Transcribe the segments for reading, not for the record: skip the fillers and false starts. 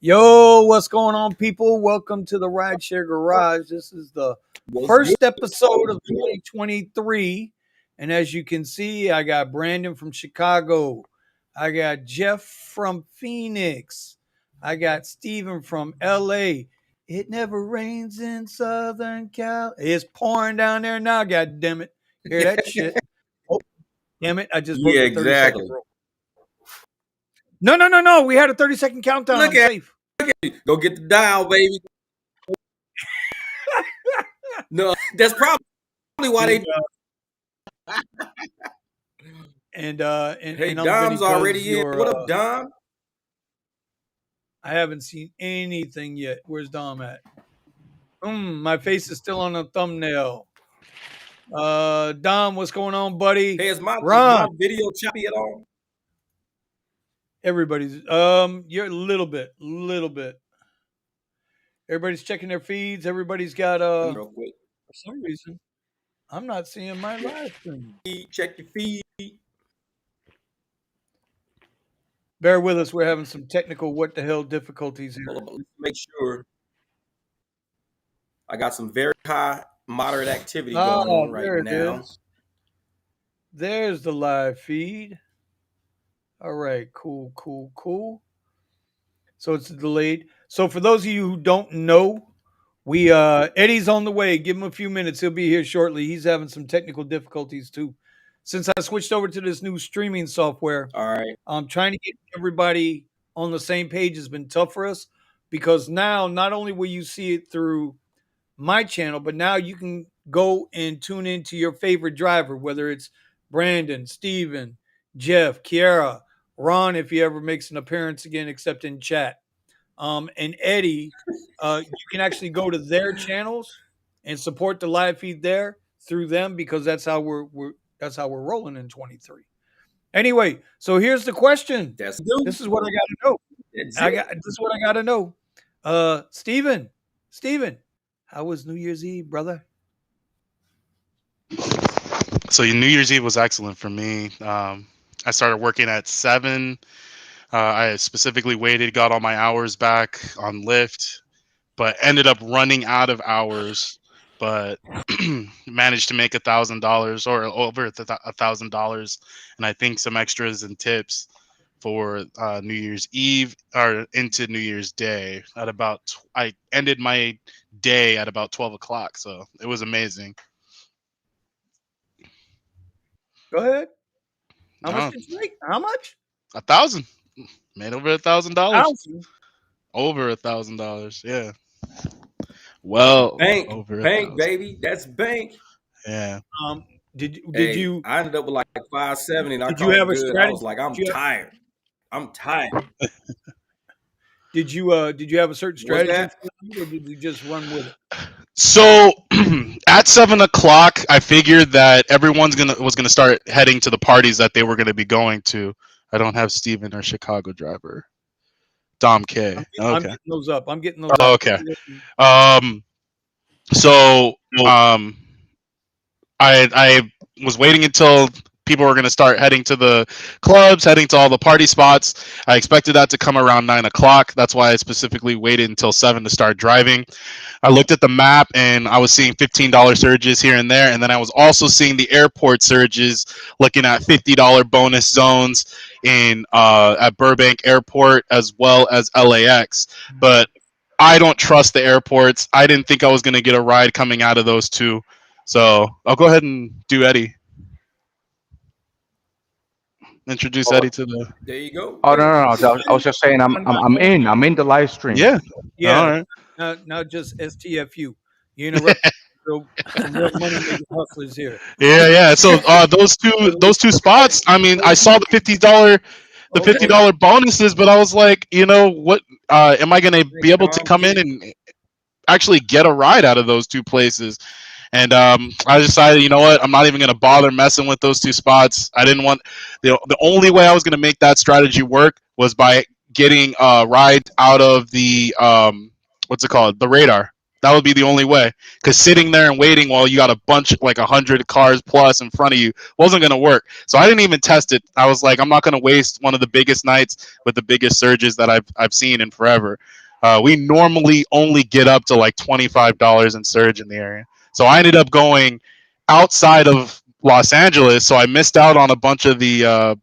Yo, what's going on, people? Welcome to the Rideshare Garage. This is the first episode of 2023. And as you can see, I got Brandon from Chicago. I got Jeff from Phoenix. I got Steven from LA. It never rains in Southern Cal. It's pouring down there now, god damn it. Hear that shit? Oh, damn it. I just broke Yeah, the 30-second exactly. rule. No. We had a 30-second countdown. Look I'm at safe. Go get the dial, baby. No, that's probably why they. And Hey, I'm Dom's already in. your, What up, Dom? I haven't seen anything yet. Where's Dom at? My face is still on the thumbnail. Dom, what's going on, buddy? Hey, is my Ron. video choppy at all? Everybody's you're a little bit. Everybody's checking their feeds. Everybody's got Real quick. for some reason I'm not seeing my live stream. Check your feed. Bear with us. We're having some technical what the hell difficulties here. Hold on, let's make sure. I got some very high, moderate activity going on right now. There's the live feed. All right, cool. So it's delayed. So for those of you who don't know, we Eddie's on the way. Give him a few minutes. He'll be here shortly. He's having some technical difficulties too. Since I switched over to this new streaming software, all right, I'm trying to get everybody on the same page has been tough for us because now not only will you see it through my channel, but now you can go and tune into your favorite driver, whether it's Brandon, Steven, Jeff, Kiara, Ron, if he ever makes an appearance again, except in chat. And Eddie, you can actually go to their channels and support the live feed there through them because that's how we're rolling in 23. Anyway, so here's the question. This is what I got to know. This is what I got to know. Steven, how was New Year's Eve, brother? So New Year's Eve was excellent for me. I started working at 7. I specifically waited, got all my hours back on Lyft, but ended up running out of hours, but managed to make $1,000 or over $1,000, and I think some extras and tips for New Year's Eve or into New Year's Day at about. I ended my day at about 12 o'clock, so it was amazing. Go ahead. How much did you make? How much? 1,000. Made over $1,000. Over $1,000. Yeah. Well, bank, over bank, baby. That's bank. Yeah. Did you? I ended up with like 570. And did you have a strategy? I was like, I'm tired. Did you have a certain strategy, or did you just run with it? So at 7 o'clock, I figured that everyone's was gonna start heading to the parties that they were gonna be going to. I don't have Steven or Chicago driver. Dom K. I'm getting those up. Okay. So I was waiting until people were going to start heading to the clubs, heading to all the party spots. I expected that to come around 9 o'clock. That's why I specifically waited until 7 to start driving. I looked at the map and I was seeing $15 surges here and there. And then I was also seeing the airport surges, looking at $50 bonus zones in at Burbank Airport as well as LAX. But I don't trust the airports. I didn't think I was going to get a ride coming out of those two. So I'll go ahead and do Eddie. Introduce Eddie to the. There you go. Oh no! I was just saying I'm in the live stream. Yeah. All right. Now just STFU. You interrupt. Real money making hustlers here. Yeah. So those two spots. I mean, I saw the $50 bonuses, but I was like, what? Am I going to be able to come in and actually get a ride out of those two places? And I decided, you know what? I'm not even going to bother messing with those two spots. I didn't want the only way I was going to make that strategy work was by getting a ride out of the what's it called? The radar. That would be the only way. Because sitting there and waiting while you got a bunch, like 100 cars plus in front of you, wasn't going to work. So I didn't even test it. I was like, I'm not going to waste one of the biggest nights with the biggest surges that I've seen in forever. We normally only get up to like $25 in surge in the area. So I ended up going outside of Los Angeles. So I missed out on a bunch of the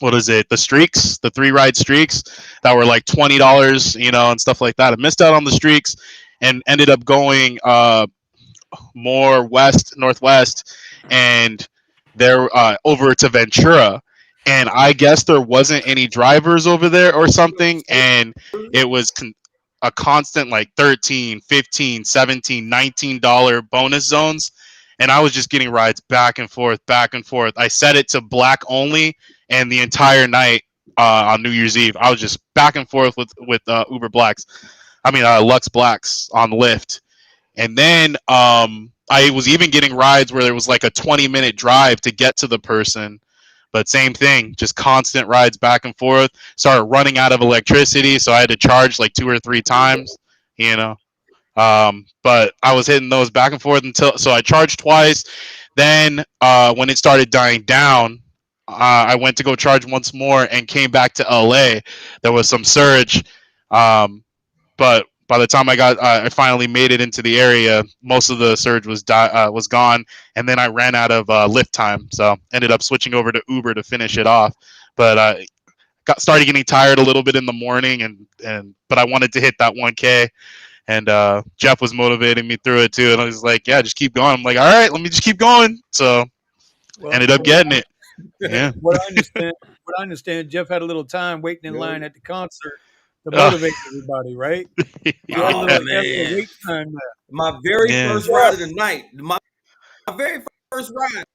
what is it? The streaks, the 3 ride streaks that were like $20, and stuff like that. I missed out on the streaks and ended up going more northwest, and there over to Ventura. And I guess there wasn't any drivers over there or something, and it was a constant like 13, 15, 17, $19 bonus zones. And I was just getting rides back and forth, back and forth. I set it to black only, and the entire night on New Year's Eve, I was just back and forth with Uber Blacks. I mean, Lux Blacks on Lyft. And then I was even getting rides where there was like a 20-minute drive to get to the person. But same thing, just constant rides back and forth. Started running out of electricity, so I had to charge like 2 or 3 times, But I was hitting those back and forth so I charged twice. Then when it started dying down, I went to go charge once more and came back to LA. There was some surge, but by the time I finally made it into the area, most of the surge was gone, and then I ran out of Lyft time, so ended up switching over to Uber to finish it off. But started getting tired a little bit in the morning, but I wanted to hit that 1K. And Jeff was motivating me through it too, and I was like, "Yeah, just keep going." I'm like, "All right, let me just keep going." So ended up getting it. Yeah. What I understand, Jeff had a little time waiting in line at the concert to motivate everybody, right? Oh, man. Wait time there. My very first ride of the night, my very first ride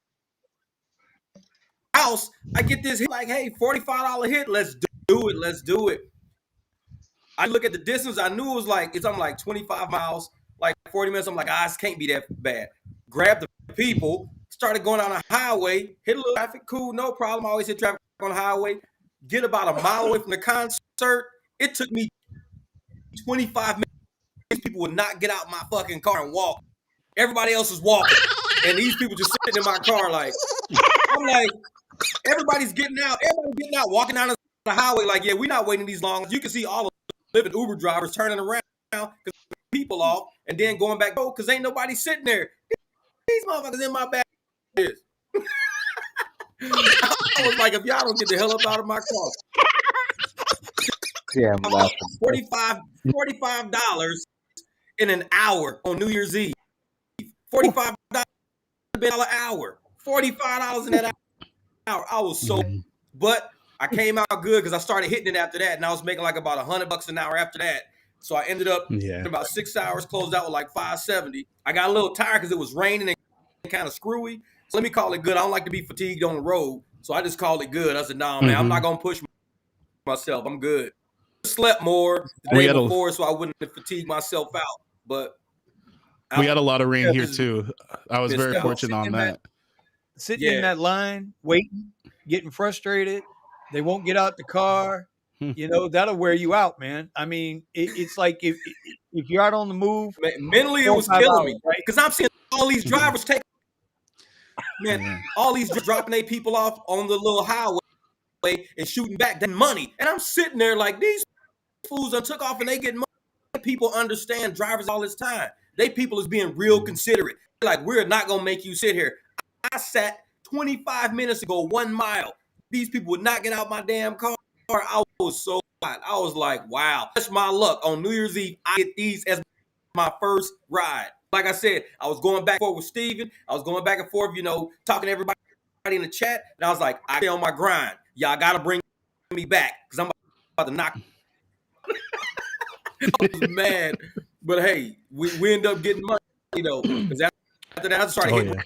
house, I get this hit like, hey, $45 hit, let's do it. I look at the distance, I knew it was like, I'm like 25 miles, like 40 minutes. I'm like, this can't be that bad. Grab the people, started going on a highway, hit a little traffic, cool, no problem. I always hit traffic on the highway. Get about a mile away from the concert. It took me 25 minutes. People would not get out my fucking car and walk. Everybody else is walking. And these people just sitting in my car like, I'm like, everybody's getting out, walking down the highway like, yeah, we're not waiting these long. You can see all of living Uber drivers turning around because people off and then going back because ain't nobody sitting there. These motherfuckers in my back. I was like, if y'all don't get the hell up out of my car. Yeah, I'm laughing. $45 in an hour on New Year's Eve. $45 an hour. $45 in that hour. I was so, but I came out good because I started hitting it after that, and I was making like about $100 an hour after that. So I ended up in about 6 hours, closed out with like 570. I got a little tired because it was raining and kind of screwy. So let me call it good. I don't like to be fatigued on the road, so I just called it good. I said, nah, man, I'm not gonna push myself. I'm good. Slept more the day before, so I wouldn't fatigue myself out. But we got a lot of rain here too. I was very fortunate on that. Sitting in that line, waiting, getting frustrated. They won't get out the car. That'll wear you out, man. I mean, it's like if you're out on the move, mentally it was killing me, right? Because I'm seeing all these drivers take, all these dropping their people off on the little highway and shooting back that money, and I'm sitting there like these fools done took off and they get money. People understand drivers all this time. They people is being real considerate. Like, we're not gonna make you sit here. I sat 25 minutes ago, 1 mile. These people would not get out my damn car. I was so hot. I was like, wow, that's my luck. On New Year's Eve, I get these as my first ride. Like I said, I was going back and forth with Steven. I was going back and forth, talking to everybody in the chat. And I was like, I stay on my grind. Y'all got to bring me back because I'm about to knock. I was mad. But hey, we end up getting money, because after that, I started getting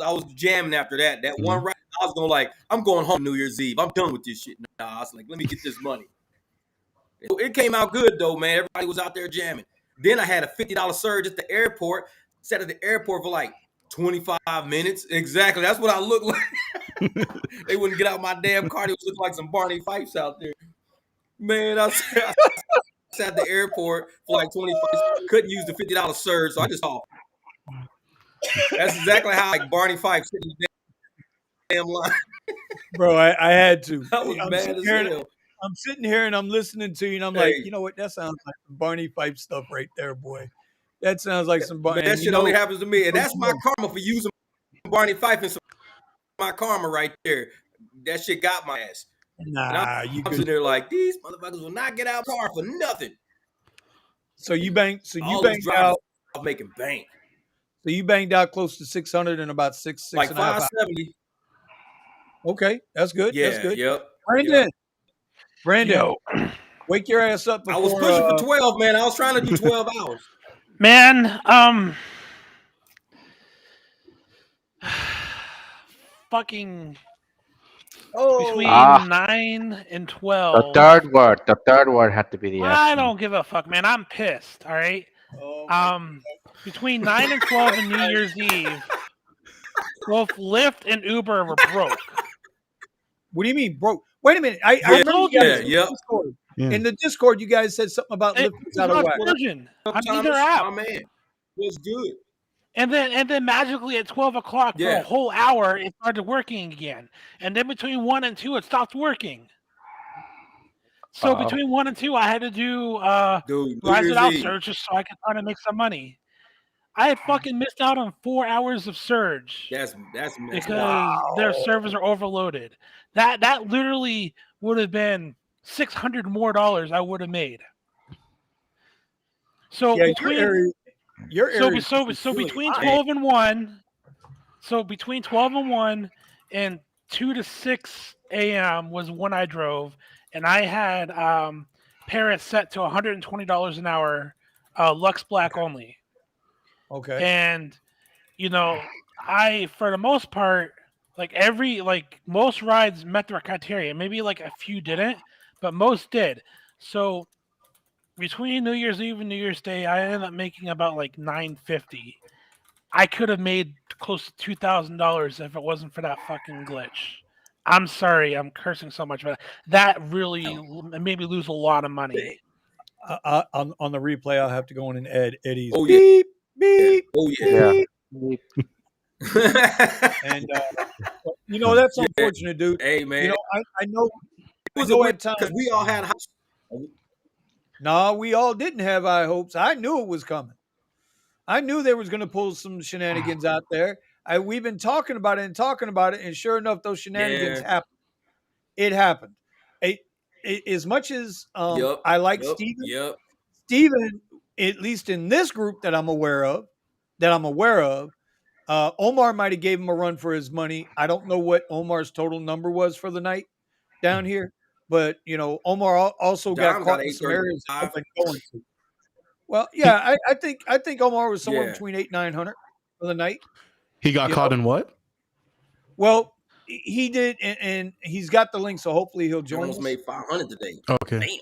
I was jamming after that. That one ride, I was going I'm going home New Year's Eve. I'm done with this shit. Nah, I was like, let me get this money. It came out good though, man. Everybody was out there jamming. Then I had a $50 surge at the airport. Sat at the airport for like 25 minutes. Exactly. That's what I looked like. They wouldn't get out my damn car. They was looking like some Barney Fifes out there. Man, I sat at the airport for like 25. Couldn't use the $50 surge, so I just thought that's exactly how like Barney Fife sitting in the damn line. Bro, I had to. I was mad as hell. I'm sitting here and I'm listening to you, and I'm like, you know what? That sounds like some Barney Fife stuff right there, boy. That sounds like some Barney. Man, that shit only happens to me, and that's my karma for using Barney Fife and some my karma right there. That shit got my ass. Nah, I'm sitting there like these motherfuckers will not get out of car for nothing. So you banged. So you All banged these out. making bank. So you banged out close to 600 in about six like and a half hours. 570. Okay, that's good. Yeah, that's good. Yep. Brandon, wake your ass up before. I was pushing for 12, man. I was trying to do 12 hours. Man, fucking between 9 and 12. The third word had to be the I don't give a fuck, man. I'm pissed. All right. Between 9 and 12 and New Year's Eve, both Lyft and Uber were broke. What do you mean broke? Wait a minute. I told you. In the Discord, you guys said something about Lyft was out of whack. On either app. My man, was good. And then magically at 12 o'clock for a whole hour, it started working again. And then between 1 and 2, it stopped working. So between 1 and 2, I had to do Rise It Out Surge just so I could try to make some money. I had fucking missed out on 4 hours of Surge. That's because their servers are overloaded. That literally would have been $600 more I would have made. So between between 12 and 1, so between 12 and 1 and 2 to 6 a.m. was when I drove, and I had Paris set to $120 an hour, Lux Black only. Okay. And I for the most part, most rides met the criteria. Maybe like a few didn't, but most did. So between New Year's Eve and New Year's Day, I ended up making about like $950. I could have made close to $2,000 if it wasn't for that fucking glitch. I'm sorry, I'm cursing so much, but that really made me lose a lot of money. On the replay, I'll have to go in and add Eddie's beep, beep. Oh yeah. And that's unfortunate, dude. Hey man, I know it was a weird time because we all had hopes. No, we all didn't have high hopes. I knew it was coming. I knew they was going to pull some shenanigans out there. We've been talking about it, and sure enough, those shenanigans happened. It happened. As much as I like Steven, Steven, at least in this group that I'm aware of, Omar might have gave him a run for his money. I don't know what Omar's total number was for the night down here, but Omar also got caught in some areas that wasn't going to. Well, yeah, I think Omar was somewhere between 800 and 900 for the night. He got caught in what? Well, he did, and he's got the link, so hopefully he'll join us. Almost made 500 today. Okay. Damn.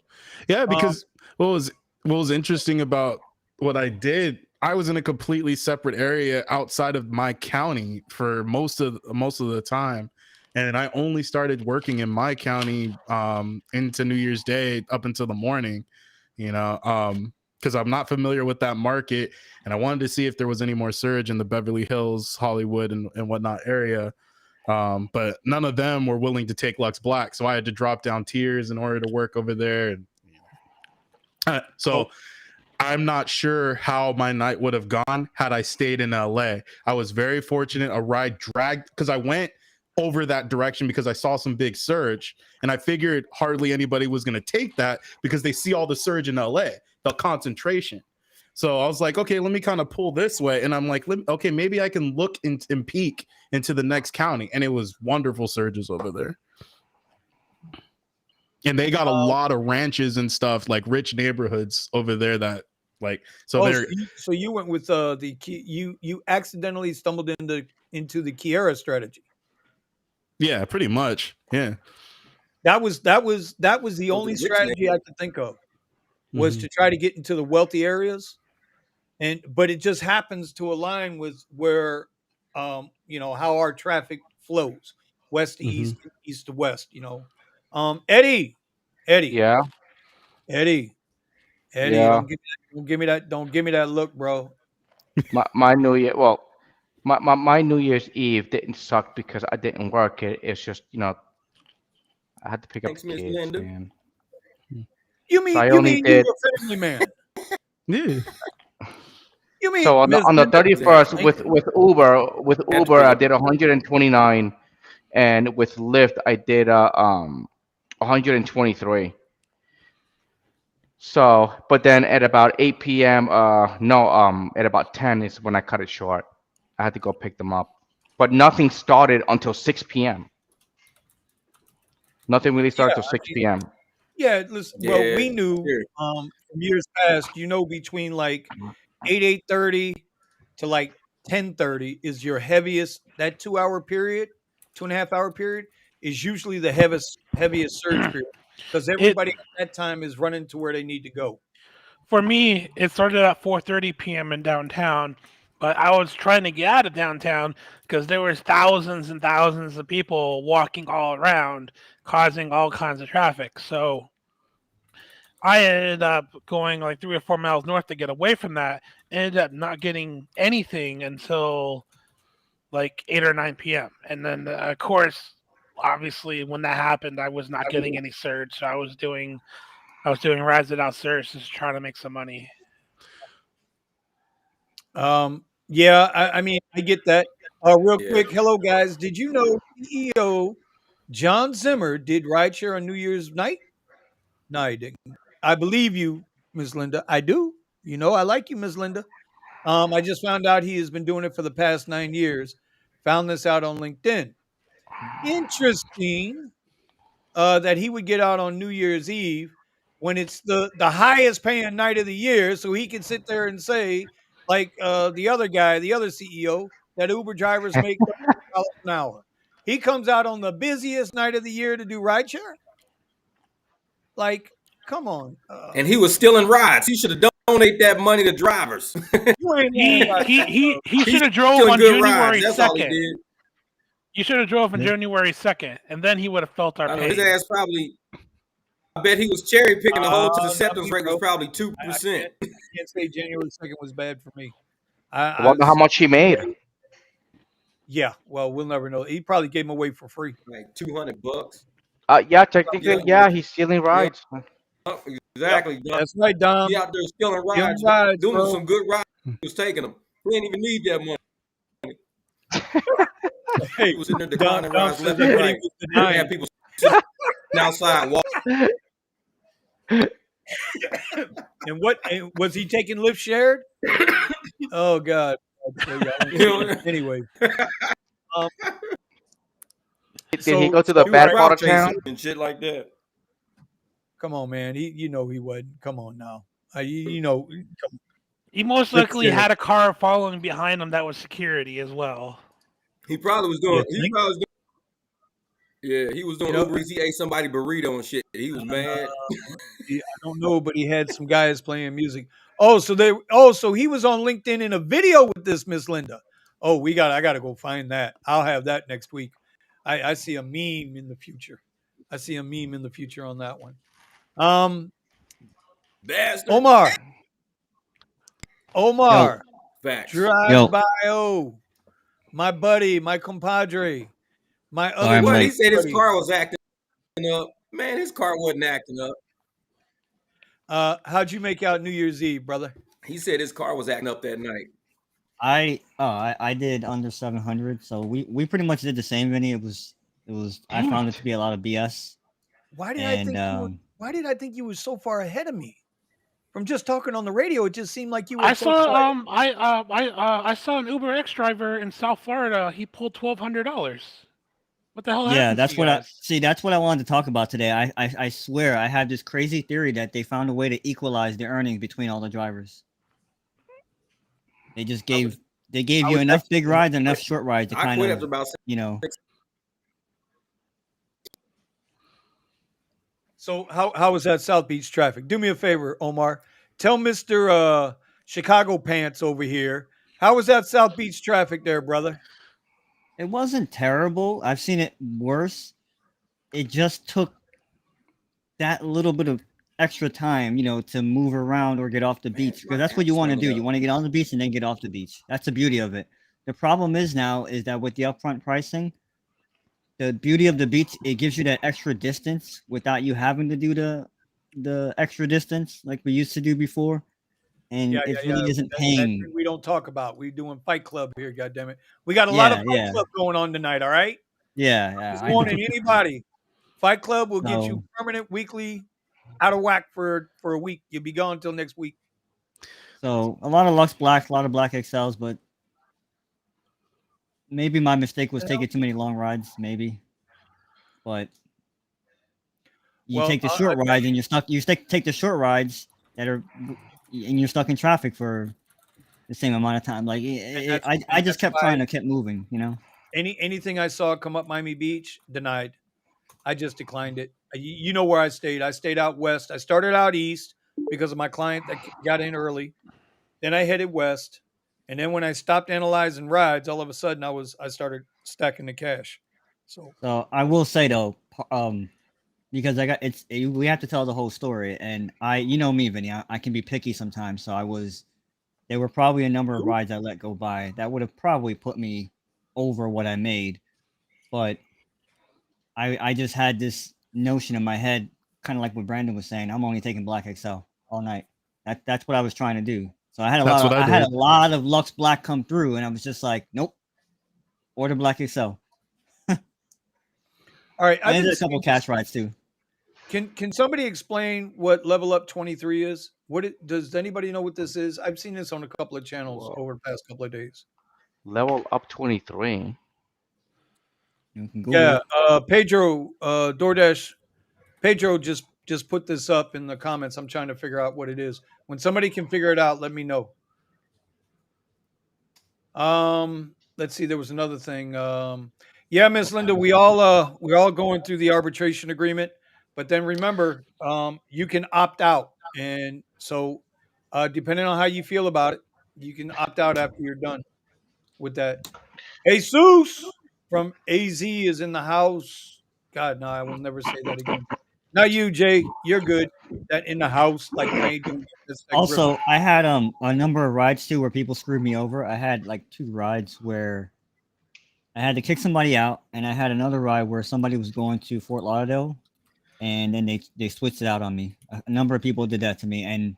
Yeah, because what was interesting about what I did, I was in a completely separate area outside of my county for most of the time, and I only started working in my county into New Year's Day up until the morning, because I'm not familiar with that market, and I wanted to see if there was any more surge in the Beverly Hills, Hollywood, and whatnot area. But none of them were willing to take Lux Black, so I had to drop down tiers in order to work over there. And I'm not sure how my night would have gone had I stayed in LA. I was very fortunate. A ride dragged because I went over that direction because I saw some big surge, and I figured hardly anybody was going to take that because they see all the surge in LA, the concentration. So I was like, okay, let me kind of pull this way. And I'm like, okay, maybe I can look and peek into the next county. And it was wonderful surges over there. And they got a lot of ranches and stuff, like rich neighborhoods over there that so you went with you accidentally stumbled into the Kiera strategy. Yeah, pretty much. Yeah. That was the only strategy I could think of was to try to get into the wealthy areas. But it just happens to align with where how our traffic flows, west to east, east to west, Eddie. Yeah. Eddie, Eddie, Yeah. don't give me that look, bro. My New Year. Well, my New Year's Eve didn't suck because I didn't work. It's just I had to pick up the Thanks, Miss kids, Linda. man. So I You only mean you did. were a family man? Yeah. You mean So Miss on the Linda? Miss 31st Exactly. Linda? with Had to Uber fill I up. did 129, and with Lyft I did 123. So, but then at about 8 p.m. No, at about 10 is when I cut it short. I had to go pick them up, but nothing started until 6 p.m. Nothing really Yeah, started till 6 p.m. yeah. Listen, well, Yeah. we knew Here. from years past. Between like 8:30 to like 10:30 is your heaviest. That 2 hour period, 2.5 hour period, is usually the heaviest surge period because It everybody at that time is running to where they need to go. For me, it started at 4:30 p.m. in downtown, but I was trying to get out of downtown because there was thousands and thousands of people walking all around, causing all kinds of traffic. So I ended up going like 3 or 4 miles north to get away from that. Ended up not getting anything until like 8 or 9 p.m. And then, of course, obviously, when that happened, I was not getting any surge. So I was doing rides without surge, just trying to make some money. Yeah, I mean, I get that. Real Yeah. quick, hello guys. Did you know CEO John Zimmer did rideshare on New Year's night? No, he didn't. I believe you, Miss Linda. I do. I like you, Miss Linda. I just found out he has been doing it for the past 9 years. Found this out on LinkedIn. Interesting that he would get out on New Year's Eve when it's the highest paying night of the year, so he can sit there and say, like the other guy, the other CEO, that Uber drivers make $30 an hour. He comes out on the busiest night of the year to do rideshare. Like, come on, And he was stealing rides. He should have donated that money to drivers. you ain't lying He about he that, he bro. he should He's have drove stealing on good rides. January That's all he 2nd. did. You should have drove on Yeah. January 2nd, and then he would have felt our I know his pain. ass probably. I bet he was cherry picking the whole. His Not acceptance me, rate was bro. probably I 2%. can't say January 2nd was bad for me. I I wonder how was much he made. Yeah. Well, we'll never know. He probably gave them away for free. Like $200. Yeah, technically, Yep. yeah, he's stealing Yep. rides. Yep. Exactly. Dom. That's right, Dom. He out there stealing Stealing rides. rides, Doing bro. some good rides. He was taking them. He didn't even need that money. Hey, He was sitting there Dom, declining Dom rides says left I and bet he right. was Had denying. people sitting outside walking. And what was he taking Lyft shared? Oh God. Anyway, um, Did he so go to the He was bad right, part crowd of town? chasing and shit like that. come on, man. He wasn't. Come on now. Come, He most Lyft likely shared. had a car following behind him that was security as well. He probably was You doing. He think? probably was doing. Yeah, he was doing You know, Uber Eats. He ate somebody burrito and shit. He was mad. I don't know, but he had some guys playing music. So he was on LinkedIn in a video with this Miss Linda. I gotta go find that. I'll have that next week. I see a meme in the future. I see a meme in the future on that one. Um, Bastard. Omar, Yo, Omar, Facts. drive yo. by my buddy, my compadre, my Sorry, other I'm What? drive He late. said his buddy. car was acting up. Man, his car wasn't acting up. How'd you make out New Year's Eve, brother? He said his car was acting up that night. I did under 700, so we pretty much did the same, Vinny. It was I found it to be a lot of BS, Why did I and think you were so far ahead of me? From just talking on the radio, it just seemed like you were I so far. saw I saw an Uber X driver in South Florida. He pulled $1,200. What the hell yeah, happened to that's you what I guys? see. That's what I wanted to talk about today. I swear I have this crazy theory that they found a way to equalize the earnings between all the drivers. They just I was, gave I you was enough actually big gonna rides and enough short rides to I kind quit of, after about you know. So how was that South Beach traffic? Do me a favor, Omar. Tell Mister Chicago Pants over here. How was that South Beach traffic there, brother? It wasn't terrible. I've seen it worse. It just took that little bit of extra time, to move around or get off the beach, because that's what you want to do. You want to get on the beach and then get off the beach. That's the beauty of it. The problem is that with the upfront pricing, the beauty of the beach, it gives you that extra distance without you having to do the extra distance like we used to do before, and Yeah, it yeah, really yeah. isn't That paying. thing we don't talk about. We're doing Fight Club here, goddammit. We got a lot of Yeah, Fight yeah, Club going on tonight, all right? yeah. Just I know. warning anybody. Fight Club will get you So, permanent weekly out of whack for a week. You'll be gone until next week. so a lot of Lux Blacks, a lot of Black XLs, but maybe my mistake was taking too many long rides. Maybe, but you Well, take the short rides and you're stuck. Take the short rides and you're stuck in traffic for the same amount of time. Like I just that's kept why trying to keep moving. anything I saw come up Miami Beach, denied. I just declined it. You know where I stayed. I stayed out west. I started out east because of my client that got in early. Then I headed west. And then when I stopped analyzing rides, all of a sudden I started stacking the cash. So So I will say though, because we have to tell the whole story, and you know me, Vinny, I can be picky sometimes. So there were probably a number of rides I let go by that would have probably put me over what I made, but I just had this notion in my head, kind of like what Brandon was saying. I'm only taking Black XL all night. That's what I was trying to do. So That's what I I had did. a lot of Lux Black come through, and I was just like, nope, order Black XL. all right, I I've been did a couple seeing cash rides too. Can somebody explain what Level Up 23 is? Does anybody know what this is? I've seen this on a couple of channels Well, over the past couple of days. level up 23. You can Google Yeah, it. Pedro, DoorDash, Pedro just put this up in the comments. I'm trying to figure out what it is. When somebody can figure it out, let me know. Let's see. There was another thing. Yeah, Miss Linda, we're all going through the arbitration agreement, but then remember, you can opt out, and so depending on how you feel about it, you can opt out after you're done with that. Jesus from AZ is in the house. God, no, I will never say that again. Not you, Jay. You're good. That in the house, like I ain't doing it. That's that Griffin. Also, I had a number of rides too where people screwed me over. I had like 2 rides where I had to kick somebody out, and I had another ride where somebody was going to Fort Lauderdale, and then they switched it out on me. A number of people did that to me, and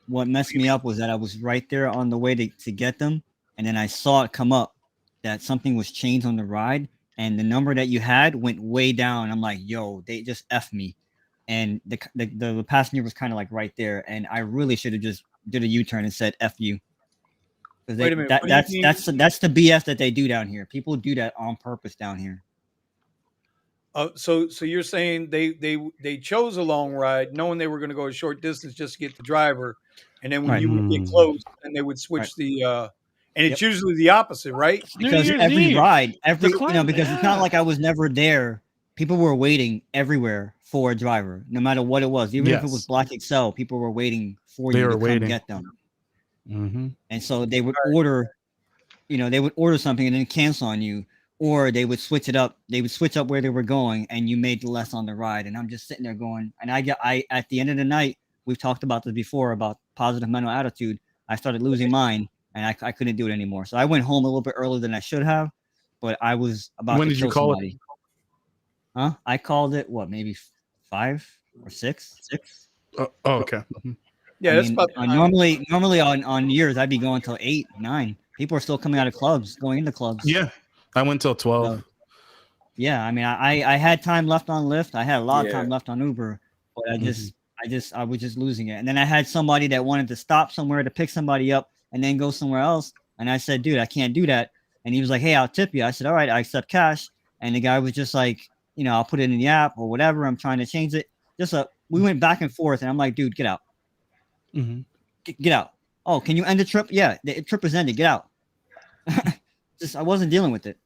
what messed me up was that I was right there on the way to get them, and then I saw it come up that something was changed on the ride, and the number that you had went way down. I'm like, yo, they just F me. And the passenger was kind of like right there, and I really should have just did a U-turn and said F you. Wait Because a minute. What do you mean? that's the BS that they do down here. People do that on purpose down here. So you're saying they chose a long ride, knowing they were going to go a short distance just to get the driver, and then when Right. you would get close, then they would Right. switch and it's Yep. usually the opposite, right? It's New Because Year's every Eve. ride, The climate, because it's not like I was never there. People were waiting everywhere for a driver, no matter what it was. Even if it was Yes. Black Excel, people were waiting for They you were to come waiting. get them. Mm-hmm. And so they would order, they would order something and then cancel on you, or they would switch it up. They would switch up where they were going, and you made less on the ride. And I'm just sitting there going, and I at the end of the night, we've talked about this before about positive mental attitude. I started losing mine, and I couldn't do it anymore. So I went home a little bit earlier than I should have, but I was about When to did you kill call it? somebody. Huh? I called it maybe 5 or 6. Oh, okay. Mhm. Yeah, I that's mean, about the time. normally on years I'd be going till 8, 9. People are still coming out of clubs, going into clubs. Yeah, I went till 12. So, yeah, I mean, I had time left on Lyft. I had a lot of time left on Uber, but I was just losing it. And then I had somebody that wanted to stop somewhere to pick somebody up and then go somewhere else. And I said, dude, I can't do that. And he was like, hey, I'll tip you. I said, all right, I accept cash. And the guy was just like, I'll put it in the app or whatever. I'm trying to change it. We went back and forth, and I'm like, dude, get out. Mm-hmm. Get out. Oh, can you end the trip? Yeah, the trip is ended. Get out. I wasn't dealing with it.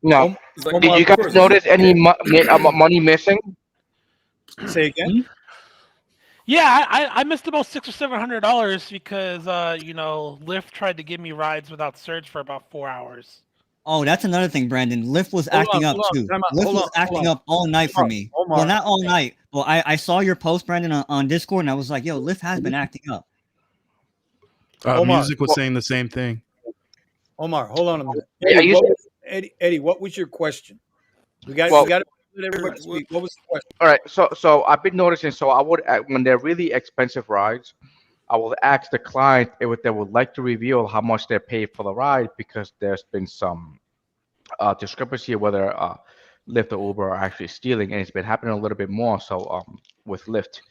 No. Like, Did you guys notice any money missing? Say again. Yeah, I missed about $600 or $700 because Lyft tried to give me rides without surge for about 4 hours. Oh, that's another thing, Brandon. Lyft was acting up too. Time out. Lyft was acting up all night for me. Well, not all night. Well, I saw your post, Brandon, on Discord, and I was like, yo, Lyft has been acting up. Music was saying the same thing. Omar, hold on a minute. Eddie, what was your question? We got to let everybody speak. What was the question? All right, so I've been noticing. So I would, when they're really expensive rides, I will ask the client if they would like to reveal how much they paid for the ride, because there's been some discrepancy whether Lyft or Uber are actually stealing, and it's been happening a little bit more so with Lyft,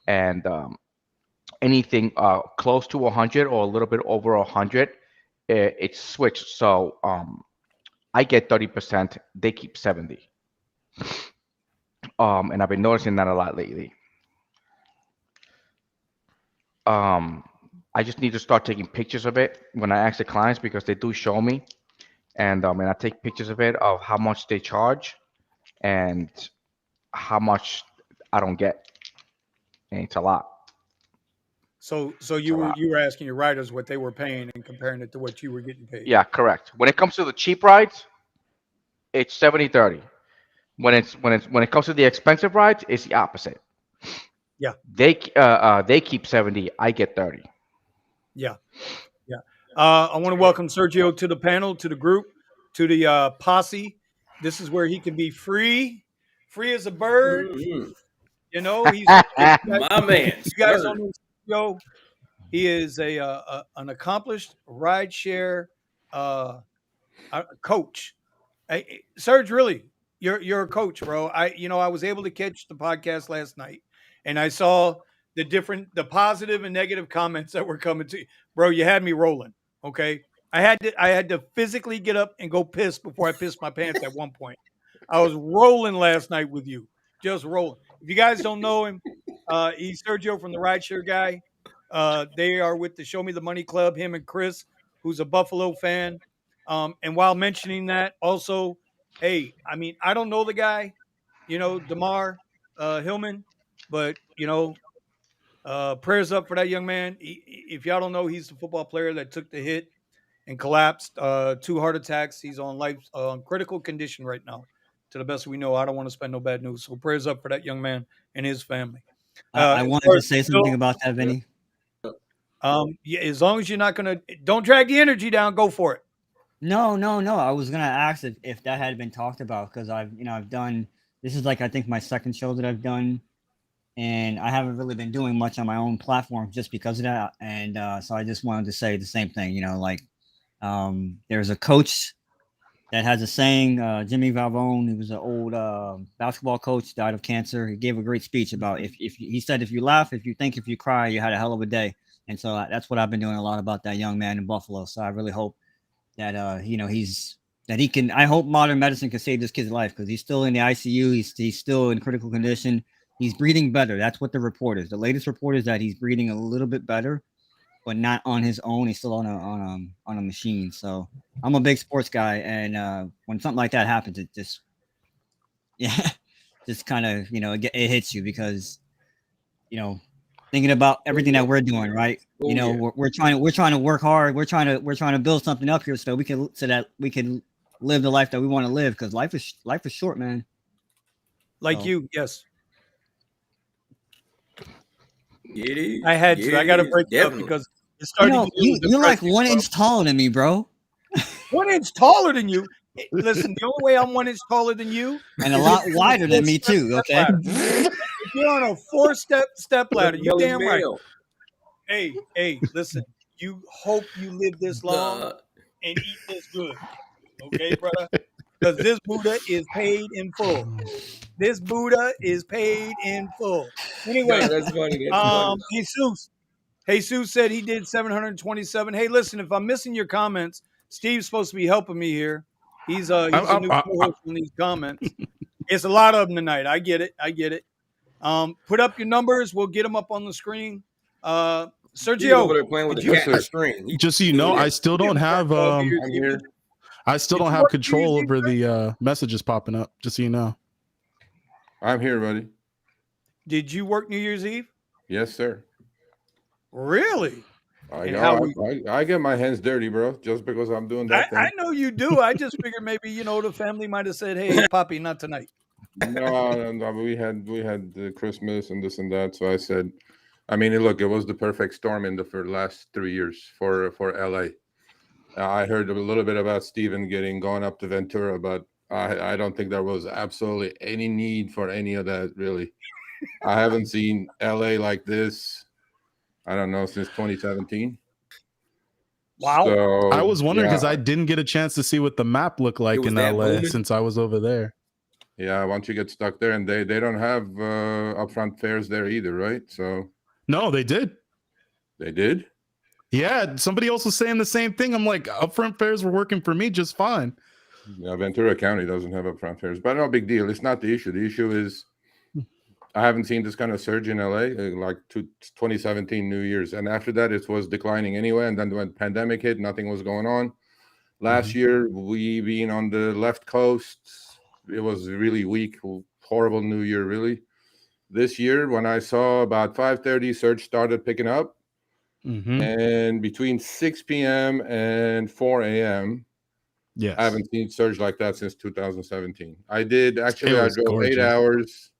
and anything close to 100 or a little bit over 100, it's switched. So I get 30%, they keep 70. And I've been noticing that a lot lately. I just need to start taking pictures of it when I ask the clients, because they do show me, and I take pictures of it, of how much they charge and how much I don't get, and it's a lot. So you were asking your riders what they were paying and comparing it to what you were getting paid. Yeah, correct. When it comes to the cheap rides, it's 70-30. When it comes to the expensive rides, it's the opposite. Yeah. They keep 70, I get 30. Yeah. I want to welcome Sergio to the panel, to the group, to the posse. This is where he can be free as a bird. Mm-hmm. You know, he's my man. You guys don't know Sergio. He is an accomplished rideshare coach. Serge, really, you're a coach, bro. I was able to catch the podcast last night, and I saw the positive and negative comments that were coming to you. Bro, you had me rolling. Okay. I had to physically get up and go piss before I pissed my pants at one point. I was rolling last night with you. Just rolling. If you guys don't know him, he's Sergio from the Rideshare Guy. They are with the Show Me the Money Club, him and Chris, who's a Buffalo fan. And while mentioning that, also, hey, I mean, I don't know the guy, DeMar Hillman, but, prayers up for that young man. If y'all don't know, he's the football player that took the hit and collapsed, 2 heart attacks. He's on critical condition right now. To the best we know, I don't want to spend no bad news. So prayers up for that young man and his family. I wanted to say something about that, Vinny. Yeah, as long as you're not gonna, don't drag the energy down, go for it. No. I was gonna ask if that had been talked about, because I've done, this is like, I think, my second show that I've done, and I haven't really been doing much on my own platform just because of that. And so I just wanted to say the same thing. There's a coach that has a saying, Jimmy Valvone. He was an old basketball coach, died of cancer. He gave a great speech about if he said, if you laugh, if you think, if you cry, you had a hell of a day. And so that's what I've been doing a lot about that young man in Buffalo. So I really hope that he can. I hope modern medicine can save this kid's life, because he's still in the ICU. He's still in critical condition. He's breathing better. That's what the report is. The latest report is that he's breathing a little bit better, but not on his own. He's still on a machine. So I'm a big sports guy, and when something like that happens, it just kind of it hits you, because thinking about everything that we're doing, right? We're trying to work hard. We're trying to build something up here so that we can live the life that we want to live, because life is short, man. You, yes. It is. I had to. I got to break it up because it started. You're like 1 inch taller than me, bro. 1 inch taller than you. Listen, the only way I'm 1 inch taller than you, and a lot wider than me too. Okay. If you're on a 4-step ladder, you damn right. Hey, listen. You hope you live this long and eat this good, okay, brother? Because this Buddha is paid in full. This Buddha is paid in full. Anyway, no, that's funny. Jesus said he did 727. Hey, listen, if I'm missing your comments, Steve's supposed to be helping me here. He's a new co-host on these comments. It's a lot of them tonight. I get it. Put up your numbers. We'll get them up on the screen. Sergio, over there playing with the cat string. Just so you know, I still don't have I still don't have control over the messages popping up. Just so you know. I'm here, buddy. Did you work New Year's Eve? Yes, sir. Really? and how we. I get my hands dirty, bro, just because I'm doing I, that I thing. know you do. I just figured maybe the family might have said, "Hey, Poppy, not tonight." No, we had the Christmas and this and that. So I said, I mean, look, it was the perfect storm for the last 3 years for LA. I heard a little bit about Steven going up to Ventura, but I don't think there was absolutely any need for any of that, really. I haven't seen LA like this, I don't know, since 2017. Wow. So I was wondering because yeah, I didn't get a chance to see what the map looked It like was in that LA booming. since I was over there. yeah. Once you get stuck there, and they don't have upfront fares there either, right? So No, they did. they did. Yeah, somebody else was saying the same thing. I'm like, upfront fares were working for me just fine. Yeah, Ventura County doesn't have upfront fares, but no big deal. It's not the issue. The issue is I haven't seen this kind of surge in LA like 2017 New Year's, and after that it was declining anyway. And then when the pandemic hit, nothing was going on. Last year, we being on the left coast, it was really weak, horrible New Year, really. This year, when I saw about 5:30, surge started picking up, and between 6 p.m. and 4 a.m. Yes. I haven't seen surge like that since 2017. I drove gorgeous. 8 hours,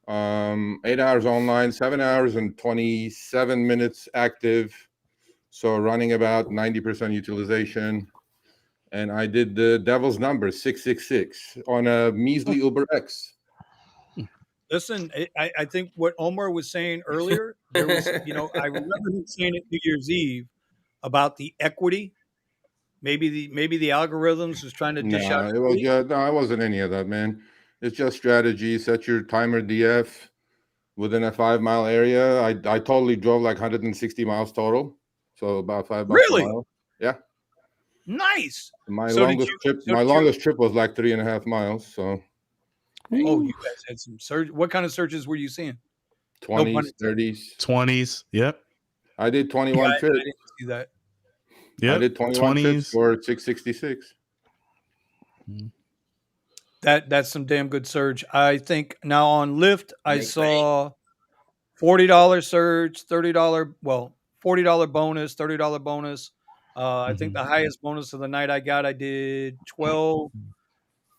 8 hours online, 7 hours and 27 minutes active, so running about 90% utilization. And I did the devil's number 666 on a measly Uber X. Listen, I think what Omar was saying earlier, there was, I remember him saying at New Year's Eve about the equity. Maybe the algorithms was trying to dish out. It wasn't any of that, man. It's just strategy. Set your timer DF within a 5-mile area. I totally drove like 160 miles total, so about $5 Really? a mile. Yeah, Nice. my So did longest you- trip. so My did you- longest trip was like 3.5 miles. So Oh, you guys had some surge. What kind of surges were you seeing? 20s, 30s. 20s. Yep. I did 21 I trips. didn't see that. Yep. I did 21 trips 20s. for 666. That's some damn good surge. I think now on Lyft, I Make saw $40 surge, $30, well, $40 bonus, $30 bonus. I think the highest bonus of the night I did 12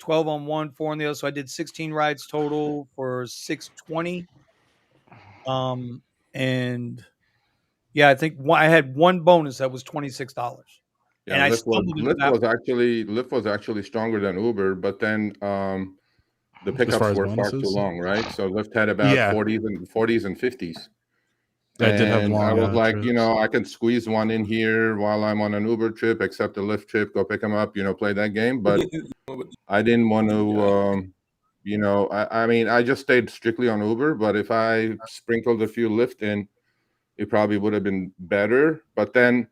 on one, 4 on the other. So I did 16 rides total for 620. And yeah, I think I had one bonus that was $26. Yeah, And I Lyft stumbled into that. Lyft was actually stronger than Uber, but then the As pickups far as were far too bonuses? long, right? So Lyft had about Yeah. 40s and 50s. I did have And I long was like, trips. I can squeeze one in here while I'm on an Uber trip, except a Lyft trip, go pick them up, play that game. But I didn't want to, I mean, I just stayed strictly on Uber. But if I sprinkled a few Lyft in, it probably would have been better. But then,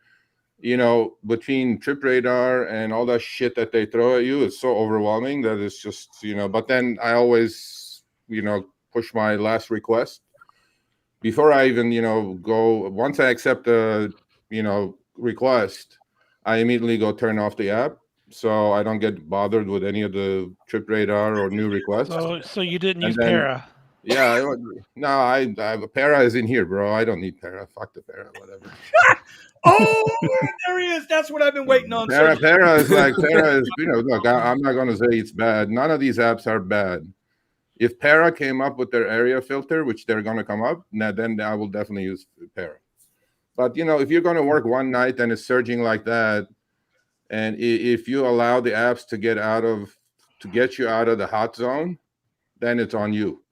between Trip Radar and all that shit that they throw at you, it's so overwhelming that it's just, but then I always, push my last request before I even, go. Once I accept the, request, I immediately go turn off the app so I don't get bothered with any of the Trip Radar or new requests. So you didn't And use then- Para. Yeah, I Para is in here, bro. I don't need Para. Fuck the Para, whatever. Oh, there he is. That's what I've been waiting on. Para is, look, I'm not going to say it's bad. None of these apps are bad. If Para came up with their area filter, which they're going to come up, then I will definitely use Para. But, if you're going to work one night and it's surging like that, and if you allow the apps to get you out of the hot zone, then it's on you.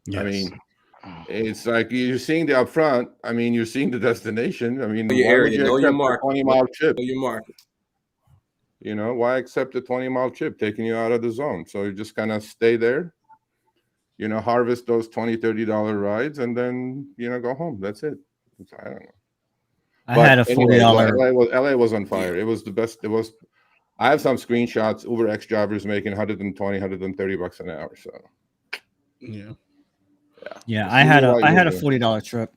Yes. I mean, it's like you're seeing the upfront. I mean, you're seeing the destination. I mean, Know your why would area, you know your accept a market. 20-mile trip? Know your market. Why accept a 20-mile trip taking you out of the zone? So you just kind of stay there, harvest those $20, $30 rides, and then, go home. That's it. I don't know. I had a $40. LA was on fire. It was the best. I have some screenshots. UberX drivers making $120, $130 an hour. So Yeah, I had a $40 trip.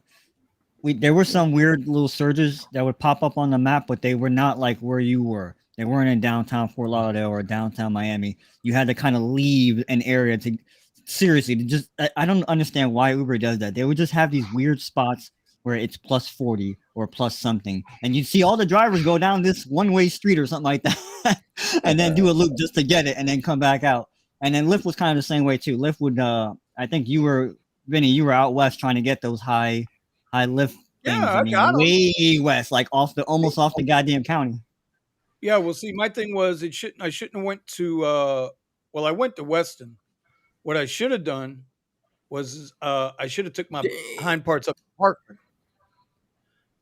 There were some weird little surges that would pop up on the map, but they were not like where you were. They weren't in downtown Fort Lauderdale or downtown Miami. You had to kind of leave an area to seriously. I don't understand why Uber does that. They would just have these weird spots where it's plus 40 or plus something, and you'd see all the drivers go down this one-way street or something like that, and then do a loop just to get it, and then come back out. And then Lyft was kind of the same way too. Lyft would, I think Vinny, you were out west trying to get those high Lyft things. Yeah, I I mean, got 'em. way west, like almost off the goddamn county. Yeah, well, see, my thing was I shouldn't have went to I went to Weston. What I should have done was I should have took my hind parts up to Parkland.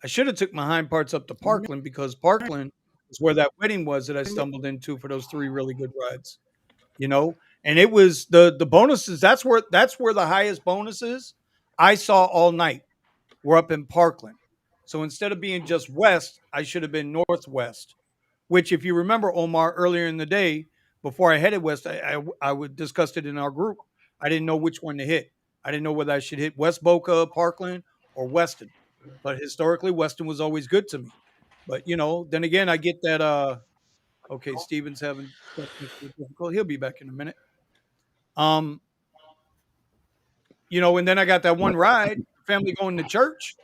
I should have took my hind parts up to Parkland because Parkland is where that wedding was that I stumbled into for those 3 really good rides. You know, and it was the bonuses. That's where the highest bonuses I saw all night were up in Parkland. So instead of being just west, I should have been northwest. Which, if you remember, Omar, earlier in the day, before I headed west, I would discussed it in our group. I didn't know which one to hit. I didn't know whether I should hit West Boca, Parkland, or Weston. But historically, Weston was always good to me. But then again, I get that. Okay, Steven's having technical difficulty. He'll be back in a minute. And then I got that one ride, family going to church.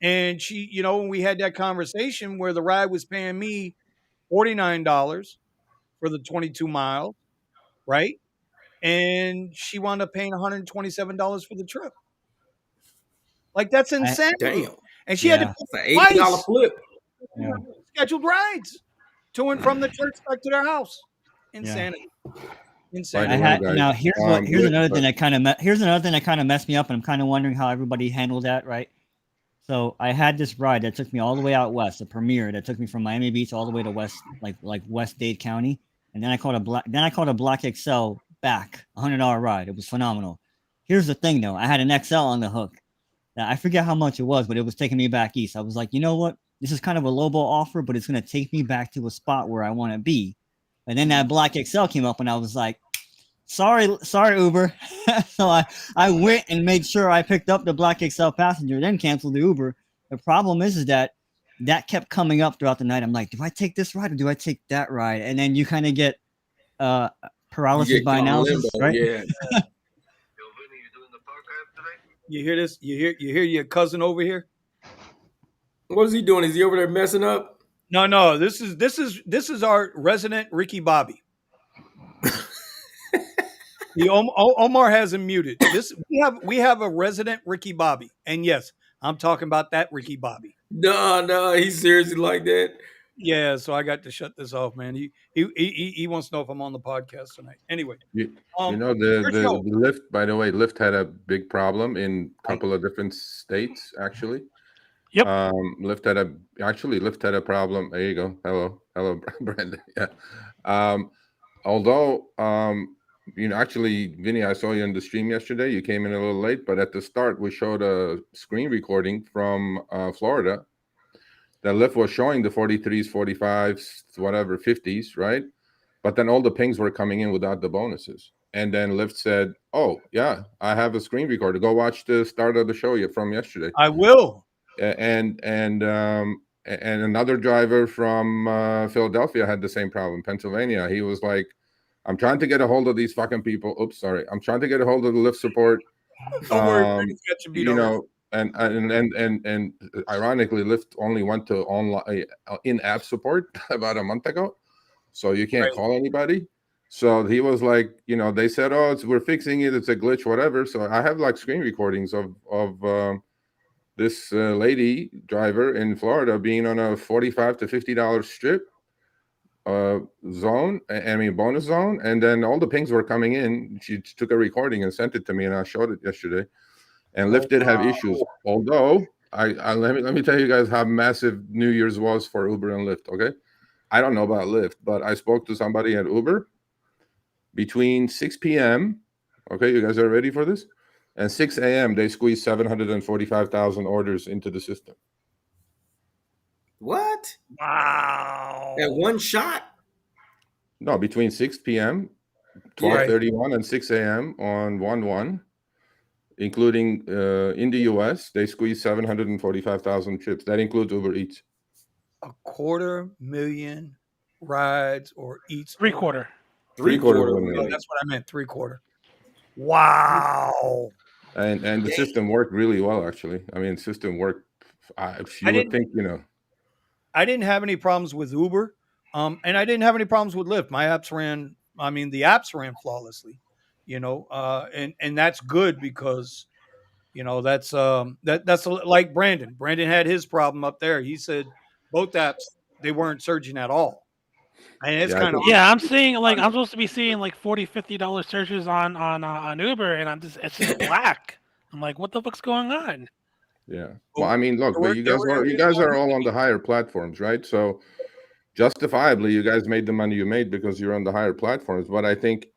And she, we had that conversation where the ride was paying me $49 for the 22 miles, right? And she wound up paying $127 for the trip. Like, that's insanity. Damn. And she had to It's pay an $80 flip. Yeah. scheduled rides to and from the church back to their house. Insanity. Insanity. Now here's another thing that kind of messed me up, and I'm kind of wondering how everybody handled that, right? So I had this ride that took me all the way out west, a Premier that took me from Miami Beach all the way to west, like West Dade County, and then I caught a Black XL back, $100 ride. It was phenomenal. Here's the thing, though, I had an XL on the hook. Now, I forget how much it was, but it was taking me back east. I was like, you know what? This is kind of a lowball offer, but it's going to take me back to a spot where I want to be. And then that Black XL came up, and I was like, sorry, Uber. So I went and made sure I picked up the Black XL passenger, then canceled the Uber. The problem is that kept coming up throughout the night. I'm like, do I take this ride or do I take that ride? And then you kind of get paralysis by analysis, right? Yeah. You hear this? You hear your cousin over here? What is he doing? Is he over there messing up? No. This is our resident Ricky Bobby. Omar has him muted. We have a resident Ricky Bobby, and yes, I'm talking about that Ricky Bobby. No, he's seriously like that. Yeah, so I got to shut this off, man. He wants to know if I'm on the podcast tonight. Anyway, the Lyft. By the way, Lyft had a big problem in a couple of different states. Actually, Yep. Lyft had a problem. There you go. Hello, Brandon. Yeah. Although, actually, Vinny, I saw you in the stream yesterday. You came in a little late, but at the start, we showed a screen recording from Florida. That Lyft was showing the 43s, 45s, whatever, 50s, right? But then all the pings were coming in without the bonuses. And then Lyft said, oh, yeah, I have a screen recorder. Go watch the start of the show from yesterday. I will. And another driver from Philadelphia had the same problem, Pennsylvania. He was like, I'm trying to get a hold of these fucking people. Oops, sorry. I'm trying to get a hold of the Lyft support. And ironically, Lyft only went to online in-app support about a month ago, so you can't call anybody. So he was like, they said, "Oh, we're fixing it. It's a glitch, whatever." So I have like screen recordings of this lady driver in Florida being on a $45 to $50 strip zone. Bonus zone, and then all the pings were coming in. She took a recording and sent it to me, and I showed it yesterday. And Lyft did have issues, although let me tell you guys how massive New Year's was for Uber and Lyft. Okay, I don't know about Lyft, but I spoke to somebody at Uber between 6 p.m. Okay, you guys are ready for this? And 6 a.m. they squeezed 745,000 orders into the system. What? Wow! At one shot? No, between 6 p.m., 12:31, and 6 a.m. on 1/1. Including in the U.S., they squeezed 745,000 trips. That includes Uber Eats. 250,000 rides or eats. Three-quarter. Three-quarter. That's what I meant. 3/4. Wow. And the system worked really well, actually. I mean, the system worked. I You would didn't think, I didn't have any problems with Uber, and I didn't have any problems with Lyft. My apps ran. I mean, the apps ran flawlessly. And that's good because that's like Brandon. Brandon had his problem up there. He said both apps they weren't surging at all, and it's yeah, I kind of think, Yeah, I'm seeing like I'm supposed to be seeing like $40-$50 searches on Uber, and it's just black. I'm like, what the fuck's going on? yeah. Well, I mean, look, there but were, there were you areas guys down are all here. on the higher platforms, right? So justifiably, you guys made the money you made because you're on the higher platforms. But I think,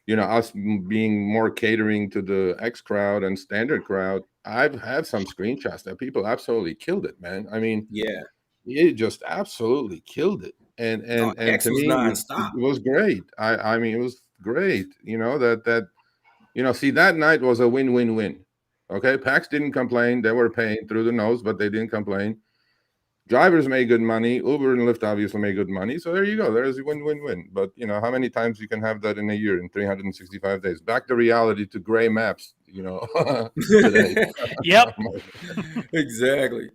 us being more catering to the X crowd and standard crowd, I've had some screenshots that people absolutely killed it, man. I mean, Yeah. it just absolutely killed it. And Oh, and and X to was me, it nonstop. was great. I mean, it was great. See, that night was a win-win-win. Okay, PAX didn't complain. They were paying through the nose, but they didn't complain. Drivers made good money. Uber and Lyft obviously made good money. So there you go. There's a win-win-win. But how many times you can have that in a year in 365 days? Back to reality, to gray maps, today. Yep. Exactly.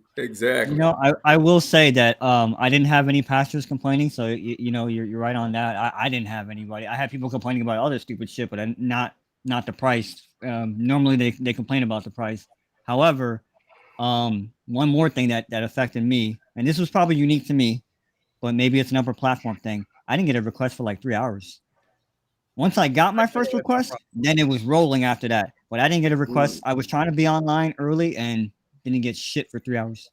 I will say that I didn't have any passengers complaining, so you're right on that. I didn't have anybody. I had people complaining about other stupid shit, but not the price. Normally they complain about the price. However, one more thing that affected me, and this was probably unique to me, but maybe it's an upper platform thing. I didn't get a request for like 3 hours. Once I got my first request, then it was rolling after that. But I didn't get a request. I was trying to be online early and didn't get shit for 3 hours.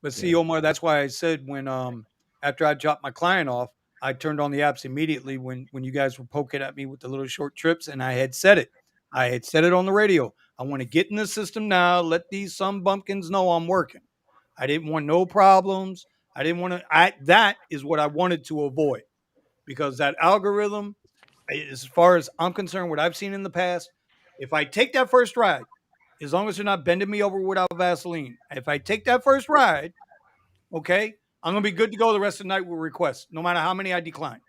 But see, Omar, that's why I said when after I dropped my client off, I turned on the apps immediately when you guys were poking at me with the little short trips, and I had said it. I had said it on the radio. I want to get in the system now. Let these some bumpkins know I'm working. I didn't want no problems. I didn't want to. That is what I wanted to avoid because that algorithm, as far as I'm concerned, what I've seen in the past, if I take that first ride, as long as they're not bending me over without Vaseline, if I take that first ride, okay, I'm gonna be good to go the rest of the night with requests. No matter how many I decline,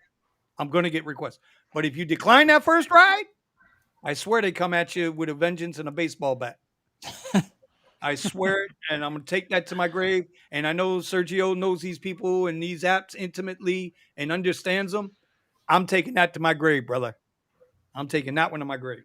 I'm gonna get requests. But if you decline that first ride, I swear they come at you with a vengeance and a baseball bat. I swear it, and I'm gonna take that to my grave. And I know Sergio knows these people and these apps intimately and understands them. I'm taking that to my grave, brother. I'm taking that one to my grave.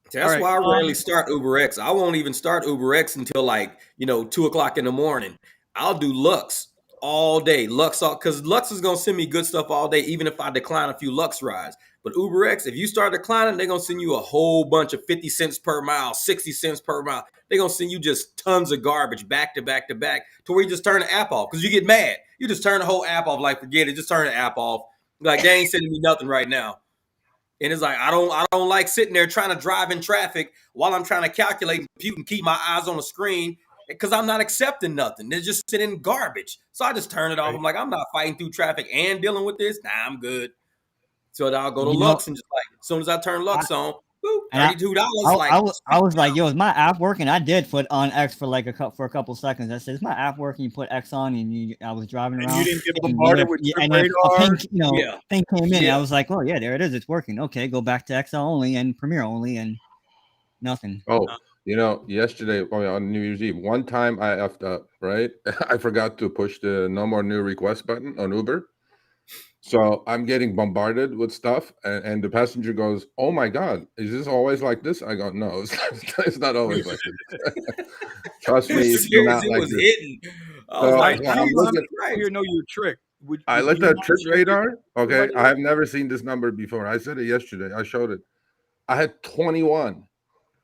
All That's right. why I rarely start UberX. I won't even start UberX until 2 o'clock in the morning. I'll do Lux all day. Because Lux is gonna send me good stuff all day, even if I decline a few Lux rides. But UberX, if you start declining, they're gonna send you a whole bunch of 50 cents per mile, 60 cents per mile. They're gonna send you just tons of garbage back to back to back to where you just turn the app off because you get mad. You just turn the whole app off, like forget it, just turn the app off. Like they ain't sending me nothing right now. And it's like I don't like sitting there trying to drive in traffic while I'm trying to calculate and compute and keep my eyes on the screen because I'm not accepting nothing. They're just sitting garbage. So I just turn it off. Right. I'm like, I'm not fighting through traffic and dealing with this. Nah, I'm good. So I'll go to You know, Lux and just like as soon as I turn Lux on, boop, and $32. Like I was like, yo, is my app working? I did put on X for like for a couple seconds. I said, is my app working? You put X on, and I was driving And you around, didn't get and bombarded with trip if a radar. pink, Yeah. thing came in, Yeah. I was like, oh yeah, there it is, it's working. Okay, go back to XL only and Premiere only, and nothing. Oh, yesterday on New Year's Eve, one time I effed up, right? I forgot to push the no more new request button on Uber. So I'm getting bombarded with stuff, and the passenger goes, "Oh my God, is this always like this?" I go, "No, it's not always like this. Trust me, it's not It like was this." hitting. I was So, like, so I don't I'm know how Jesus looking. many people here Christ. know you're tricked. I Do looked you at mind Trip sharing Radar. Okay, everybody I else? have never seen this number before. I said it yesterday. I showed it. I had 21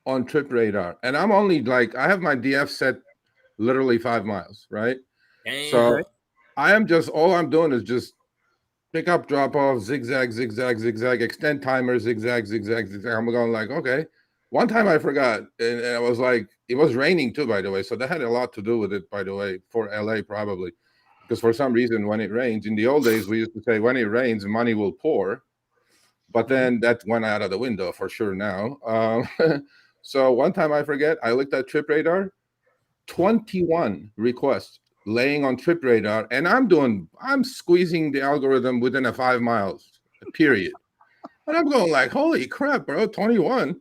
on Trip Radar, and I'm only like I have my DF set literally 5 miles, right? Damn. So I am just all I'm doing is just pick up, drop off, zigzag, zigzag, zigzag, extend timer, zigzag, zigzag, zigzag. I'm going like, okay. One time I forgot, and I was like, it was raining too, by the way. So that had a lot to do with it, by the way, for LA probably. Because for some reason, when it rains, in the old days, we used to say, when it rains, money will pour. But then that went out of the window for sure now. So one time I forget, I looked at Trip Radar, 21 requests laying on Trip Radar, and I'm squeezing the algorithm within a 5 miles period. And I'm going like, holy crap, bro, 21.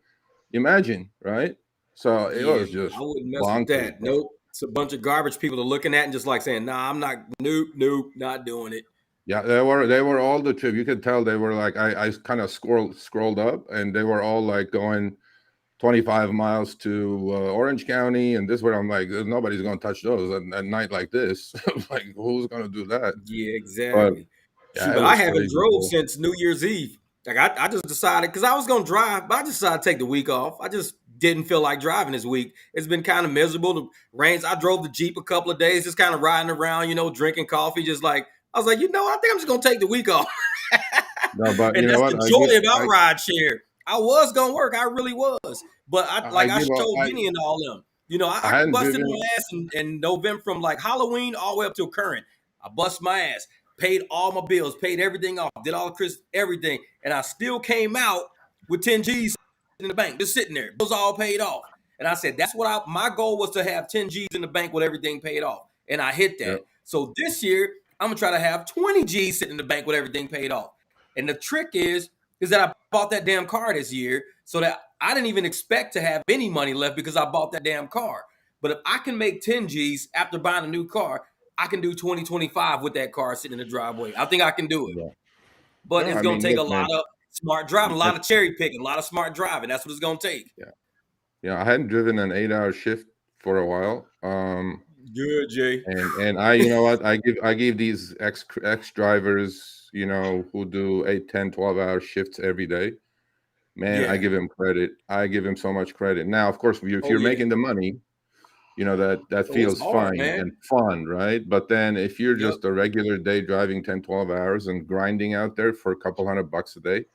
Imagine, right? So it Yeah, was just I wouldn't mess with bonkers, that. bro. Nope. It's a bunch of garbage people are looking at and just like saying, "Nah, I'm not. Nope, not doing it." Yeah, they were all the trip. You could tell they were like I kind of scrolled up, and they were all like going 25 miles to Orange County and this way. I'm like, nobody's gonna touch those at night like this. Like, who's gonna do that? Yeah, But exactly. yeah, Shoot, it but I was haven't crazy, drove bro. since New Year's Eve. Like I just decided because I was gonna drive, but I just decided to take the week off. I just didn't feel like driving this week. It's been kind of miserable. The rains. I drove the Jeep a couple of days, just kind of riding around, drinking coffee. Just like I was like, I think I'm just gonna take the week off. No, but you And know that's what? the joy about rideshare. I was gonna work, I really was, but I I give up. told Vinny and all them. I I hadn't busted driven. my ass in November from like Halloween all the way up till current. I bust my ass, paid all my bills, paid everything off, did all the Chris everything, and I still came out with 10 G's in the bank, just sitting there. Bills all paid off. And I said that's what my goal was, to have 10 G's in the bank with everything paid off. And I hit Yeah, that. So this year, I'm gonna try to have 20 G's sitting in the bank with everything paid off. And the trick is that I bought that damn car this year, so that I didn't even expect to have any money left because I bought that damn car. But if I can make 10 G's after buying a new car, I can do 2025 with that car sitting in the driveway. I think I can do it. yeah. But No, it's I going mean, to take a look, lot man. of smart driving, a I, lot of cherry picking, a lot of smart driving. That's what it's going to take. I hadn't driven an 8-hour shift for a while. Good, Jay. And I, you know what? I give these ex drivers, who do 8, 10, 12-hour shifts every day. Man, I Yeah. give him credit. I give him so much credit. Now, of course, if Oh, you're yeah. making the money, that Oh, it's feels hard, fine man. and fun, right? But then if you're Yep. just a regular day driving 10, 12 hours and grinding out there for a couple $100 a day,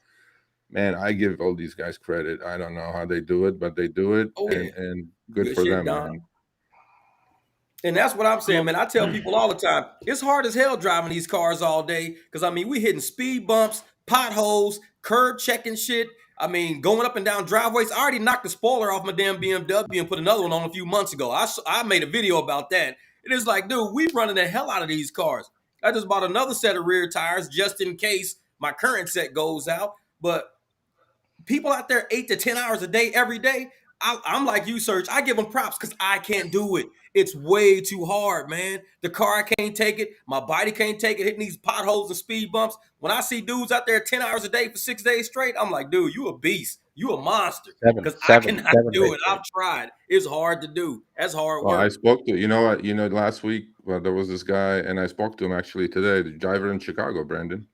man, I give all these guys credit. I don't know how they do it, but they do it, Oh, yeah. and good Good for shit, them, Don. man. And that's what I'm saying, man. I tell people all the time, it's hard as hell driving these cars all day. Cause we hitting speed bumps, potholes, curb checking shit. Going up and down driveways. I already knocked the spoiler off my damn BMW and put another one on a few months ago. I made a video about that. It is like, dude, we running the hell out of these cars. I just bought another set of rear tires just in case my current set goes out. But people out there 8 to 10 hours a day, every day, I'm like you, Serge. I give them props because I can't do it. It's way too hard, man. The car, I can't take it. My body can't take it, hitting these potholes and speed bumps. When I see dudes out there 10 hours a day for 6 days straight, I'm like, dude, you a beast. You a monster. Because I cannot do days it. straight. I've tried. It's hard to do. That's hard Well, I work. spoke to, last week, there was this guy, and I spoke to him actually today, the driver in Chicago, Brandon.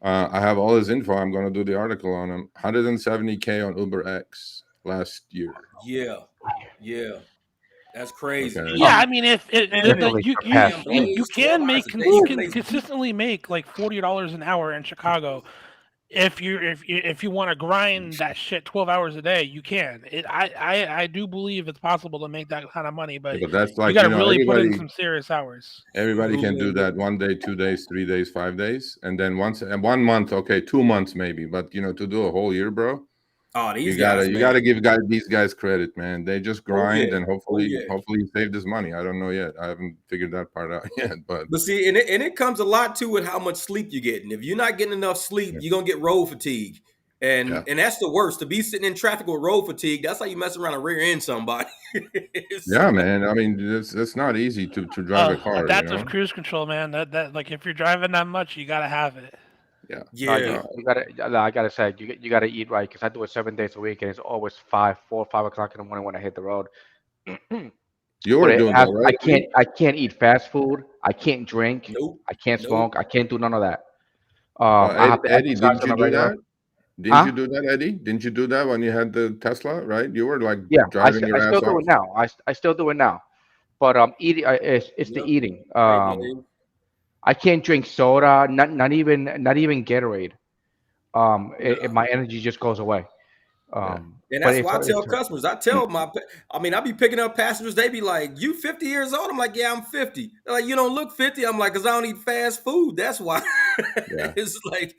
I have all his info. I'm going to do the article on him. 170K on UberX last year. Yeah. Yeah. That's crazy. Okay. Yeah, if Definitely you surpassed Damn, me. you blaze, 12 can hours make a day, you 7 can days a week. consistently make like $40 an hour in Chicago. If you want to grind that shit 12 hours a day, you can. I do believe it's possible to make that kind of money, but But that's you like, got to really put in everybody some serious hours. can do that 1 day, 2 days, 3 days, 5 days. And then and 1 month, okay, 2 months maybe. But, to do a whole year, bro, Oh, you these guys, man. gotta give these guys credit, man. They just grind, yeah. and Oh, hopefully yeah. you save this money. I don't know yet. I haven't figured that part out yet, but But see, and it comes a lot too with how much sleep you're getting. If you're not getting enough sleep, Yeah. you're gonna get road fatigue. And Yeah. and that's the worst. To be sitting in traffic with road fatigue, that's how you mess around and rear end somebody. yeah, man. It's not easy to drive a car, Adaptive cruise control, man. That like if you're driving that much, you gotta have it. Yeah. Yeah. I gotta say, you gotta eat right because I do it 7 days a week, and it's always 5 o'clock in the morning when I hit the road. You But were it doing has, that, right? I can't eat fast food. I can't drink. Nope. I can't Nope. smoke. I can't do none of that. I have to Eddie, exercise didn't on you a do regular. that? Didn't Huh? you do that, Eddie? Didn't you do that when you had the Tesla, right? You were like Yeah, driving your I ass still do off. it now. I still do it now. But eating, it's the Yep. eating. Right, man. I can't drink soda. Not even Gatorade. My energy just goes away. Yeah. And But that's why I tell customers. I be picking up passengers. They be like, "You 50 years old?" I'm like, "Yeah, I'm 50." They're like, "You don't look 50." I'm like, "Cause I don't eat fast food. That's why." Yeah. It's like,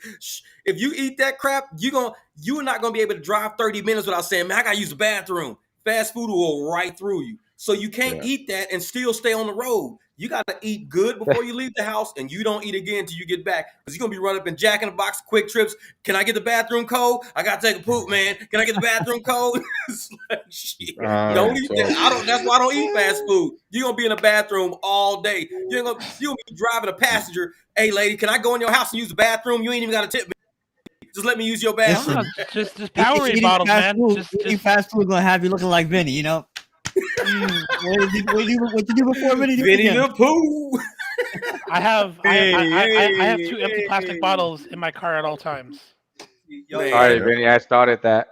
if you eat that crap, you're not gonna be able to drive 30 minutes without saying, "Man, I gotta use the bathroom." Fast food will go right through you. So you can't Yeah. eat that and still stay on the road. you got to eat good before you leave the house, and you don't eat again until you get back, because you're gonna be running up and Jack in the Box, Quick Trips. Can I get the bathroom code? I gotta take a poop, man. Can I get the bathroom code? It's like, shit. Don't eat that. I don't. That's why I don't eat fast food. You're gonna be in the bathroom all day. You're gonna be driving a passenger. Hey, lady, can I go in your house and use the bathroom? You ain't even gotta tip me. Just let me use your bathroom. Listen, just Powerade bottles, man. Eating fast food gonna have you looking like Vinny, you know. What you do before Vinny? Vinny the Pooh. I have Hey, two empty plastic bottles in my car at all times. Sorry, Vinny, I started that.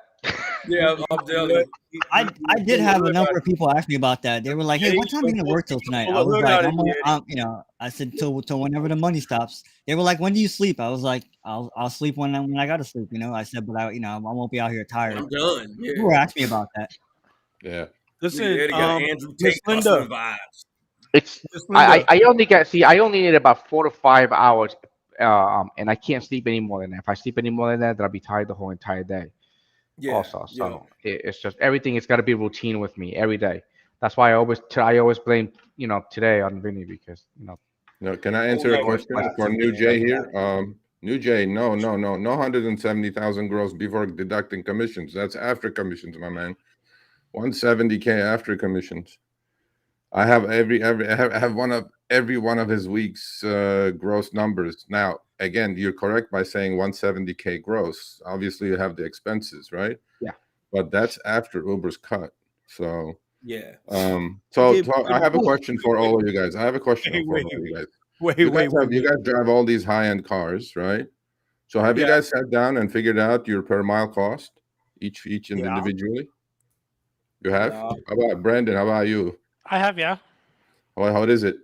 Yeah, I'm telling you. I did have a number of people ask me about that. They were like, "Hey, what time are you gonna work till tonight?" I was like, I said till whenever the money stops. They were like, "When do you sleep?" I was like, "I'll sleep when I gotta sleep." You know, I said, but I won't be out here tired. I'm done. Yeah. People were asking me about that. Yeah. Listen, They got Andrew Miss Tate Linda. hustling vibes. It's Miss Linda. I only need about 4 to 5 hours, and I can't sleep any more than that. If I sleep any more than that, then I'll be tired the whole entire day. Yeah, Also, so it's just everything. It's got to be routine with me every day. That's why I always blame today on Vinny, because No, can I answer a question for New Jay here? New Jay, no, 170,000 gross before deducting commissions. That's after commissions, my man. 170K after commissions. I have I have every one of his week's gross numbers. Now, again, you're correct by saying 170K gross. Obviously, you have the expenses, right? Yeah. But that's after Uber's cut. So yeah. So I have a question for all of you guys. I have a question for all of you guys. You guys drive all these high-end cars, right? So have you guys sat down and figured out your per mile cost each individually? You have? How about Brandon? How about you? I have, yeah. How is it?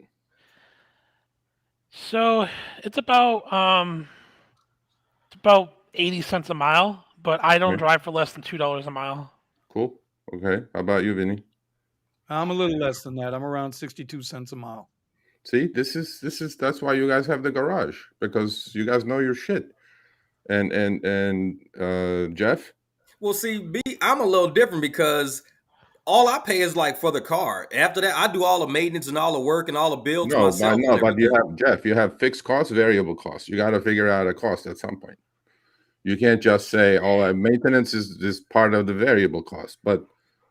So it's about 80 cents a mile, but I don't drive for less than $2 a mile. Cool. Okay. How about you, Vinny? I'm a little less than that. I'm around 62 cents a mile. See, that's why you guys have the garage, because you guys know your shit. And Jeff? Well, see, I'm a little different because all I pay is like for the car. After that, I do all the maintenance and all the work and all the bills myself. But you have Jeff. You have fixed costs, variable costs. You got to figure out a cost at some point. You can't just say all maintenance is part of the variable cost, but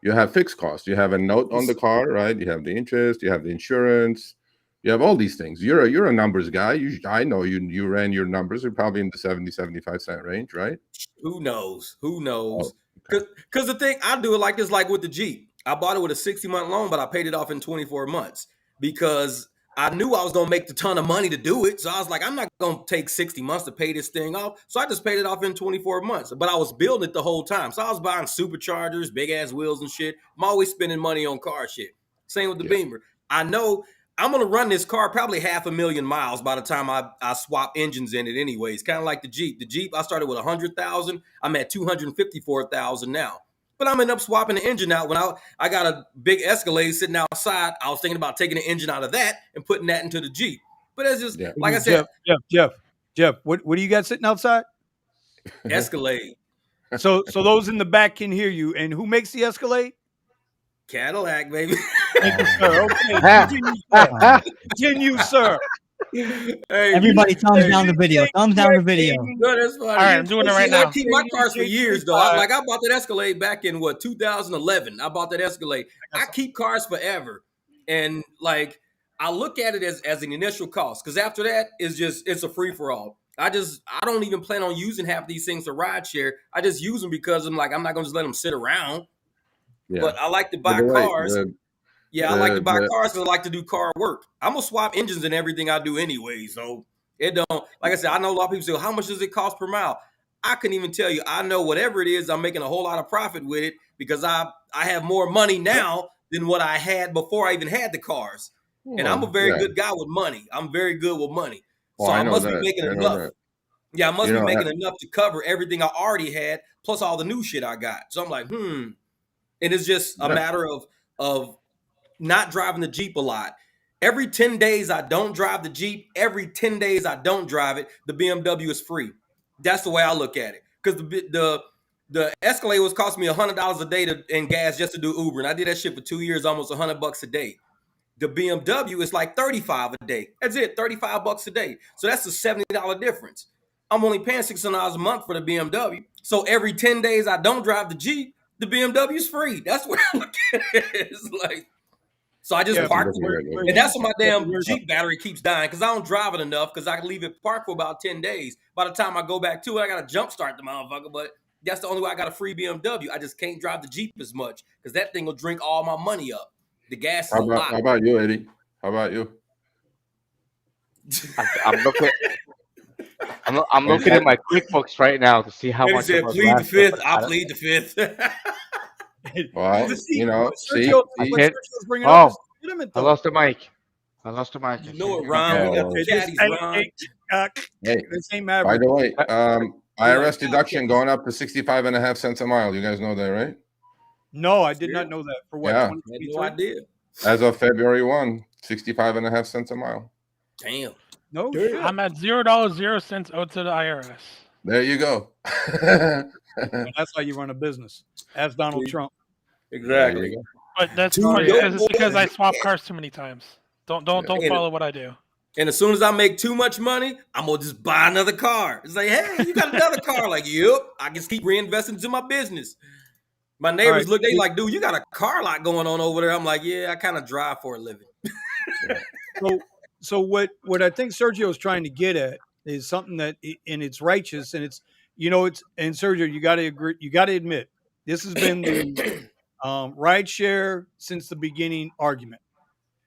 you have fixed costs. You have a note on the car, right? You have the interest. You have the insurance. You have all these things. You're a numbers guy. I know you ran your numbers. You're probably in the 70-75 cent range, right? Who knows? Who knows? Oh, okay. Because the thing, I do it like this, like with the Jeep. I bought it with a 60-month loan, but I paid it off in 24 months because I knew I was going to make the ton of money to do it. So I was like, I'm not going to take 60 months to pay this thing off. So I just paid it off in 24 months. But I was building it the whole time. So I was buying superchargers, big ass wheels and shit. I'm always spending money on car shit. Same with the Beamer. I know I'm going to run this car probably 500,000 miles by the time I swap engines in it anyways. Kind of like the Jeep. The Jeep, I started with 100,000. I'm at 254,000 now. But I'm ending up swapping the engine out. When I got a big Escalade sitting outside, I was thinking about taking the engine out of that and putting that into the Jeep. But it's just, like I said. Jeff, what do you got sitting outside? Escalade. So those in the back can hear you. And who makes the Escalade? Cadillac, baby. Thank you, sir. Okay. Continue, sir. Hey, Everybody, thumbs down the video. Thumbs down the video. No, that's funny. All right, I'm doing it right now. I keep my cars for years, though. I bought that Escalade back in 2011. I bought that Escalade. I keep cars forever, and like I look at it as an initial cost, because after that it's a free for all. I don't even plan on using half these things to ride share. I just use them because I'm not gonna just let them sit around. Yeah. But I like to buy cars. I like to buy cars because I like to do car work. I'm going to swap engines and everything I do anyway. So it don't, like I said, I know a lot of people say, well, how much does it cost per mile? I couldn't even tell you. I know whatever it is, I'm making a whole lot of profit with it because I have more money now than what I had before I even had the cars. And I'm a very good guy with money. I'm very good with money. So I must be making enough. Yeah, I must be making enough to cover everything I already had, plus all the new shit I got. So I'm like, And it's just a matter of not driving the Jeep a lot. Every 10 days I don't drive the Jeep. Every 10 days I don't drive it. The BMW is free. That's the way I look at it. Because the Escalade was costing me $100 a day in gas just to do Uber. And I did that shit for 2 years, almost $100 a day. The BMW is like $35 a day. That's it, $35 a day. So that's a $70 difference. I'm only paying $600 a month for the BMW. So every 10 days I don't drive the Jeep, the BMW is free. That's what I look at it. It's like, so I just Yeah, park That's it. exactly right. And that's why my damn where's- Jeep battery keeps dying because I don't drive it enough because I can leave it parked for about 10 days. By the time I go back to it, I got to jump start the motherfucker. But that's the only way I got a free BMW. I just can't drive the Jeep as much because that thing will drink all my money up. The gas is How a lot. about you, Eddie? How about you? I'm looking. I'm looking at my QuickBooks right now to see how Eddie much said, it was plead the last year, fifth. but I'll plead the fifth. Well, you know, see, Sergio, I what can't- Sergio's bringing up is legitimate, I though. lost the mic. I lost the mic. You I know can't it, hear Ron. We got Oh. the caddies, Ron. hey, This ain't by Maverick. the way, IRS Yeah. deduction going up to 65.5 cents a mile. You guys know that, right? No, I did Yeah. not know that. For what, Yeah. I had no 2023? idea. As of February 1, 65.5 cents a mile. Damn. No Dude, shit. I'm at $0.0 owed to the IRS. There you go. Well, that's how you run a business. Ask Donald See? Trump. Exactly. But that's Two funny dope because it's because I boys. swap cars too many times. Don't Yeah. follow what I do. And as soon as I make too much money, I'm gonna just buy another car. It's like, hey, you got another car? Like, yep. I just keep reinvesting into my business. My neighbors right. look, they like, dude, you got a car lot going on over there. I'm like, yeah, I kind of drive for a living. So what I think Sergio is trying to get at is something that and it's righteous and it's it's and Sergio, you got to agree, you got to admit this has been the rideshare since the beginning argument.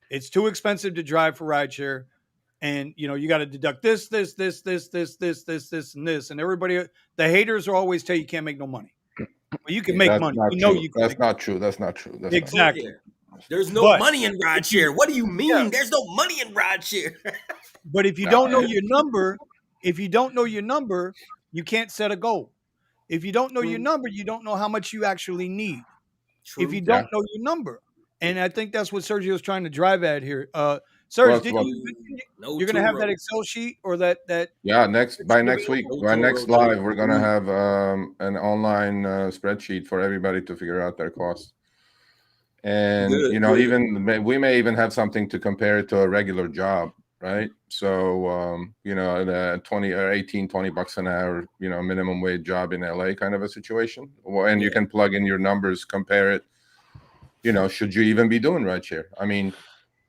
It's too expensive to drive for rideshare, and you got to deduct this, and this, and everybody. The haters are always tell you can't make no money. Well, you can make That's money. not We know true. you can. That's not true. That's not true. That's Exactly. Oh, yeah. There's no But money in rideshare. What do you mean? There's no money in rideshare. But if you don't know your number, you can't set a goal. If you don't know your number, you don't know how much you actually need. True. If you don't know your number, and I think that's what Sergio is trying to drive at here. Serge, Well, you're going to have that Excel sheet or that? Yeah, by next week, by next Toro, live, we're gonna have an online spreadsheet for everybody to figure out their costs. And Good, even we may even have something to compare it to a regular job, right? So the 20 or 18, $20 an hour, minimum wage job in LA kind of a situation. Well, and you can plug in your numbers, compare it. Should you even be doing rideshare? I mean,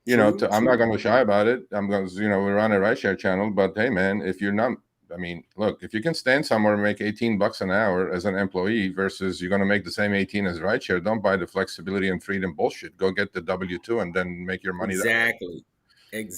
I'm not going to shy about it. I'm going to, we run a rideshare channel, but hey, man, if you're not, I mean, look, if you can stand somewhere and make $18 an hour as an employee versus you're going to make the same 18 as rideshare, don't buy the flexibility and freedom bullshit. Go get the W-2 and then make your money. Exactly. And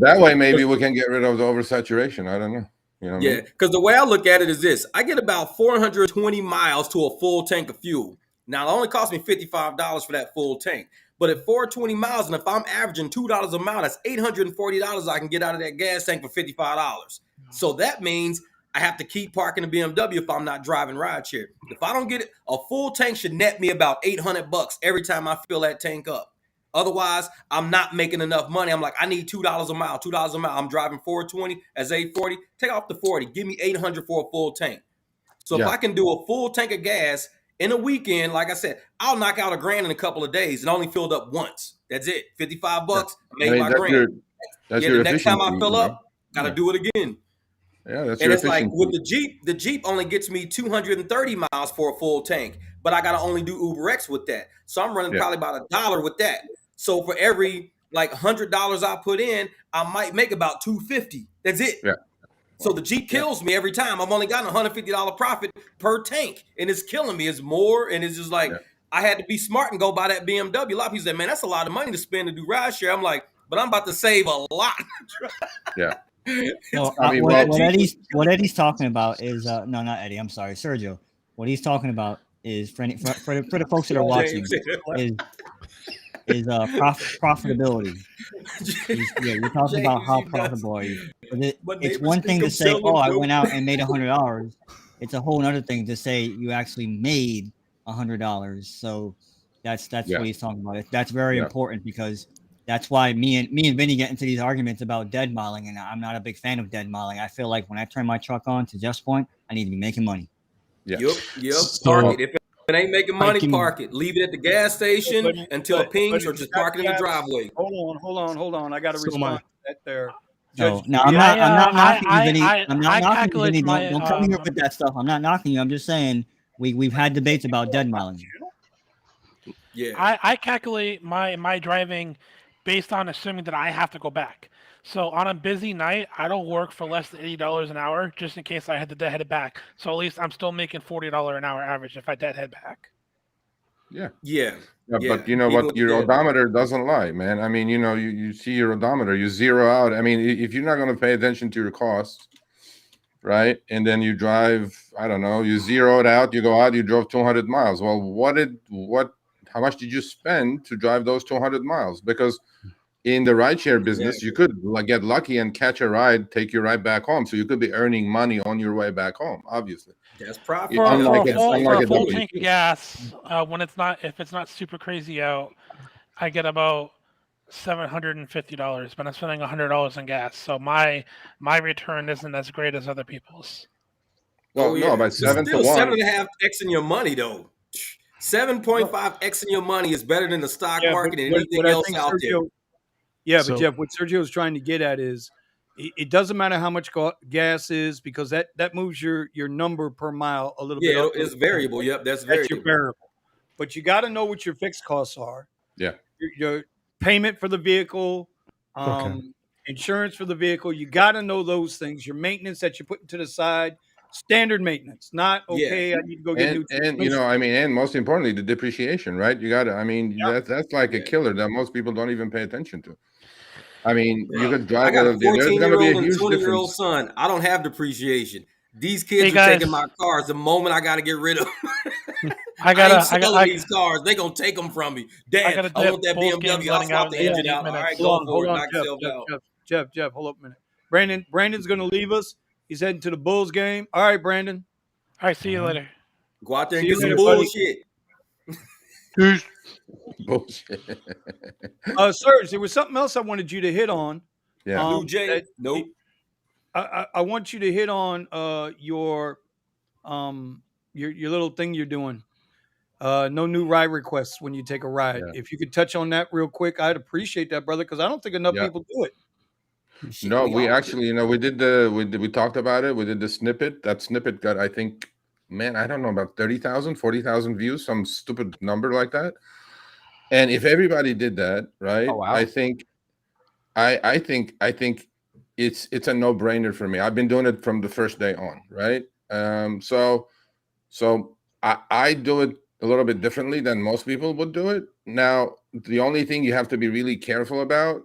that way, maybe we can get rid of the oversaturation. I don't know. You know what I mean? Because the way I look at it is this: I get about 420 miles to a full tank of fuel. Now, it only cost me $55 for that full tank. But at 420 miles, and if I'm averaging $2 a mile, that's $840 I can get out of that gas tank for $55. So that means I have to keep parking the BMW if I'm not driving rideshare. If I don't get it, a full tank should net me about $800 every time I fill that tank up. Otherwise, I'm not making enough money. I'm like, I need $2 a mile, $2 a mile. I'm driving 420 as $840. Take off the 40. Give me $800 for a full tank. So if I can do a full tank of gas in a weekend, like I said, I'll knock out $1,000 in a couple of days and only filled up once. That's it. $55. I made my $1,000. That's your the next time I efficiency, fill up, gotta do it again. Yeah, that's And your it's like efficiency. with the Jeep only gets me 230 miles for a full tank, but I gotta only do UberX with that. So I'm running probably about $1 with that. So for every like $100 I put in, I might make about $250. That's it. Yeah. So the Jeep kills me every time. I'm only got a $150 profit per tank, and it's killing me. It's more, and it's just like I had to be smart and go buy that BMW. A lot of people say, "Man, that's a lot of money to spend to do rideshare." I'm like, but I'm about to save a lot. No, I mean, what Eddie's talking about is no, not Eddie. I'm sorry, Sergio. What he's talking about is for the folks that are watching is profitability. You're talking about how profitable are you. But it's one thing to say, "Oh, I went out and made $100." It's a whole other thing to say you actually made $100. So that's what he's talking about. That's very important because that's why me and Vinny get into these arguments about dead miling, and I'm not a big fan of dead miling. I feel like when I turn my truck on, to Jeff's point, I need to be making money. Yep. So, it ain't making money, park it. Leave it at the gas station until it pings, or just park it in the driveway. Hold on. I got to So respond to that there. No, Judge, no, I'm not knocking you, Vinny. I'm not I knocking you, calculate Vinny. my Don't come here with that stuff. I'm not knocking you. I'm just saying we've had debates about dead miling. Yeah. I calculate my driving based on assuming that I have to go back. So on a busy night, I don't work for less than $80 an hour, just in case I had to deadhead it back. So at least I'm still making $40 an hour average if I deadhead back. Yeah. Yeah. But you know what? Your odometer doesn't lie, man. I mean, you know, you see your odometer, you zero out. I mean, if you're not going to pay attention to your costs, right? And then you drive, I don't know, you zero it out, you go out, you drove 200 miles. Well, how much did you spend to drive those 200 miles? Because in the rideshare business, you could get lucky and catch a ride, take your ride back home. So you could be earning money on your way back home, obviously. That's profit. For a full W2. tank of gas, if it's not super crazy out, I get about $750, but I'm spending $100 on gas. So my return isn't as great as other people's. Well, no, by 7 to 1. 7.5x in your money, though. 7.5x in your money is better than the stock market and anything else out there. Yeah, but Jeff, what Sergio's trying to get at is it doesn't matter how much gas is, because that moves your number per mile a little bit. Yeah, it's variable. Yep, that's variable. Your variable. But you got to know what your fixed costs are. Yeah. Your payment for the vehicle, insurance for the vehicle. You got to know those things. Your maintenance that you're putting to the side, standard maintenance, not I need to go get new. And you know, I mean, and most importantly, the depreciation, right? You got to. I mean, that's like a killer that most people don't even pay attention to. I mean, you could drive. I got a 14-year-old and 20-year-old difference. son. I don't have depreciation. These kids are taking my cars the moment I got to get rid of them. I ain't selling these cars. They gonna take them from me. Dad, I want that BMW. I'll swap the engine out. All right, go for it. Knock yourself out. Jeff, hold up a minute. Brandon's gonna leave us. He's heading to the Bulls game. All right, Brandon. All right, see you later. Go out there and get some bullshit. Bullshit. Serge, there was something else I wanted you to hit on. Yeah. Nope. I want you to hit on your little thing you're doing. No new ride requests when you take a ride. Yeah. If you could touch on that real quick, I'd appreciate that, brother, because I don't think enough people do it. No, we actually, you know, we talked about it. We did the snippet. That snippet got, I think, man, I don't know, about 30,000, 40,000 views, some stupid number like that. And if everybody did that, right? Oh, wow. I think it's a no-brainer for me. I've been doing it from the first day on, right? So I do it a little bit differently than most people would do it. Now, the only thing you have to be really careful about,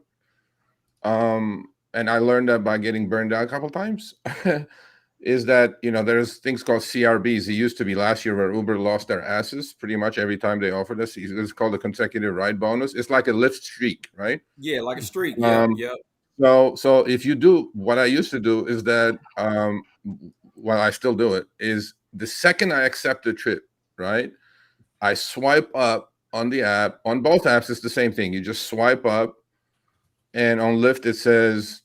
and I learned that by getting burned out a couple times, is that, you know, there's things called CRBs. It used to be last year where Uber lost their asses pretty much every time they offered us. It's called a consecutive ride bonus. It's like a Lyft streak, right? Yeah, like a streak. Yeah. So if you do what I used to do is that, well, I still do it, is the second I accept a trip, right, I swipe up on the app. On both apps, it's the same thing. You just swipe up, and on Lyft it says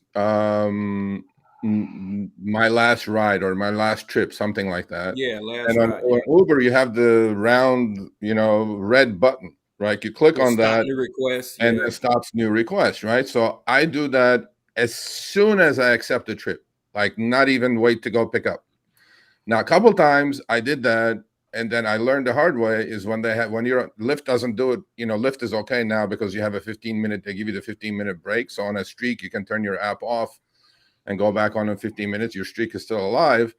my last ride or my last trip, something like that. Yeah, last and ride. On Uber, you have the round, you know, red button, right? You click on that, new request, and it stops new requests, right? So I do that as soon as I accept a trip, like not even wait to go pick up. Now, a couple times I did that, and then I learned the hard way is when Lyft doesn't do it. You know, Lyft is okay now because you have a 15-minute. They give you the 15-minute break. So on a streak, you can turn your app off and go back on in 15 minutes. Your streak is still alive.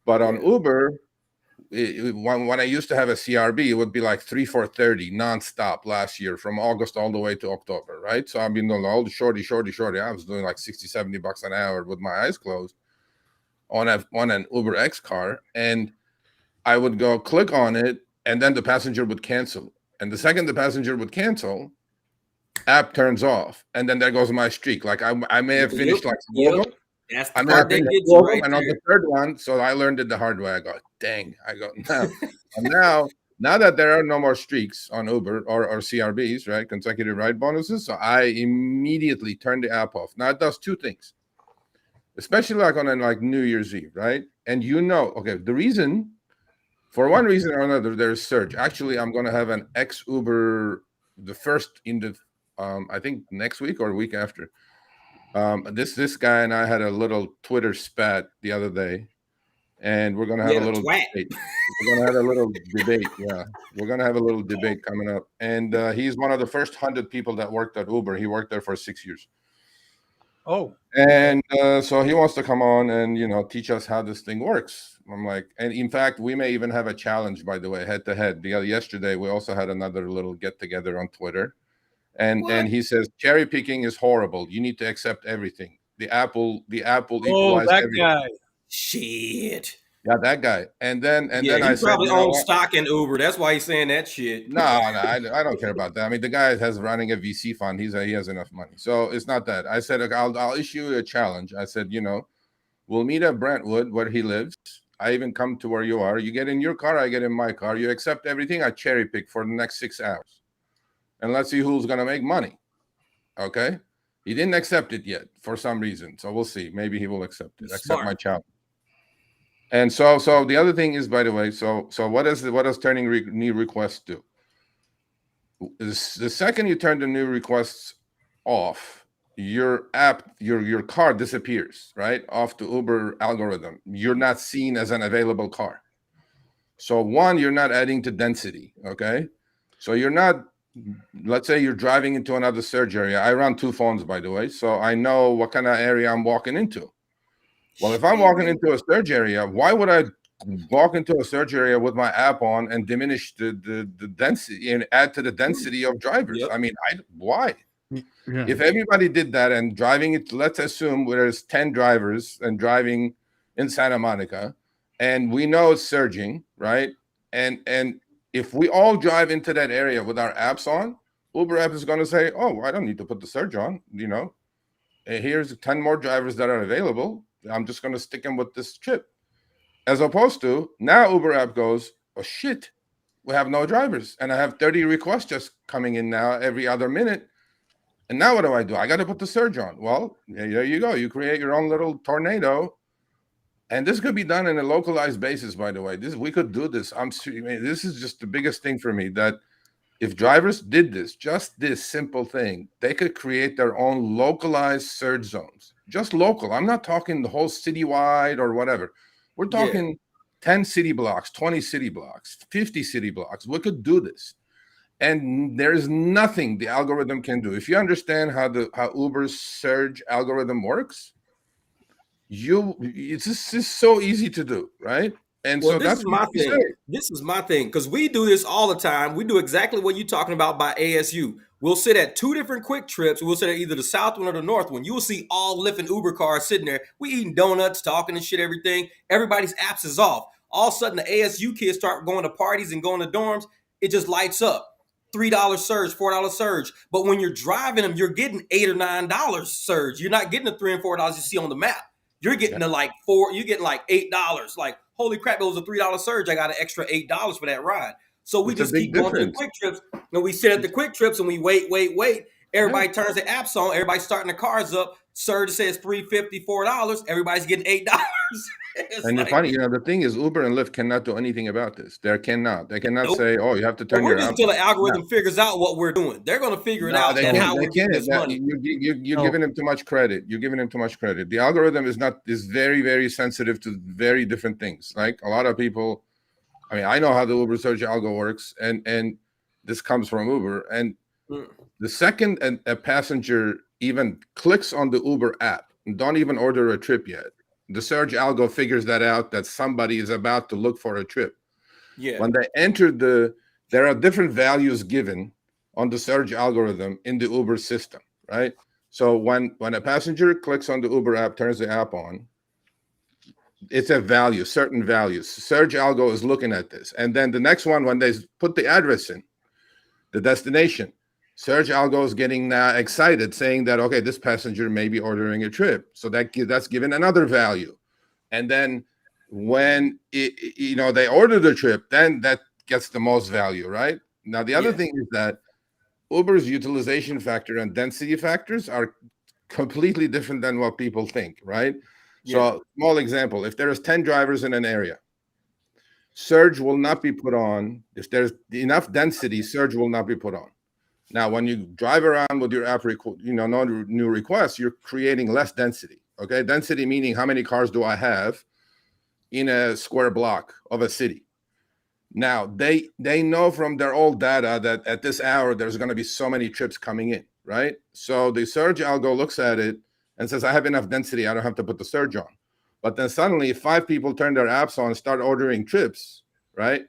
But on Uber, when I used to have a CRB, it would be like 3 for 30 nonstop last year from August all the way to October, right? So I've been doing all the shorty. I was doing like $60-$70 an hour with my eyes closed on an Uber X car, and I would go click on it, and then the passenger would cancel. And the second the passenger would cancel, app turns off, and then there goes my streak. Like I may have finished like 4 of them. That's the part that gets you right and on the third one, so I learned it the hard way. I go, dang, now that there are no more streaks on Uber or CRBs, right, consecutive ride bonuses, so I immediately turn the app off. Now it does two things, especially like on like New Year's Eve, right? And you know, okay, the reason For one reason or another, there's surge. Actually, I'm going to have an ex-Uber, the first in the, I think next week or week after. This guy and I had a little Twitter spat the other day, and we're going to have a little debate. We're going to have a little debate. Yeah, we're going to have a little debate coming up. And he's one of the first 100 people that worked at Uber. He worked there for 6 years. Oh, and so he wants to come on and teach us how this thing works. I'm like, and in fact, we may even have a challenge, by the way, head to head. Yesterday, we also had another little get together on Twitter, and he says cherry picking is horrible. You need to accept everything. The apple equalized that everything. guy. Shit. Yeah, that guy. And then he I said, probably owns stock in Uber. That's why he's saying that shit. No, I don't care about that. I mean, the guy has running a VC fund. He has enough money, so it's not that. I said, I'll issue a challenge. I said, we'll meet at Brentwood where he lives. I even come to where you are. You get in your car, I get in my car. You accept everything. I cherry pick for the next 6 hours, and let's see who's gonna make money. Okay. He didn't accept it yet for some reason, so we'll see. Maybe he will accept it. Accept my challenge. And so the other thing is, by the way, so what does turning new requests do? The second you turn the new requests off, your app, your car disappears, right, off the Uber algorithm. You're not seen as an available car. So one, you're not adding to density, okay? So you're not, let's say you're driving into another surge area. I run 2 phones, by the way, so I know what kind of area I'm walking into. Well, if I'm walking into a surge area, why would I walk into a surge area with my app on and diminish the density and add to the density of drivers? Yep. I mean, why? Yeah. If everybody did that and driving it, let's assume there's 10 drivers and driving in Santa Monica, and we know it's surging, right? And if we all drive into that area with our apps on, Uber app is going to say, oh, I don't need to put the surge on, here's 10 more drivers that are available. I'm just going to stick them with this trip. As opposed to now Uber app goes, oh shit, we have no drivers. And I have 30 requests just coming in now every other minute. And now what do? I got to put the surge on. Well, there you go. You create your own little tornado. And this could be done in a localized basis, by the way. We could do this. This is just the biggest thing for me, that if drivers did this, just this simple thing, they could create their own localized surge zones. Just local. I'm not talking the whole citywide or whatever. We're talking 10 city blocks, 20 city blocks, 50 city blocks. We could do this. And there is nothing the algorithm can do. If you understand how Uber's surge algorithm works, it's just so easy to do, right? And so that's my thing. This is my thing, because we do this all the time. We do exactly what you're talking about by ASU. We'll sit at 2 different quick trips. We'll sit at either the south one or the north one. You will see all Lyft and Uber cars sitting there. We eating donuts, talking and shit, everything. Everybody's apps is off. All of a sudden, the ASU kids start going to parties and going to dorms. It just lights up. $3 surge, $4 surge. But when you're driving them, you're getting $8 or $9 surge. You're not getting the $3 and $4 you see on the map. You're getting you're getting like $8. Like, holy crap, it was a $3 surge. I got an extra $8 for that ride. So we just keep going to the quick trips. And we sit at the quick trips and we wait. Everybody turns the apps on. Everybody's starting the cars up. Surge says $3.50, $4. Everybody's getting $8. And the funny, the thing is, Uber and Lyft cannot do anything about this. They cannot say, "Oh, you have to turn your." We're just until the algorithm figures out what we're doing. They're going to figure it out. They can't. You're giving them too much credit. You're giving them too much credit. The algorithm is very, very sensitive to very different things. Like a lot of people, I mean, I know how the Uber search algo works, and this comes from Uber. And the second a passenger even clicks on the Uber app and don't even order a trip yet, the search algo figures that out, that somebody is about to look for a trip. Yeah. When they enter there are different values given on the search algorithm in the Uber system, right? So when a passenger clicks on the Uber app, turns the app on, it's a value, certain values. Search algo is looking at this. And then the next one, when they put the address in, the destination, search algo is getting now excited, saying that, okay, this passenger may be ordering a trip. So that's given another value. And then when they order the trip, then that gets the most value, right? Now, the other thing is that Uber's utilization factor and density factors are completely different than what people think, right? So, small example, if there's 10 drivers in an area, surge will not be put on. If there's enough density, surge will not be put on. Now, when you drive around with your app, no new requests, you're creating less density. Okay, density meaning how many cars do I have in a square block of a city? Now they know from their old data that at this hour there's going to be so many trips coming in, right? So the surge algo looks at it and says, I have enough density, I don't have to put the surge on. But then suddenly 5 people turn their apps on and start ordering trips, right?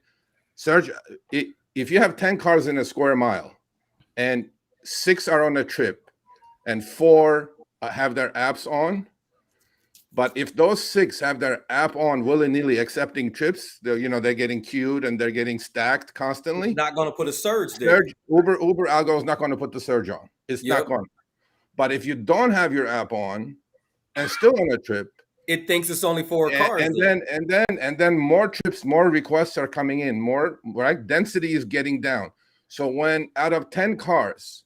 Surge, if you have 10 cars in a square mile and 6 are on a trip and 4 have their apps on, but if those 6 have their app on willy-nilly accepting trips, they're getting queued and they're getting stacked constantly. It's not going to put a surge there. Uber algo is not going to put the surge on. It's not going. But if you don't have your app on and still on a trip, it thinks it's only 4 cars. And then more trips, more requests are coming in. More, right? Density is getting down. So when out of 10 cars,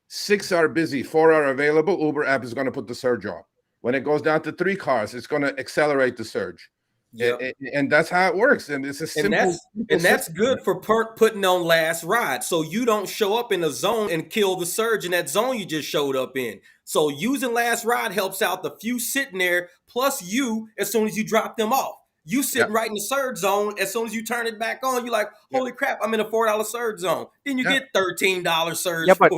6 are busy, 4 are available, Uber app is going to put the surge on. When it goes down to 3 cars, it's going to accelerate the surge. Yep. And that's how it works. And it's a simple. And that's good for putting on last ride. So you don't show up in a zone and kill the surge in that zone you just showed up in. So using last ride helps out the few sitting there, plus you, as soon as you drop them off. You sitting right in the surge zone. As soon as you turn it back on, you're like, holy crap, I'm in a $4 surge zone. Then you get $13 surge. Yeah, but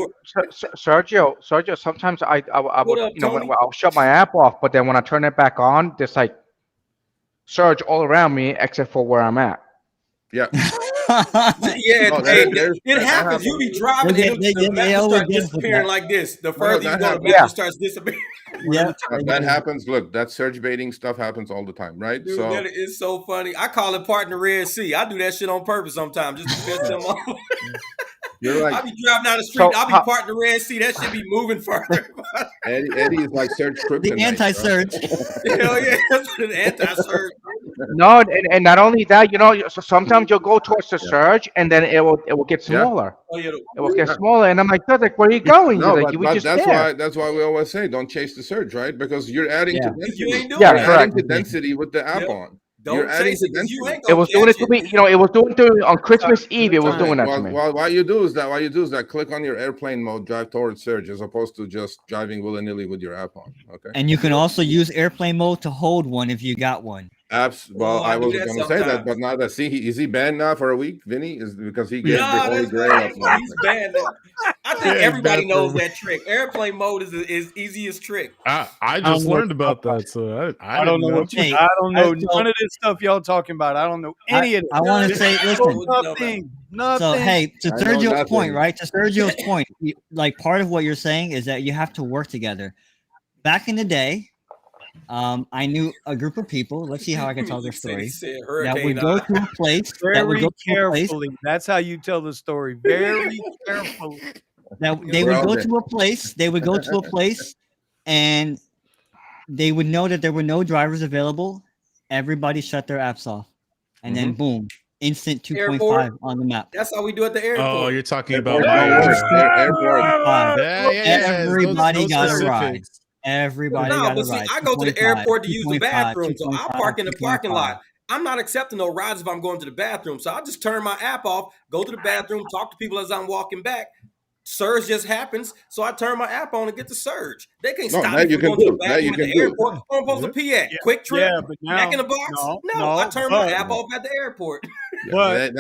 Sergio, sometimes I'll shut my app off, but then when I turn it back on, there's like surge all around me except for where I'm at. Yeah. It happens. You be driving and the map starts disappearing like this. The further you go, the map starts disappearing. Yeah, that happens. Look, that surge baiting stuff happens all the time, right? Dude, that is so funny. I call it part in the Red Sea. I do that shit on purpose sometimes just to piss them off. You're like, I'll be driving down the street. I'll be parked in the Red Sea. That should be moving further. Eddie is like surge kryptonite. The anti-surge. Hell yeah, the anti-surge. No, and not only that, so sometimes you'll go towards the surge, and then it will get smaller. Yeah. It will get smaller, and I'm like, where are you going? No, but that's why we always say don't chase the surge, right? Because you're adding to density. You ain't doing adding to density with the app on. You're adding to density. It was doing it to me. It was doing it on Christmas Eve. It was doing that to me. Well, what you do is that click on your airplane mode, drive towards surge, as opposed to just driving willy-nilly with your app on. Okay. And you can also use airplane mode to hold one if you got one. Well, I was going to say that, but now that is he banned now for a week, Vinny? Is because he gave the Holy Grail. He's banned now. I think everybody knows that trick. Airplane mode is easiest trick. I just learned about that, so I don't know. I don't know none of this stuff y'all talking about. I don't know any of it. I want to say, listen, nothing. So hey, to Sergio's point, right? To Sergio's point, like part of what you're saying is that you have to work together. Back in the day, I knew a group of people. Let's see how I can tell their story. That would go to a place. Very carefully. That's how you tell the story. Very carefully. Now they would go to a place. They would go to a place, and they would know that there were no drivers available. Everybody shut their apps off, and then boom, instant 2.5 on the map. That's how we do at the airport. Oh, you're talking about airport. Everybody got a ride. Everybody got a ride. I go to the airport to use the bathroom, so I'll park in the parking lot. I'm not accepting no rides if I'm going to the bathroom, so I'll just turn my app off, go to the bathroom, talk to people as I'm walking back. Surge just happens, so I turn my app on and get the surge. They can't stop me from going to the bathroom at the airport. I'm supposed to pee at. Quick trip, back in the box. No, I turn my app off at the airport. But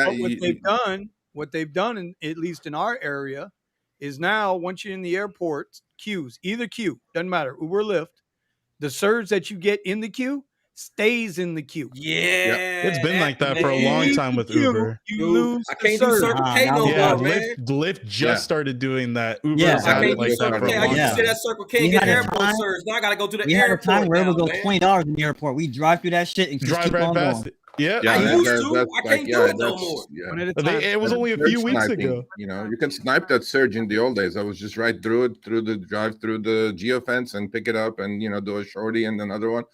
what they've done, at least in our area, is now once you're in the airport, queues, either queue, doesn't matter, Uber or Lyft, the surge that you get in the queue stays in the queue. Yeah. It's been like that for a long time with Uber. You lose. I can't do Circle K no more, man. Lyft just started doing that. Uber I can't do Circle K. I used to say that Circle K and get airport surge. Now I got to go to the airport. We had a time where we go $20 in the airport. We drive through that shit and just keep on going. Yeah, I used to. I can't do it no more. It was only a few weeks ago. You can snipe that surge in the old days. I was just right through it, drive through the geofence and pick it up and do a shorty and another one.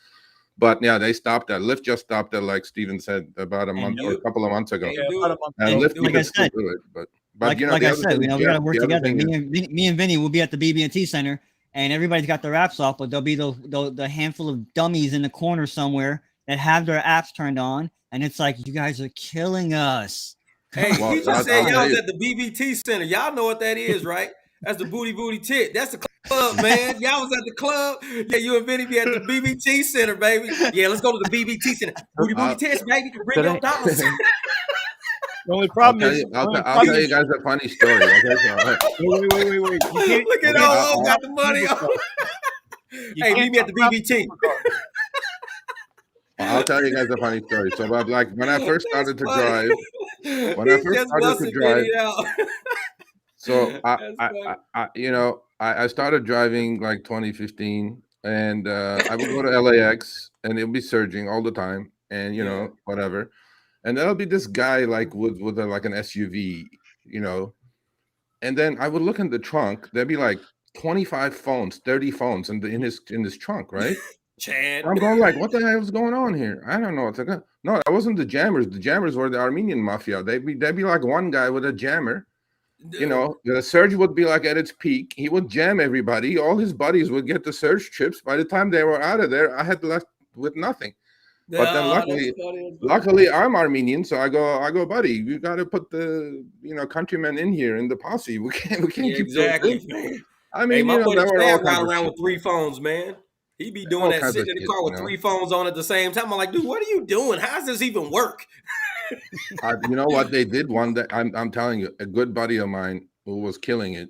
But yeah, they stopped that. Lyft just stopped that, like Steven said, about a month or a couple of months ago. And Lyft, like I said, do it, but like I said, we gotta work together. Me and Vinny will be at the BB&T Center, and everybody's got their apps off, but there'll be the handful of dummies in the corner somewhere that have their apps turned on, and it's like, you guys are killing us. Hey, Well, he just said I'll y'all tell was you. at the BBT Center. Y'all know what that is, right? That's the booty tit. That's the club, man. Y'all was at the club. Yeah, you and Vinny be at the BBT Center, baby. Yeah, let's go to the BBT Center. Booty tits, baby. Bring your dollars. The only I'll problem tell is, you. I'll tell you guys a funny story. Okay, so, wait. You can't, Look at Okay, all got the money on. you Hey, can't meet me at the talk about BBT. supercars. I'll tell you guys a funny story. So, but like when I first started to That's drive, when I He first just started to busted drive, Vinny out. so That's funny. I started driving like 2015, and I would go to LAX, and it would be surging all the time, and Yeah. whatever, and there'll be this guy like with like an SUV, and then I would look in the trunk. There'd be like 25 phones, 30 phones in his trunk, right? Chad. I'm going like, what the hell is going on here? I don't know what's going. No, that wasn't the jammers. The jammers were the Armenian mafia. They'd be like one guy with a jammer. The surge would be like at its peak. He would jam everybody. All his buddies would get the surge trips. By the time they were out of there, I had left with nothing. But then luckily, I'm Armenian, so I go, buddy, you got to put the countrymen in here in the posse. We can't keep exactly, those man. I mean, Hey, my buddy there were all Chad kinds ride of around shit. with 3 phones, man. He be doing All that, kinds of sitting in the shit, car with 3 phones on at the same time. I'm like, dude, what are you doing? How does this even work? You know what they did one day? I'm telling you, a good buddy of mine who was killing it,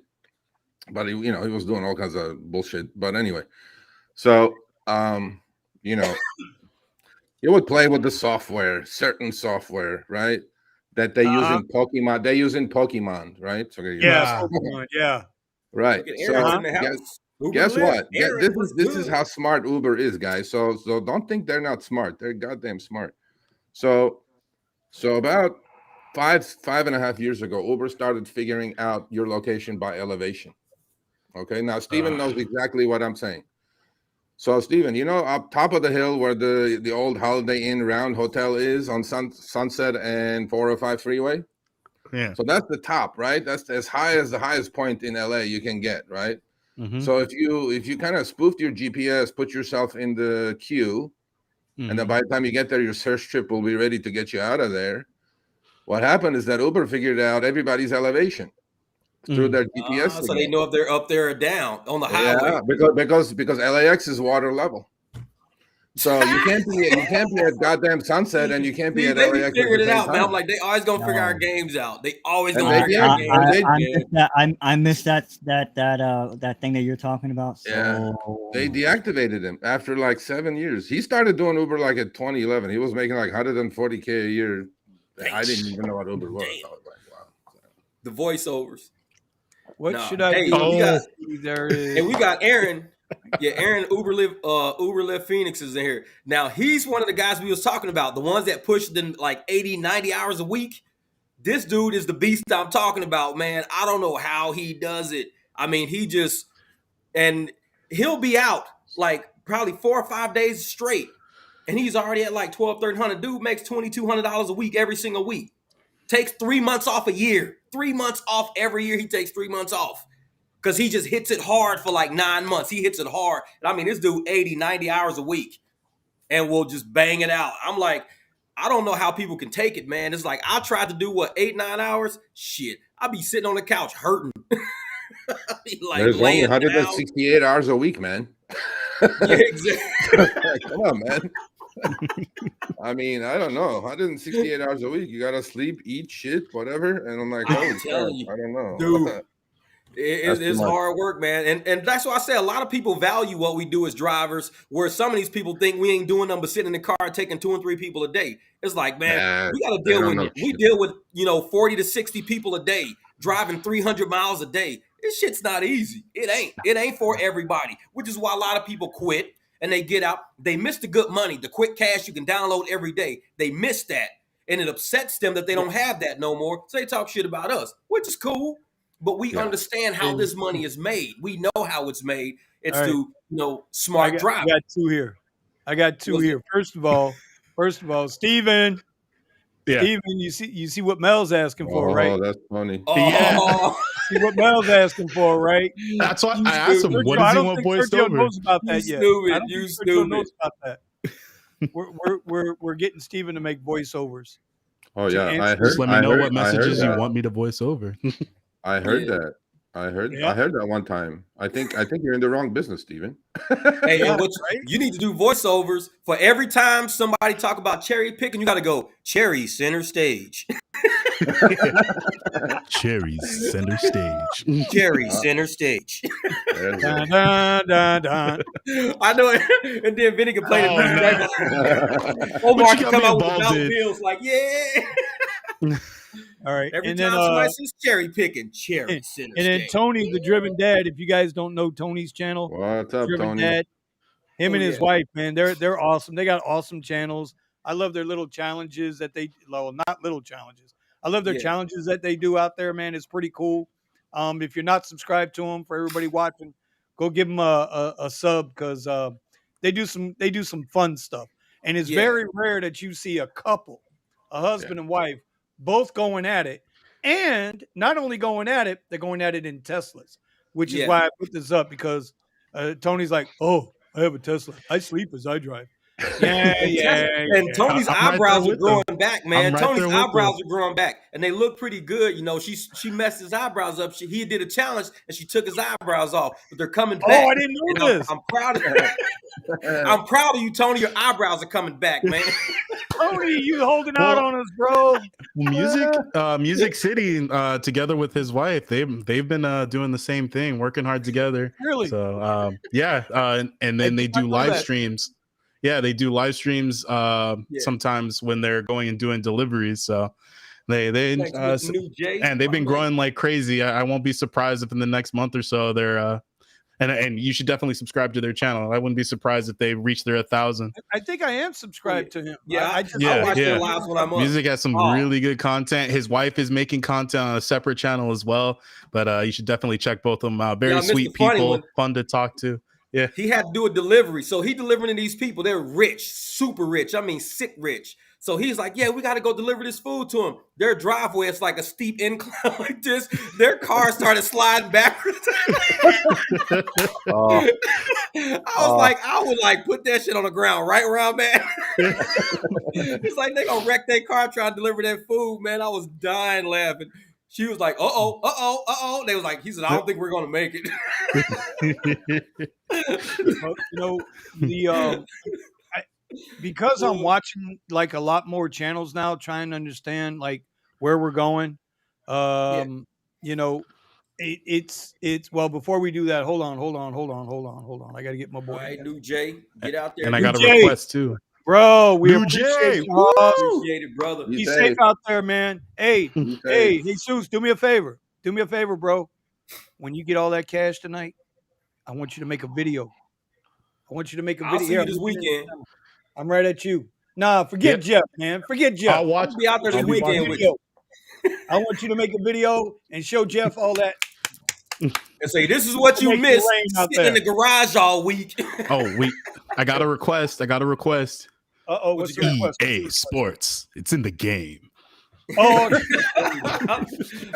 but he was doing all kinds of bullshit. But anyway, so you would play with the software, certain software, right? That they use in Pokemon. They use in Pokemon, right? So Yeah. right. Aaron's in the house. Guess what? Aaron, This is how smart Uber is, guys. So don't think they're not smart. They're goddamn smart. So about 5.5 years ago, Uber started figuring out your location by elevation. Okay, now Steven knows exactly what I'm saying. So Steven, up top of the hill where the old Holiday Inn Round Hotel is on Sunset and 405 freeway. Yeah. So that's the top, right? That's as high as the highest point in LA you can get, right? Mm-hmm. So if you kind of spoofed your GPS, put yourself in the queue, and then by the time you get there, your search trip will be ready to get you out of there. What happened is that Uber figured out everybody's elevation through their GPS. So they know if they're up there or down on the highway. Yeah, because LAX is water level. So you can't be at goddamn Sunset, and you can't be at they LAX. Be figuring it out, man. Time. I'm like, they always gonna figure our games out. They always And gonna figure our games out. I missed that thing that you're talking about. So... Yeah, they deactivated him after like 7 years. He started doing Uber like at 2011. He was making like 140K a year. I didn't even know what Uber was. I was like, wow. The voiceovers. What should I do? We got Aaron. Yeah, Aaron Uber Lyft Phoenix is in here. Now, he's one of the guys we was talking about, the ones that push them like 80, 90 hours a week. This dude is the beast I'm talking about, man. I don't know how he does it. I mean, and he'll be out like probably 4 or 5 days straight. And he's already at like $1,200. Dude makes $2,200 a week every single week. Takes 3 months off a year. 3 months off every year. He takes 3 months off. Because he just hits it hard for like 9 months. He hits it hard. And I mean, this dude 80, 90 hours a week. And will just bang it out. I'm like, I don't know how people can take it, man. It's like, I tried to do 8, 9 hours? Shit. I'll be sitting on the couch hurting. Like, there's only 168 hours a week, man. Yeah, exactly. Come on, man. I mean, I don't know. 168 hours a week. You gotta sleep, eat, shit, whatever. And I'm like, holy crap, I don't know, dude. It's hard work, man. And that's why I say a lot of people value what we do as drivers, where some of these people think we ain't doing nothing but sitting in the car taking 2 and 3 people a day. It's like, man, we got to deal with 40 to 60 people a day, driving 300 miles a day. This shit's not easy. It ain't for everybody, which is why a lot of people quit and they get out. They miss the good money, the quick cash you can download every day. They miss that. And it upsets them that they don't have that no more. So they talk shit about us, which is cool. But we understand how this money is made. We know how it's made. It's through, smart driving. I got two here. First of all, Steven. Yeah. Steven, you see what Mel's asking for, right? Oh, that's funny. Yeah. See what Mel's asking for, right? That's why I asked him, what does he want voiced over? Knows about that yet. You stupid. Knows about that. we're getting Steven to make voiceovers. Oh To yeah, I answer- heard. Just let me I know heard, what I heard messages you that. want me to voice over. I heard Yeah. that. I heard Yeah. that one time. I think you're in the wrong business, Steven. Hey, Yeah, and what right? you need to do voiceovers for every time somebody talk about cherry picking. You got to go cherry center stage, Cherries center stage. cherry center stage. There you Dun, go. dun, dun, dun. I know it. And then Vinny can play the Oh, music man. right. Omar What you can got come me out with the involved dollar in? bills like, yeah. All right. Every And time then somebody says cherry picking, cherry center and then stage. Tony, the Driven Dad. If you guys don't know Tony's channel, What's up, Driven Tony? Dad, him Oh, and his yeah. wife, man, they're awesome. They got awesome channels. I love their little challenges that they not little challenges. I love their Yeah. challenges that they do out there, man. It's pretty cool. If you're not subscribed to them, for everybody watching, go give them a sub because they do some fun stuff. And it's Yeah. very rare that you see a couple, a husband and wife, both going at it. And not only going at it, they're going at it in Teslas, which is Yeah. why I put this up because Tony's like, "Oh, I have a Tesla. I sleep as I drive." Yeah, And Tony's I'm right there eyebrows are with them. growing back, man. I'm right Tony's there with eyebrows them. are growing back, and they look pretty good. You know, she messed his eyebrows up. He did a challenge, and she took his eyebrows off, but they're coming back. Oh, I didn't know And this. I'm proud of I'm proud of you, Tony. Your eyebrows are coming back, man. Tony, you holding out Well- on us, bro. Music City, together with his wife, they've been doing the same thing, working hard together. Really? So and then they did not do know live that. streams. Yeah, they do live streams sometimes when they're going and doing deliveries. So they Thanks to the new Jay. and they've been My man. growing like crazy. I won't be surprised if in the next month or so they're and you should definitely subscribe to their channel. I wouldn't be surprised if they reach their 1,000. I think I am subscribed to him. Yeah, I just Yeah, I watch yeah. their lives when I'm up. Music has some Oh. really good content. His wife is making content on a separate channel as well, but you should definitely check both of them out. Very Yeah, I missed sweet the funny people, one. fun to talk to. Yeah. He had to do a delivery. So he delivering to these people. They're rich, super rich. I mean, sick rich. So he's like, yeah, we got to go deliver this food to him. Their driveway is like a steep incline like this. Their car started sliding backwards. Oh, I would like put that shit on the ground right where I'm at. It's like they gonna wreck their car trying to deliver that food, man. I was dying laughing. She was like, uh-oh. They was like, he said, I don't think we're gonna make it. Because I'm watching like a lot more channels now, trying to understand like where we're going. It's well. Before we do that, hold on. I got to get my boy. All right, new Jay, get out there. And I New got a Jay. request too. Bro, we New appreciate Jay. you, Hoss. Appreciate it, brother. Be Be safe. safe out there, man. Hey, Be hey, safe. Jesus, do me a favor. Do me a favor, bro. When you get all that cash tonight, I want you to make a video. I'll see Here, you I'm this looking at weekend. the camera. I'm right at you. Nah, forget Jeff, man. Forget Jeff. I'll watch. I'll be out there this I'll be weekend watching. with you I want you to make a video and show Jeff all that. and say, this is what you Make it missed rain out sitting in the there. garage all week. Oh wait, I got a request. Uh-oh, what's you the got? request? EA Sports. It's in the game. Oh,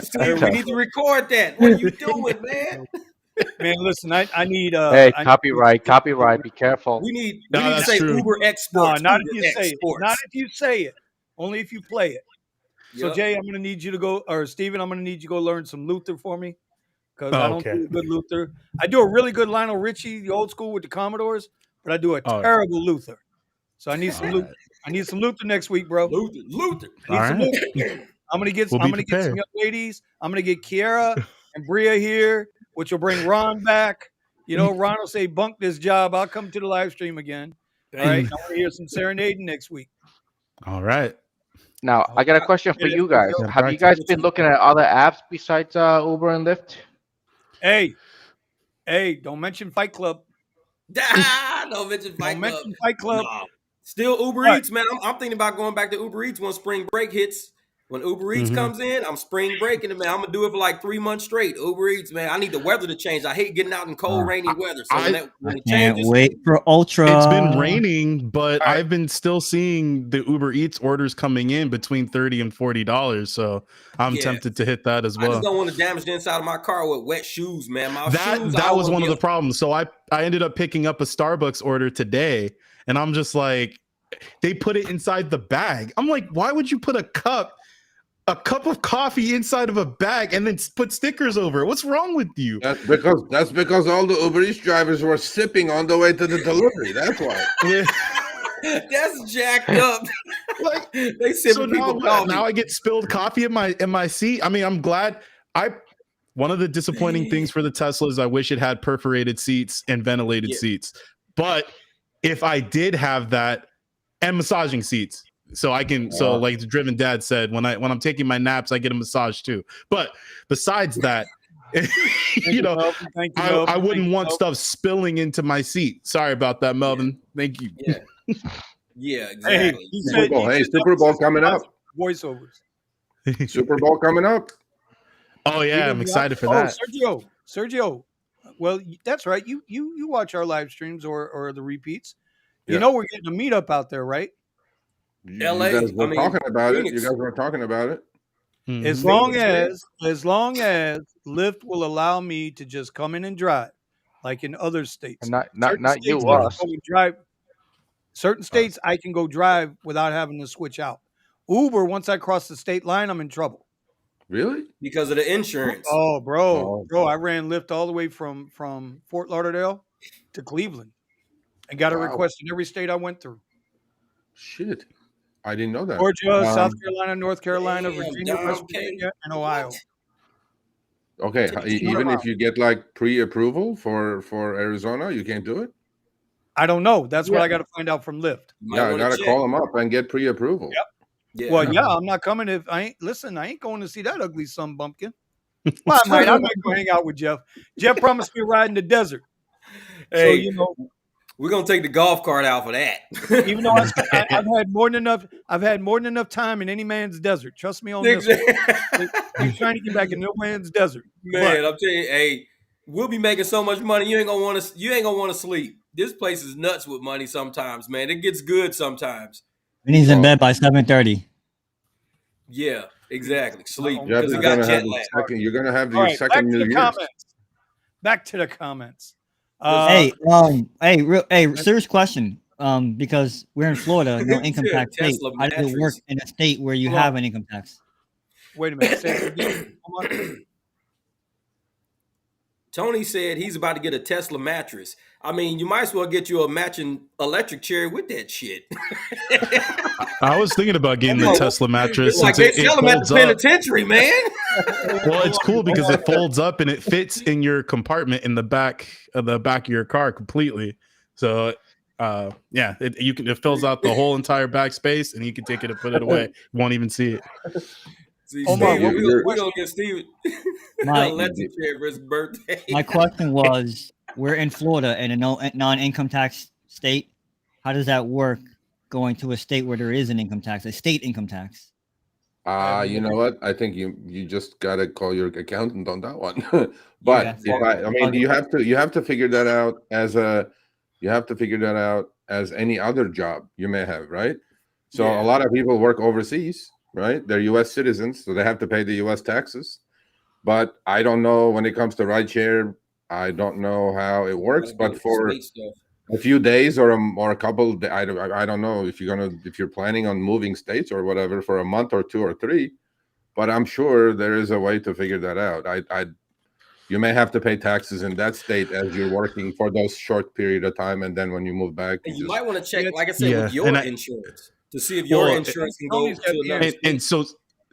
Steve, we need to record that. What are you doing, man? man, listen, I need hey, I need- copyright. Be careful. We need No, to that's say true. Uber X No, Sports. not if Uber you X say it. Sports. Not if you say it. Only if you play it. So Yep. Jay, I'm gonna need you to go, or Steven, I'm gonna need you to go learn some Luther for me. Because Oh, I don't okay. do a good Luther. I do a really good Lionel Richie, the old school with the Commodores, but I do a Oh. terrible Luther. So I need some All Luther. right. I need some Luther next week, bro. Luther. I need All some right. Luther. I'm gonna get We'll I'm be gonna get some prepared. young ladies. I'm gonna get Kiara and Bria here, which will bring Ron back. You know, Ron will say, bunk this job. I'll come to the live stream again. All right. I want to hear some serenading next week. All right. Now, I got a question for you guys. Yeah, Have you guys been looking at other apps besides Uber and Lyft? Hey, don't mention Fight Club. Don't mention Fight Don't Club. mention Fight Club. No. Still Uber What? Eats, man. I'm thinking about going back to Uber Eats when spring break hits. When Uber Eats Mhm. comes in, I'm spring breaking it, man. I'm gonna do it for like 3 months straight. Uber Eats, man. I need the weather to change. I hate getting out in cold, rainy weather. So when I it can't changes, wait for Ultra. It's been raining, but All right. I've been still seeing the Uber Eats orders coming in between $30 and $40. So I'm Yeah. tempted to hit that as I just well. don't want to damage the inside of my car with wet shoes, man. My shoes, That was one of the problems. So I ended up picking up a Starbucks order today, and I'm just like, they put it inside the bag. I'm like, why would you put a cup of coffee inside of a bag and then put stickers over it? What's wrong with you? That's because all the Uber Eats drivers were sipping on the way to the delivery. That's why. That's jacked up. Like, they sipping people coffee. Now I get spilled coffee in my seat. I mean, I'm glad. One of the disappointing things for the Tesla is I wish it had perforated seats and ventilated seats. But if I did have that, and massaging seats, so I can, so like the Driven Dad said, when I'm taking my naps, I get a massage too. But besides that, I wouldn't want stuff spilling into my seat. Sorry about that, Melvin. Thank you. Yeah, exactly. Super Bowl coming up. Voiceovers. Super Bowl coming up. Oh yeah, I'm excited for that. Sergio. Well, that's right. You watch our live streams or the repeats. You know we're getting a meetup out there, right? LA. You guys were talking about it. You guys were talking about it. Mm-hmm. As long as Lyft will allow me to just come in and drive, like in other states. Not you, us. Certain states I can go drive without having to switch out. Uber, once I cross the state line, I'm in trouble. Really? Because of the insurance. Oh, bro, I ran Lyft all the way from Fort Lauderdale to Cleveland, and got a request in every state I went through. Shit, I didn't know that. Georgia, South Carolina, North Carolina, Virginia, West Virginia, and Ohio. Okay, even if you get like pre-approval for Arizona, you can't do it? I don't know. That's what I got to find out from Lyft. I got to call them up and get pre-approval. Yep. Yeah. Well, I'm not coming if I ain't going to see that ugly son bumpkin. Well, I might go hang out with Jeff. Jeff promised me a ride in the desert. Hey, so, we're gonna take the golf cart out for that. Even though I've had more than enough time in any man's desert. Trust me on this. I'm trying to get back in no man's desert. Man, I'm telling you, hey, we'll be making so much money. You ain't gonna want to sleep. This place is nuts with money sometimes, man. It gets good sometimes. And he's in bed by 7:30. Yeah, exactly. Sleep. You're gonna have your second New Year's. Back to the comments. Serious question. Because we're in Florida, no income tax state. How does it work in a state where you have an income tax? Wait a minute. Say it again. Tony said he's about to get a Tesla mattress. I mean, you might as well get you a matching electric chair with that shit. I was thinking about getting the Tesla mattress. It's like they sell them at the penitentiary, man. Well, it's cool because it folds up and it fits in your compartment in the back of your car completely. So, it fills out the whole entire back space, and you can take it and put it away. You won't even see it. See, we're gonna get Steve electric chair for his birthday. My question was, we're in Florida in a non-income tax state. How does that work going to a state where there is an income tax, a state income tax? You know what? I think you just gotta call your accountant on that one. But you have to figure that out as any other job you may have, right? So a lot of people work overseas, right? They're U.S. citizens, so they have to pay the U.S. taxes. But I don't know when it comes to rideshare. I don't know how it works, but for a few days or a couple, I don't know if you're planning on moving states or whatever for a month or 2 or 3. But I'm sure there is a way to figure that out. You may have to pay taxes in that state as you're working for those short period of time, and then when you move back, you might want to check, like I said, with your insurance to see if your insurance can go to another state. And so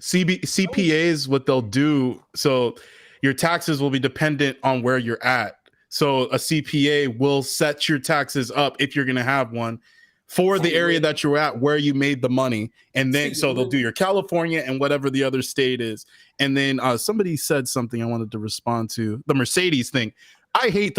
CPAs, what they'll do, so your taxes will be dependent on where you're at. So a CPA will set your taxes up if you're going to have one for the area that you're at, where you made the money. And then, so they'll do your California and whatever the other state is. And then somebody said something I wanted to respond to, the Mercedes thing. I hate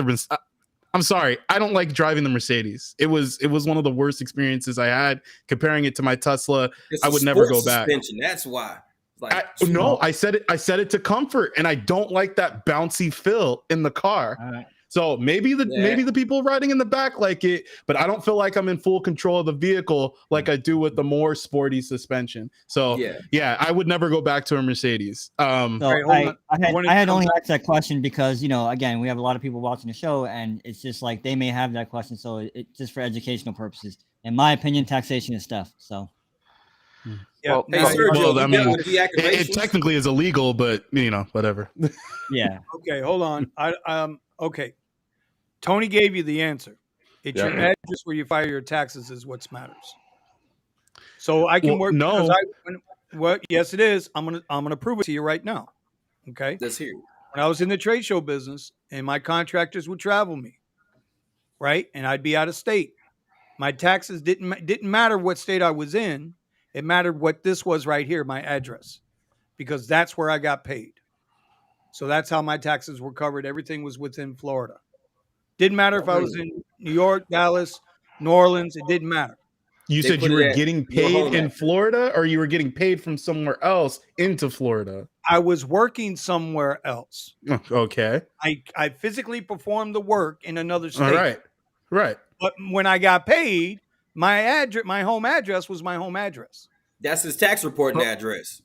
I'm sorry. I don't like driving the Mercedes. It was one of the worst experiences I had. Comparing it to my Tesla, I would never go back. That's why. I said it to comfort, and I don't like that bouncy feel in the car. All right. So maybe the people riding in the back like it, but I don't feel like I'm in full control of the vehicle like I do with the more sporty suspension. So I would never go back to a Mercedes. I had only asked that question because, again, we have a lot of people watching the show, and it's just like they may have that question. So it's just for educational purposes. In my opinion, taxation is theft. So Yeah. Well, Hey, well, Sergio, I you mean, got with it deactivations? technically is illegal, but whatever. yeah, Okay, hold on. Okay. Tony gave you the answer. It's your Yeah. address where you file your taxes is what matters. So I can Well, work because no. yes, it is. I'm gonna prove it to you right now. Okay. Let's hear it. When I was in the trade show business and my contractors would travel me, right? And I'd be out of state. My taxes didn't matter what state I was in. It mattered what this was right here, my address, because that's where I got paid. So that's how my taxes were covered. Everything was within Florida. Didn't matter if I was in New York, Dallas, New Orleans. It didn't matter. You They said put you it were at getting your paid home in address. Florida, or you were getting paid from somewhere else into Florida. I was working somewhere else. Oh, okay. I physically performed the work in another state. All right. Right. But when I got paid, my home address was my home address. That's his tax reporting address.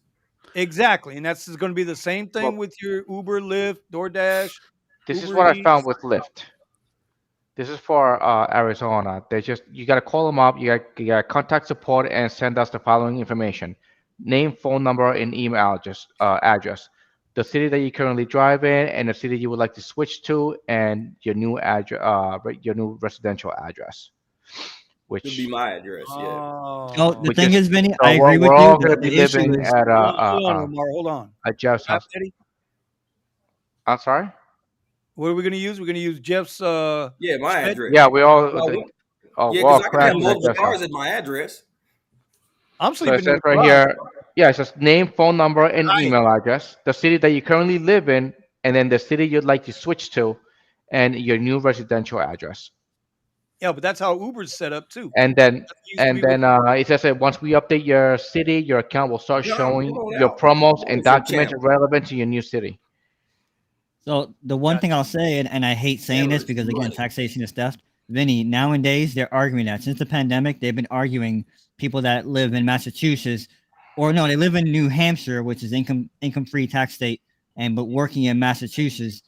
Exactly. And that's going to be the same thing Well, with your Uber, Lyft, DoorDash. this is Uber what I Eats. found with Lyft. This is for Arizona. They just you gotta call them up. You gotta contact support and send us the following information: name, phone number, and email address. The city that you currently drive in, and the city you would like to switch to, and your new address, your new residential address. It'll be Which my address. Yeah. no, the we thing just is, Vinny, so I agree with we're you. all gonna be The issue living is, at Hold on, Omar. Hold on. Jeff's house. Eddie, I'm sorry. what are we going to use? We're going to use Jeff's. Yeah, my Schmidt? address. Yeah, we all. Well, Yeah, yeah, we're all because I can have crashing at multiple Jeff's house. cars at my address. I'm So it sleeping in says the right garage. here, yeah, it says name, phone number, and Right. email address, the city that you currently live in, and then the city you'd like to switch to, and your new residential address. Yeah, but that's how Uber's set up too. And then That used to be it says that once we update your city, your account will start No, I'm showing going your out. promos I'm and going documents channel. relevant to your new city. so the one thing I'll say, and I hate saying this because again, Money. taxation is theft. Vinny, nowadays they're arguing that since the pandemic, they've been arguing people that live in Massachusetts, or no, they live in New Hampshire, which is income free tax state, and but working in Massachusetts,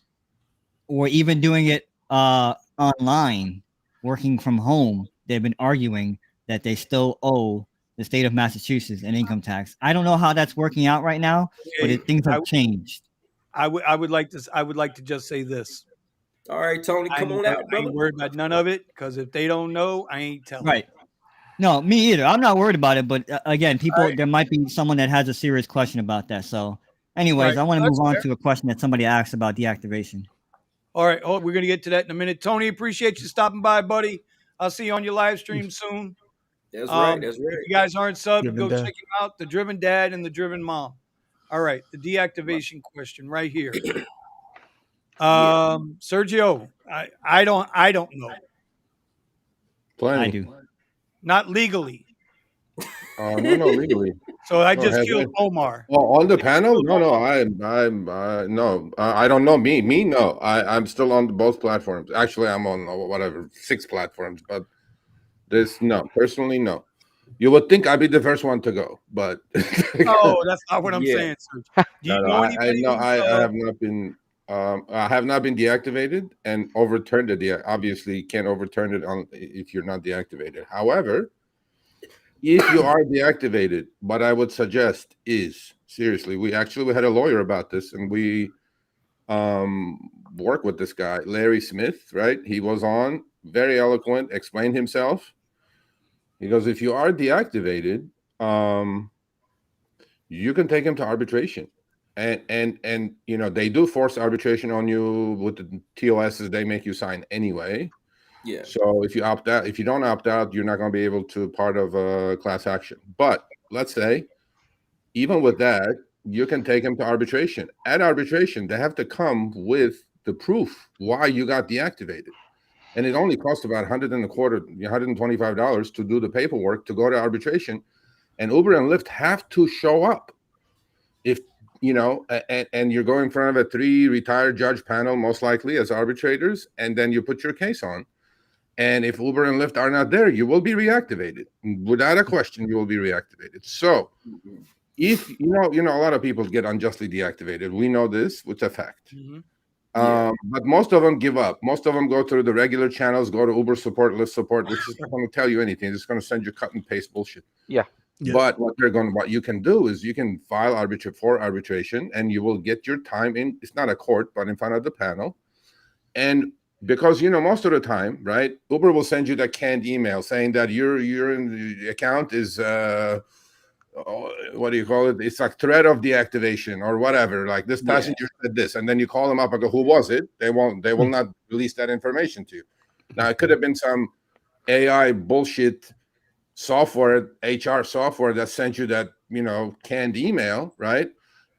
or even doing it online, working from home, they've been arguing that they still owe the state of Massachusetts an income tax. I don't know how that's working out right now, but Okay, things have changed. I would like to just say this. All right, Tony, I come ain't, on wor- out, I brother. ain't worried about none of it because if they don't know, I ain't telling. Right. No, me either. I'm not worried about it, but again, people, Right. there might be someone that has a serious question about that. So, anyways, Right. I want to That's move on fair. to a question that somebody asked about deactivation. All right. Oh, we're gonna get to that in a minute. Tony, appreciate you stopping by, buddy. I'll see you on your live stream soon. That's right. That's If right. you guys aren't subbed, Driven go Dad. check him out. The Driven Dad and the Driven Mom. All right. The deactivation question right here. Sergio, I don't know. Plenty. I do. Not legally. No, legally. So I No, just have killed I? Omar. Oh, on the panel? No, I don't know. Me, no. I'm still on both platforms. Actually, I'm on whatever 6 platforms, but personally, no. You would think I'd be the first one to go, but No, that's not what I'm Yeah. saying, Sergio. Do you know anybody? I have not been. I have not been deactivated and overturned it. Obviously, can't overturn it if you're not deactivated. However, if you are deactivated, what I would suggest is seriously, we had a lawyer about this, and we work with this guy, Larry Smith, right? He was on, very eloquent, explained himself. He goes, if you are deactivated, you can take him to arbitration. And they do force arbitration on you with the TOSs they make you sign anyway. Yeah. So if you don't opt out, you're not going to be able to part of a class action. But let's say, even with that, you can take them to arbitration. At arbitration, they have to come with the proof why you got deactivated. And it only costs about $125 to do the paperwork to go to arbitration. And Uber and Lyft have to show up. If and you're going in front of a 3 retired judge panel, most likely as arbitrators, and then you put your case on. And if Uber and Lyft are not there, you will be reactivated. Without a question, you will be reactivated. So if a lot of people get unjustly deactivated. We know this, it's a fact. Mhm. But most of them give up. Most of them go through the regular channels, go to Uber support, Lyft support, which is not going to tell you anything. It's going to send you cut and paste bullshit. Yeah. But what you can do is you can file arbitration, and you will get your time in. It's not a court, but in front of the panel. And because most of the time, right, Uber will send you that canned email saying that your account is what do you call it? It's like threat of deactivation or whatever. Like this passenger said this, and then you call them up and go, "Who was it?" They will not release that information to you. Now it could have been some AI bullshit software, HR software that sent you that canned email, right?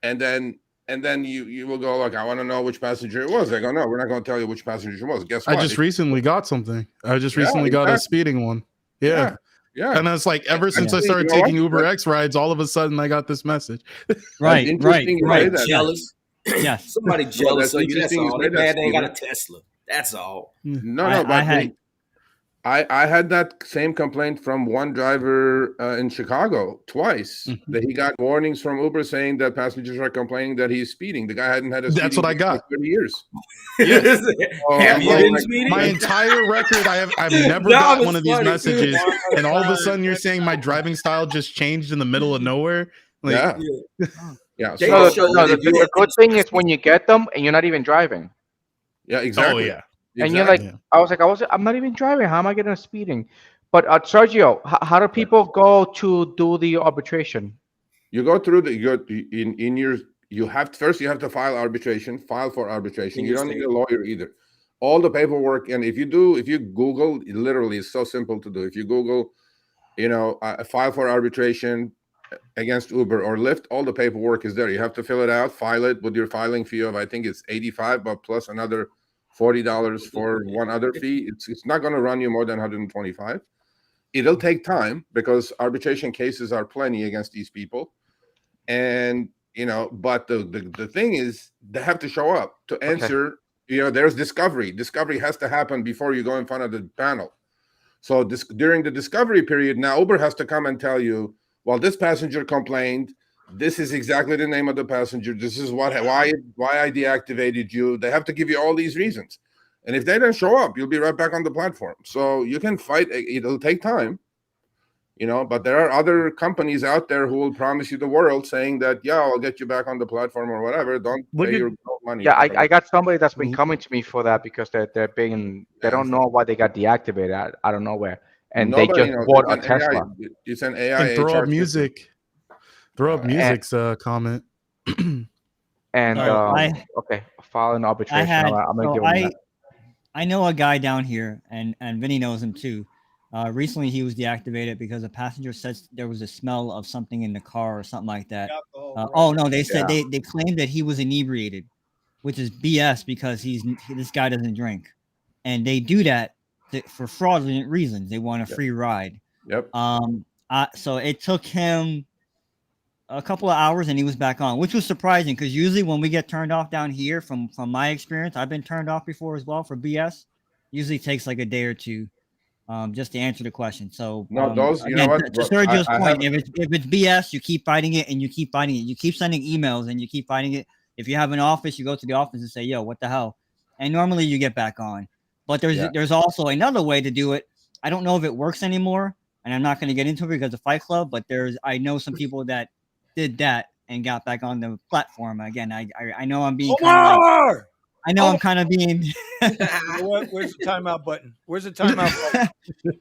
And then you will go like, I want to know which passenger it was. They go, no, we're not going to tell you which passenger it was. Guess what? I just recently got something. I just recently got a speeding one. Yeah. And it's like ever since I started taking Uber X rides, all of a sudden I got this message. Right. Jealous. Yes. Somebody jealous of you. That's all. They mad they ain't got a Tesla. That's all. No, but I had that same complaint from one driver in Chicago twice, that he got warnings from Uber saying that passengers are complaining that he's speeding. The guy hadn't had a speeding. That's what I got. For 30 years. Yes. Have you been speeding? My entire record, I've never got one of these messages, and all of a sudden you're saying my driving style just changed in the middle of nowhere. Like, yeah. So the good thing is when you get them and you're not even driving. Yeah, exactly. Oh yeah. And you're like, I'm not even driving. How am I getting a speeding? But Sergio, how do people go to do the arbitration? You go through you have to file for arbitration. You don't need a lawyer either. All the paperwork, and if you Google, literally it's so simple to do. If you Google, file for arbitration against Uber or Lyft, all the paperwork is there. You have to fill it out, file it with your filing fee of, I think it's $85, but plus another $40 for one other fee. It's not going to run you more than $125. It'll take time because arbitration cases are plenty against these people, and but the thing is they have to show up to answer. There's discovery. Discovery has to happen before you go in front of the panel. So during the discovery period, now Uber has to come and tell you, well, this passenger complained. This is exactly the name of the passenger. This is why I deactivated you. They have to give you all these reasons. And if they don't show up, you'll be right back on the platform. So you can fight. It'll take time, but there are other companies out there who will promise you the world saying that, I'll get you back on the platform or whatever. Don't pay your money. Yeah, I got somebody that's been coming to me for that because they don't know why they got deactivated out of nowhere. And they just bought a Tesla. It's an AI. And throw up music. Throw up music's comment. And filing arbitration. I know a guy down here, and Vinny knows him too. Recently, he was deactivated because a passenger said there was a smell of something in the car or something like that. They said they claimed that he was inebriated, which is BS because this guy doesn't drink, and they do that for fraudulent reasons. They want a free ride. Yep. So it took him a couple of hours and he was back on, which was surprising because usually when we get turned off down here, from my experience, I've been turned off before as well for BS. Usually takes like a day or two just to answer the question. So to Sergio's point, if it's BS, you keep fighting it and you keep fighting it. You keep sending emails and you keep fighting it. If you have an office, you go to the office and say, yo, what the hell? And normally you get back on. But there's also another way to do it. I don't know if it works anymore, and I'm not going to get into it because of Fight Club, but I know some people that did that and got back on the platform. Again, I know I'm being I'm kind of being Where's the timeout button? Where's the timeout button?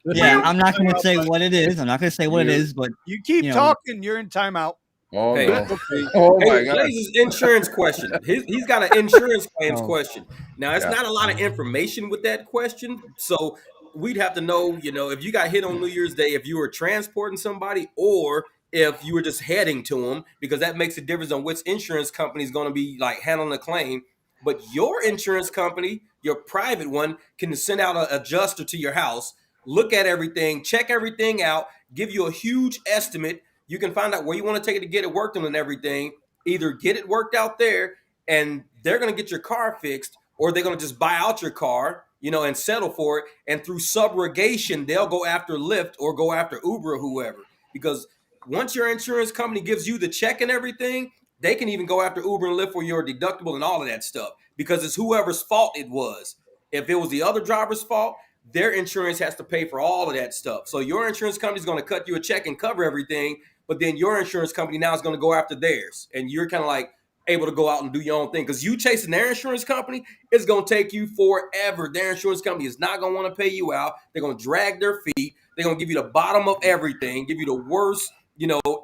Yeah, I'm not going to say what it is. I'm not going to say what it is, but you keep talking, you're in timeout. Oh, hey, no. My God. Blaze's insurance question. He's got an insurance claims question. Now, it's not a lot of information with that question, so we'd have to know, if you got hit on New Year's Day, if you were transporting somebody or if you were just heading to them, because that makes a difference on which insurance company is going to be like handling the claim. But your insurance company, your private one, can send out an adjuster to your house, look at everything, check everything out, give you a huge estimate. You can find out where you want to take it to get it worked on and everything. Either get it worked out there and they're going to get your car fixed, or they're going to just buy out your car, and settle for it. And through subrogation, they'll go after Lyft or go after Uber or whoever. Because once your insurance company gives you the check and everything, they can even go after Uber and Lyft for your deductible and all of that stuff. because it's whoever's fault it was. If it was the other driver's fault, their insurance has to pay for all of that stuff. So your insurance company is going to cut you a check and cover everything, but then your insurance company now is going to go after theirs, and you're kind of like able to go out and do your own thing, because you chasing their insurance company, it's going to take you forever. Their insurance company is not going to want to pay you out. They're going to drag their feet. They're going to give you the bottom of everything, give you the worst,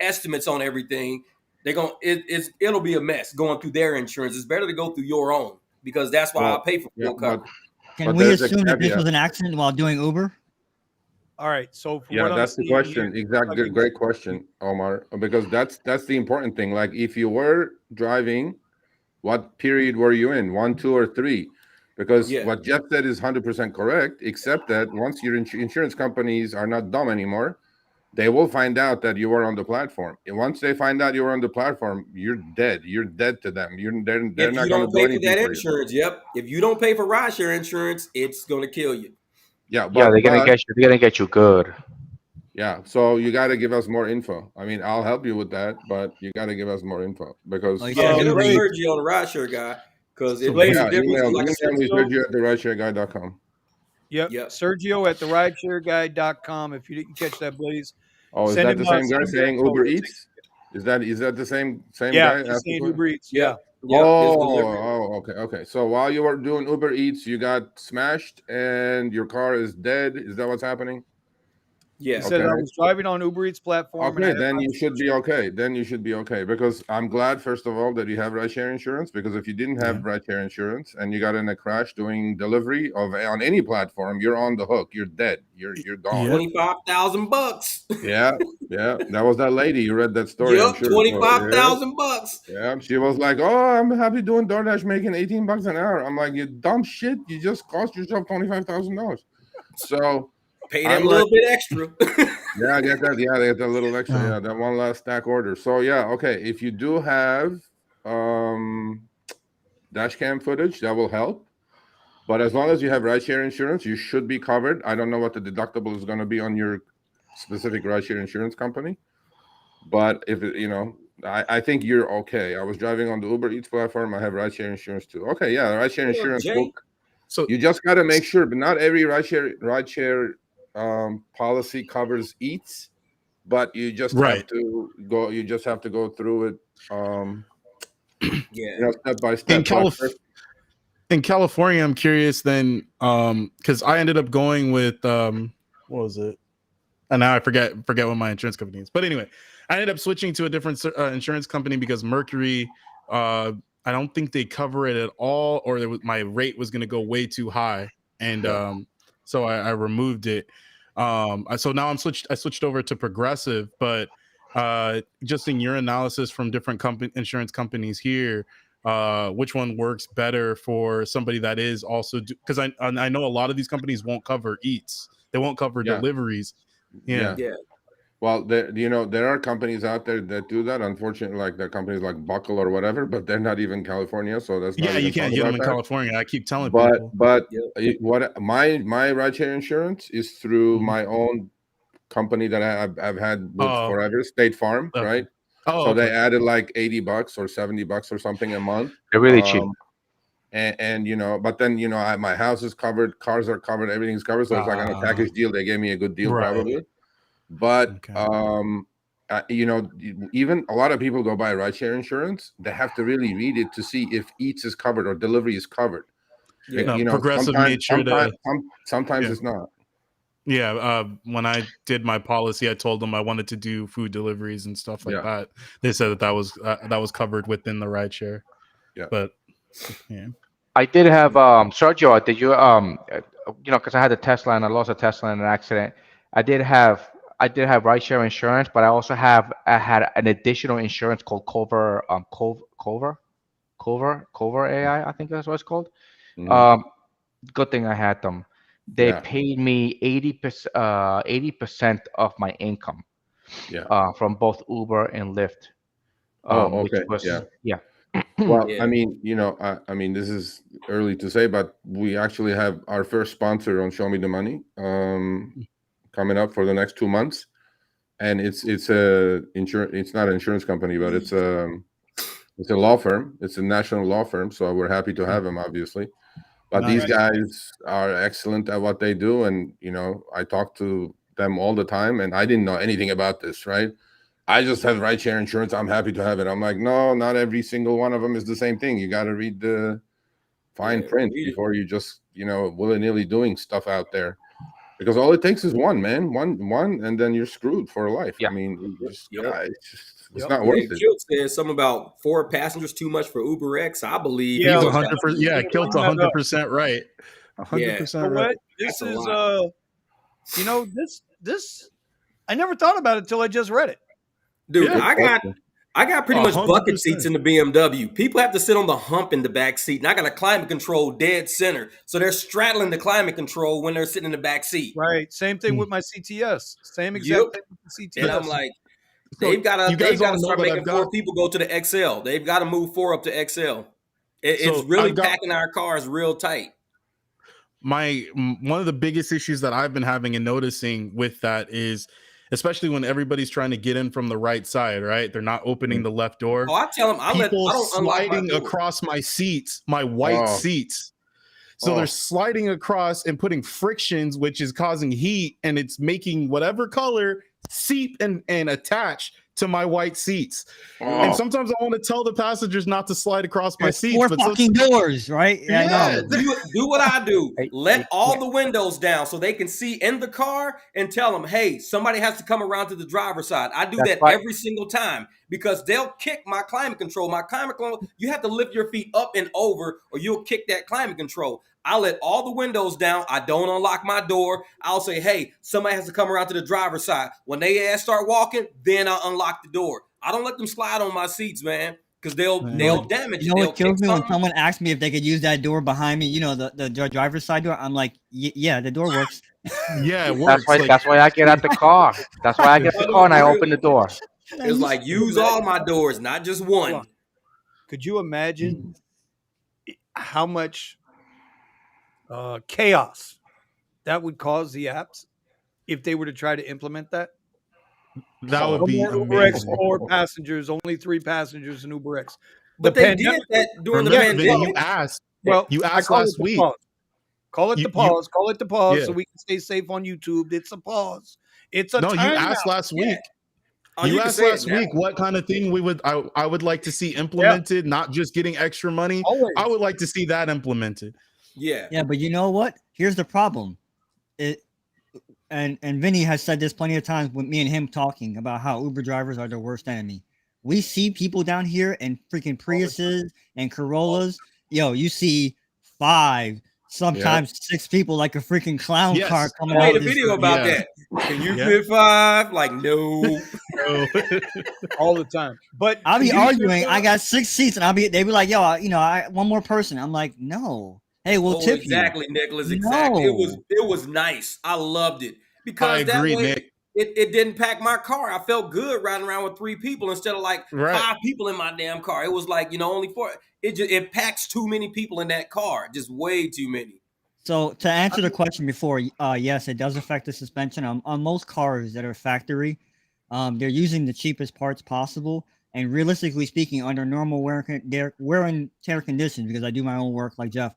estimates on everything. They're going it'll be a mess going through their insurance. It's better to go through your own, because that's why I pay for full coverage. Can we assume that this was an accident while doing Uber? All right. So that's the question. Exactly. Great question, Omar. Because that's the important thing. Like, if you were driving, what period were you in? 1, 2, or 3? Because what Jeff said is 100% correct, except that once your insurance companies are not dumb anymore, they will find out that you were on the platform. And once they find out you were on the platform, you're dead. You're dead to them. They're not going to do anything for that for insurance. Yep. If you don't pay for rideshare insurance, it's going to kill you. Yeah, they're gonna get you. They're gonna get you good. Yeah, so you got to give us more info. I mean, I'll help you with that, but you got to give us more info, because hit up Sergio, the rideshare guy, because it makes a difference. Email me, Sergio at therideshareguy.com. Yep. Sergio at therideshareguy.com. If you didn't catch that, Blaze. Oh, is that the same guy saying Uber Eats? Is that the same guy? Yeah, saying Uber Eats. Yeah. Okay. So while you were doing Uber Eats, you got smashed and your car is dead. Is that what's happening? Yeah. He said I was driving on Uber Eats platform. Okay, then you should be okay. Because I'm glad, first of all, that you have rideshare insurance. Because if you didn't have rideshare insurance and you got in a crash doing delivery on any platform, you're on the hook. You're dead. You're gone. $25,000. Yeah. That was that lady. You read that story. Yep, I'm sure. $25,000. Yeah. She was like, "Oh, I'm happy doing DoorDash, making $18 an hour." I'm like, "You dumb shit! You just cost yourself $25,000." So pay them a little bit extra. Yeah, I get that. Yeah, they get that little extra. Yeah, that one last stack order. So yeah, okay. If you do have dash cam footage, that will help. But as long as you have rideshare insurance, you should be covered. I don't know what the deductible is going to be on your specific rideshare insurance company, but if I think you're okay. I was driving on the Uber Eats platform. I have rideshare insurance too. Okay, yeah, rideshare insurance book. So you just got to make sure, but not every rideshare policy covers Eats, but you just have to go. You just have to go through it. Step by step. In California, I'm curious then, because I ended up going with what was it? And now I forget what my insurance company is. But anyway, I ended up switching to a different insurance company because Mercury, I don't think they cover it at all, or my rate was going to go way too high, and so I removed it. So now I switched over to Progressive, but just in your analysis from different insurance companies here, which one works better for somebody that is also, because I know a lot of these companies won't cover Eats, they won't cover deliveries. Yeah. Well, there are companies out there that do that. Unfortunately, like the companies like Buckle or whatever, but they're not even California, so that's not you can't get them in California. I keep telling people. But what my rideshare insurance is through my own company that I've had with forever, State Farm, right? So they added like $80 or $70 or something a month. They're really cheap. And but then my house is covered, cars are covered, everything's covered, so it's like on a package deal. They gave me a good deal, probably. But even a lot of people go buy rideshare insurance. They have to really read it to see if Eats is covered or delivery is covered. Progressive made sure sometimes it's not. Yeah, when I did my policy, I told them I wanted to do food deliveries and stuff like that. They said that was covered within the rideshare. Yeah, but I did have Sergio. Did you because I had a Tesla and I lost a Tesla in an accident. I did have rideshare insurance, but I had an additional insurance called Cover AI. I think that's what it's called. Good thing I had them. They paid me 80% of my income. From both Uber and Lyft. Okay. Well, Yeah. I mean, this is early to say, but we actually have our first sponsor on Show Me the Money coming up for the next 2 months, and it's a insurance. It's not an insurance company, but it's It's a law firm. It's a national law firm, so we're happy to have him, obviously. But Nice. these guys are excellent at what they do, and I talk to them all the time, and I didn't know anything about this, right? I just have rideshare insurance. I'm happy to have it. I'm like, no, not every single one of them is the same thing. You got to read the fine print before you just willy-nilly doing stuff out there, because all it takes is one, man, one, and then you're screwed for life. Yeah. I mean, it's Yep. not worth it. Kilt says something about 4 passengers too much for UberX. I believe Yeah, He's I was 100%. Yeah, Kilt's 100% right. 100% You know right. what? This That's a is lot. this I never thought about it until I just read it. Dude, Yeah. I got pretty much 100%. bucket seats in the BMW. People have to sit on the hump in the back seat, and I got a climate control dead center, so they're straddling the climate control when they're sitting in the back seat. Right. Same thing with my CTS. Same exact thing with the CTS. And I'm like, So they've got you guys to all know start that making I've 4 got- people go to the XL. They've got to move 4 up to XL. It's So really I've got- packing our cars real tight. One of the biggest issues that I've been having and noticing with that is, especially when everybody's trying to get in from the right side, right? They're not opening the left door. Oh, I tell them I People don't unlock my sliding door. across my seats, my white seats. So they're sliding across and putting frictions, which is causing heat, and it's making whatever color seep and attach to my white seats. And sometimes I want to tell the passengers not to slide across my There's seats. 4 but fucking doors, right? Yeah. Do what I do. Hey, Let all the windows down so they can see in the car and tell them, hey, somebody has to come around to the driver's side. I do that every single time because they'll kick my climate control. My climate control, you have to lift your feet up and over or you'll kick that climate control. I let all the windows down. I don't unlock my door. I'll say, hey, somebody has to come around to the driver's side. When they ass start walking, then I'll unlock the door. I don't let them slide on my seats, man, because they'll damage it. You know They'll what kills kick me when something. someone asks me if they could use that door behind me, the driver's side door. I'm like, yeah, the door works. Yeah, it works. That's why I get out the car. That's why I get the car and I open the door. It's like, use all my doors, not just one. Could you imagine how much chaos that would cause the apps if they were to try to implement that? That would be UberX, amazing. 4 passengers, only 3 passengers in UberX. But they did that during the Remember, Vinny, pandemic. you asked. Well, You I asked call it last the week. pause. Call it the pause. Call it the pause Yeah. so we can stay safe on YouTube. It's a pause. It's a No, you timeout. asked last week. Oh, You can asked say it last now. week what kind of thing I would like to see implemented, not just getting extra money. Always. I would like to see that implemented. Yeah. Yeah, but you know what? Here's the problem. And Vinny has said this plenty of times with me and him talking about how Uber drivers are the worst enemy. We see people down here in freaking Priuses and Corollas. Yo, you see 5, sometimes 6 people like a freaking clown car coming I out. made a video about that. Can you fit 5? Like, no. all the time. But I'll be can you arguing. fit I got 6 seats, and they be like, "Yo, I one more person." I'm like, "No, hey, we'll tip exactly, you." Nicholas. Exactly. No. It was nice. I loved it because I agree, that way Nick. it didn't pack my car. I felt good riding around with 3 people instead of like 5 people in my damn car. It was like only 4. It packs too many people in that car. Just way too many. So to answer the question before, yes, it does affect the suspension on most cars that are factory. They're using the cheapest parts possible, and realistically speaking, under normal wear and tear conditions, because I do my own work like Jeff,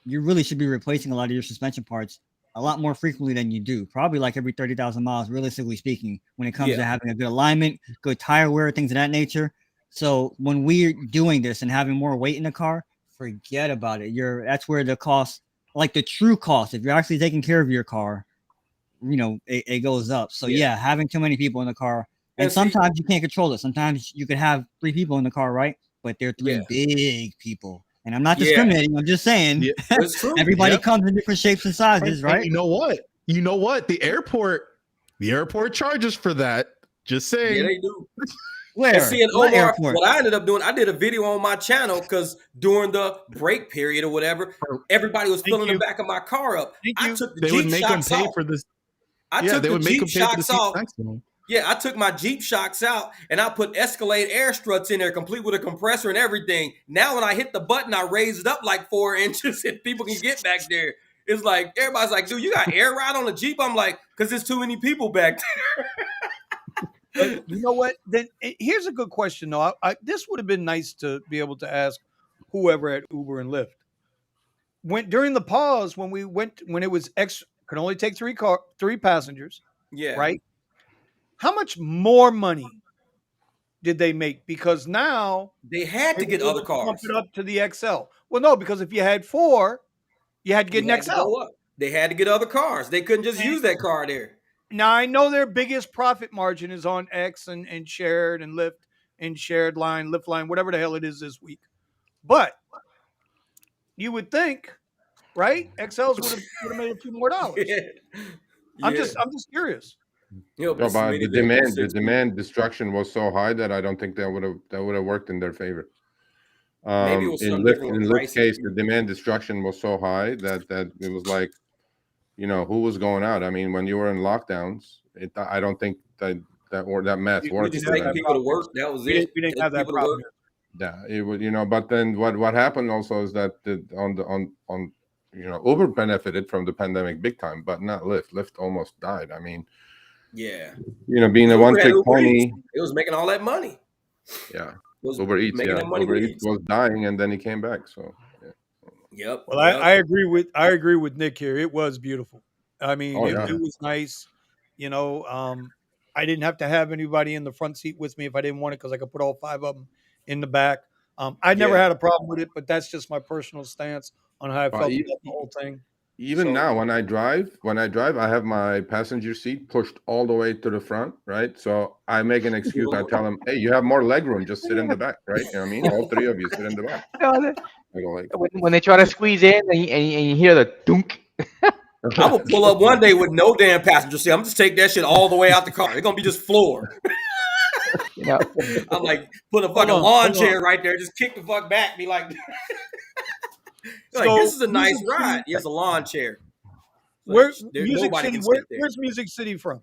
you really should be replacing a lot of your suspension parts a lot more frequently than you do. Probably like every 30,000 miles, realistically speaking, when it comes to having a good alignment, good tire wear, things of that nature. So when we're doing this and having more weight in the car, forget about it. That's where the cost, like the true cost, if you're actually taking care of your car, it goes up. So yeah, having too many people in the car, and sometimes you can't control it. Sometimes you could have 3 people in the car, right? But they're 3 big people. And I'm not discriminating. I'm just saying it's true. Everybody comes in different shapes and sizes, right? And you know what? The airport charges for that. Just saying. Yeah, they do. Where? And seeing What Omar, airport? what I ended up doing, I did a video on my channel because during the break period or whatever, everybody was filling the back of my car up. I took the They would Jeep make them shocks pay off. for this. I took they the would make Jeep them pay for the shocks seats off. next to them. Yeah, I took my Jeep shocks out and I put Escalade air struts in there, complete with a compressor and everything. Now when I hit the button, I raise it up like 4 inches and people can get back there. It's like, everybody's like, dude, you got air ride on the Jeep? I'm like, because there's too many people back there. But you know what? Then here's a good question, though. This would have been nice to be able to ask whoever at Uber and Lyft. When during the pause, when it was could only take three passengers, Yeah. right? How much more money did they make? Because now They had they to get were other able to bump cars. it up to the XL. Well, no, because if you had 4, you had to get You an had to XL. go up. They had to get other cars. They couldn't just use that car there. Now I know their biggest profit margin is on X and shared and Lyft and shared line, Lyft line, whatever the hell it is this week. But you would think, right? XLs would have made a few more dollars. Yeah. I'm just curious. No, but the demand destruction was so high that I don't think that would have worked in their favor. Maybe it was in Lyft case, the demand destruction was so high that it was like, who was going out? I mean, when you were in lockdowns, I don't think that math We worked. just taking people to work. That was it. We didn't have that problem. Yeah, it would, but then what happened also is that Uber benefited from the pandemic big time, but not Lyft. Lyft almost died. I mean, yeah, being a one-trick pony, it was making all that money. Yeah, Uber Eats, Uber Eats was dying, and then he came back. So, yeah. Yep. Well, I agree with Nick here. It was beautiful. I mean, it was nice. I didn't have to have anybody in the front seat with me if I didn't want it because I could put all 5 of them in the back. I never had a problem with it, but that's just my personal stance on how I felt about the whole thing. Even now, when I drive, I have my passenger seat pushed all the way to the front, right? So I make an excuse. I tell them, "Hey, you have more leg room. Just sit in the back, right? You know what I mean? All 3 of you sit in the back." I go like, when they try to squeeze in and you hear the dunk. I will pull up one day with no damn passenger seat. I'm just take that shit all the way out the car. It's gonna be just floor. I'm like, put a fucking lawn chair right there. Just kick the fuck back. Be like, this is a nice ride. He has a lawn chair. Where's Music City from?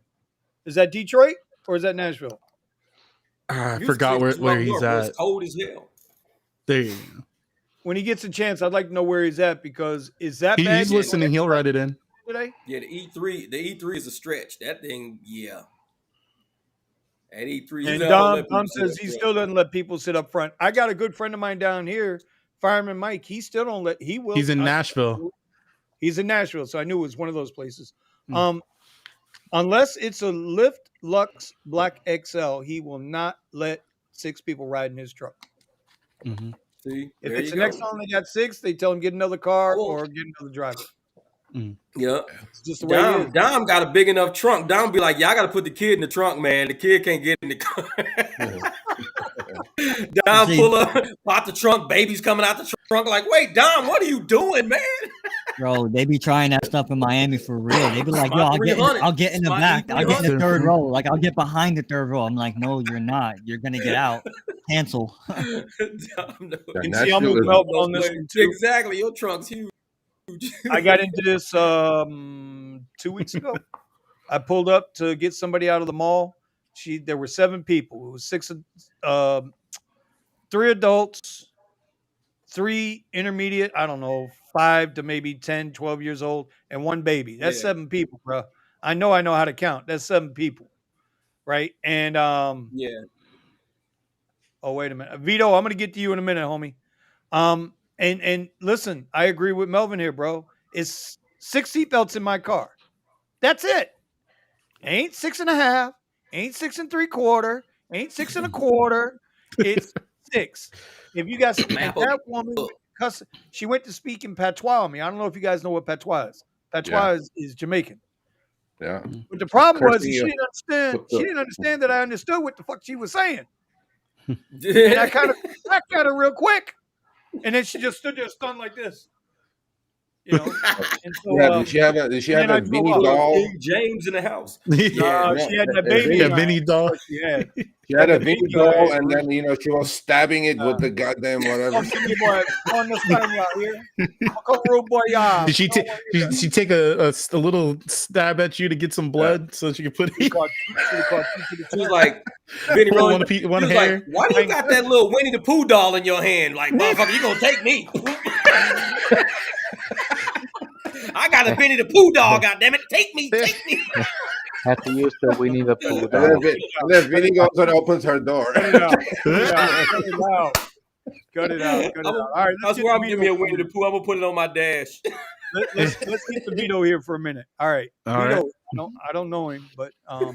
Is that Detroit or is that Nashville? I forgot where he's at. It's cold as hell. There you go. When he gets a chance, I'd like to know where he's at because is that bad? He's listening. He'll write it in. Today? Yeah, the E3 is a stretch. That thing, yeah. At E3, and Dom says he still doesn't let people sit up front. I got a good friend of mine down here, Fireman Mike. He still don't let. He will. He's in Nashville. He's in Nashville, so I knew it was one of those places. Unless it's a Lyft Lux Black XL, he will not let 6 people ride in his truck. Mm-hmm. See, if it's an XL and they got 6, they tell him get another car or get another driver. Yeah, it's just the way it is. Dom got a big enough trunk. Dom be like, "Yeah, I got to put the kid in the trunk, man. The kid can't get in the car." Dom pull up, pop the trunk. Baby's coming out the trunk. Like, wait, Dom, what are you doing, man? Bro, they be trying that stuff in Miami for real. They be like, "Yo, I'll get in the back. I'll get in the 3rd row. Like, I'll get behind the 3rd row." I'm like, "No, you're not. You're gonna get out. Cancel." Exactly. Your trunk's huge. I got into this 2 weeks ago. I pulled up to get somebody out of the mall. There were 7 people. It was 3 adults, 3 intermediate, I don't know, 5 to maybe 10, 12 years old, and 1 baby. That's 7 people, bro. I know how to count. That's 7 people, right? And yeah. Oh, wait a minute, Vito. I'm gonna get to you in a minute, homie. And listen, I agree with Melvin here, bro. It's 6 seatbelts in my car. That's it. Ain't 6.5. Ain't 6 3/4. Ain't 6 1/4. It's 6. If you guys, that woman, she went to speak in patois on me. I don't know if you guys know what patois is. Patois is Jamaican. Yeah. But the problem was she didn't understand. She didn't understand that I understood what the fuck she was saying. And I kind of cracked at her real quick. And then she just stood there stunned like this. And so, did she have a Vinny doll? King James in the house. She had that baby. A Vinny doll. She had a Vinny doll, and then she was stabbing it with the goddamn whatever. Did she take a little stab at you to get some blood so she could put it? She was like, Vinny, one hair. Like, why do you got that little Winnie the Pooh doll in your hand? Like, motherfucker, you gonna take me? I got a Winnie the Pooh doll, goddammit. Take me. Had to use the Winnie the Pooh And then, dog. and then Vinny goes and opens her door. Cut it out. Cut it out. Cut it out. Cut it out. Cut it out. All right, I let's swear I'm get giving me a Winnie the Pooh. I'm gonna put it on my dash. let's get to Vito here for a minute. All right, All Vito. right. I don't know him, but I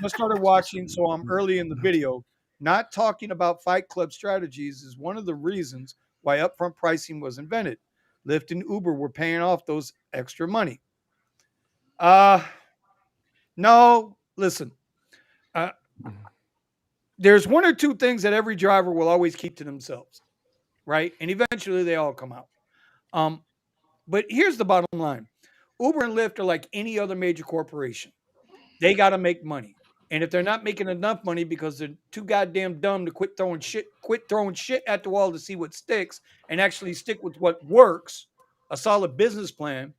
started watching, so I'm early in the video. Not talking about Fight Club strategies is one of the reasons why upfront pricing was invented. Lyft and Uber were paying off those extra money. No, listen. There's one or two things that every driver will always keep to themselves, right? And eventually they all come out. But here's the bottom line. Uber and Lyft are like any other major corporation. They got to make money. And if they're not making enough money because they're too goddamn dumb to quit throwing shit at the wall to see what sticks and actually stick with what works, a solid business plan,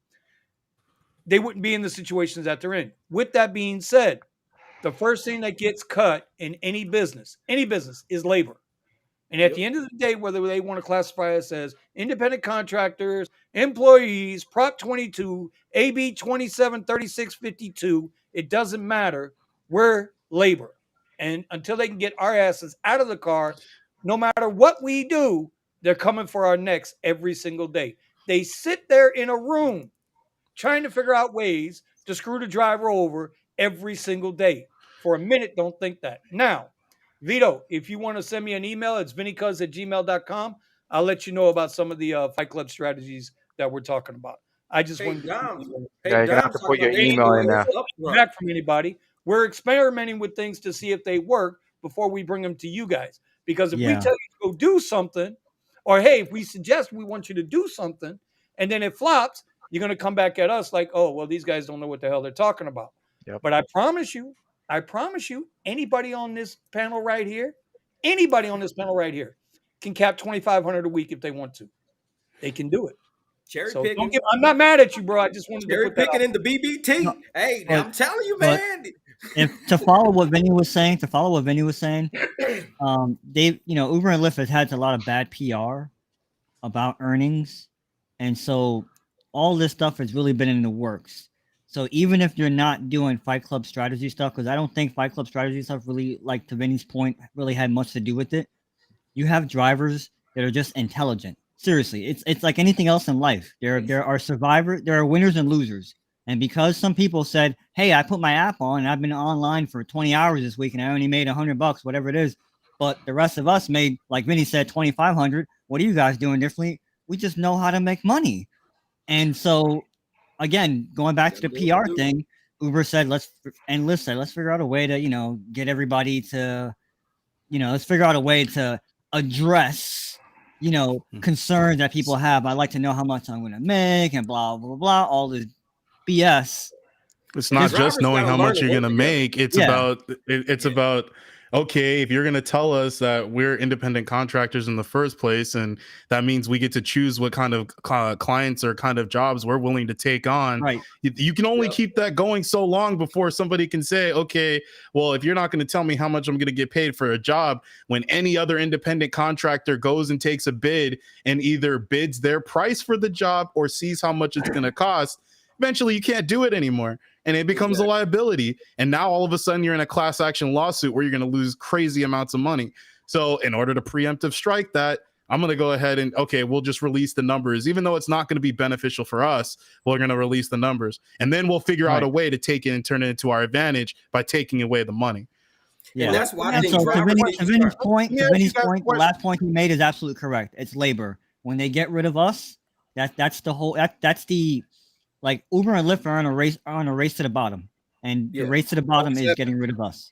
they wouldn't be in the situations that they're in. With that being said, the first thing that gets cut in any business is labor. And at the end of the day, whether they want to classify us as independent contractors, employees, Prop 22, AB 273652, it doesn't matter. We're labor. And until they can get our asses out of the car, no matter what we do, they're coming for our necks every single day. They sit there in a room trying to figure out ways to screw the driver over every single day. For a minute, don't think that. Now, Vito, if you want to send me an email, it's vinnycuz@gmail.com. I'll let you know about some of the Fight Club strategies that we're talking about. I just Hey, wanted Dom. to Yeah, you're gonna have to put your email in there. back from anybody. We're experimenting with things to see if they work before we bring them to you guys. Because if we Yeah. tell you to go do something, or hey, if we suggest we want you to do something, and then it flops, you're going to come back at us like, oh, well, these guys don't know what the hell they're talking about. Yep. But I promise you, anybody on this panel right here can cap 2,500 a week if they want to. They can do it. Cherry So picking. I'm not mad at you, bro. I just wanted to Cherry put that out. picking in the BBT. No, Hey, but- I'm telling you, but- man. If to follow what Vinny was saying, they, Uber and Lyft has had a lot of bad PR about earnings, and so all this stuff has really been in the works. So even if you're not doing Fight Club strategy stuff, because I don't think Fight Club strategy stuff really, like to Vinny's point, really had much to do with it. You have drivers that are just intelligent. Seriously, it's like anything else in life. There are winners and losers. And because some people said, "Hey, I put my app on and I've been online for 20 hours this week and I only made $100, whatever it is," but the rest of us made, like Vinny said, 2,500. What are you guys doing differently? We just know how to make money. And so, again, going back to the PR thing, Uber said, let's figure out a way to, get everybody to, let's figure out a way to address, concerns that people have. I'd like to know how much I'm going to make and blah, blah, blah, all this BS. It's not just knowing how much you're going to make. It's Yeah. about, okay, if you're going to tell us that we're independent contractors in the first place, and that means we get to choose what kind of clients or kind of jobs we're willing to take on. Right. You can only keep that going so long before somebody can say, okay, well, if you're not going to tell me how much I'm going to get paid for a job, when any other independent contractor goes and takes a bid and either bids their price for the job or sees how much it's going to cost, eventually you can't do it anymore. And it becomes a liability. And now all of a sudden you're in a class action lawsuit where you're going to lose crazy amounts of money. So in order to preemptive strike that, I'm going to go ahead and, okay, we'll just release the numbers. Even though it's not going to be beneficial for us, we're going to release the numbers. And then we'll figure out a way to take it and turn it into our advantage by taking away the money. Yeah. And that's why I And think so drivers to Vinny's point, question. the last point he made is absolutely correct. It's labor. When they get rid of us, that's the like Uber and Lyft are on a race to the bottom, and the race to the bottom is getting rid of us.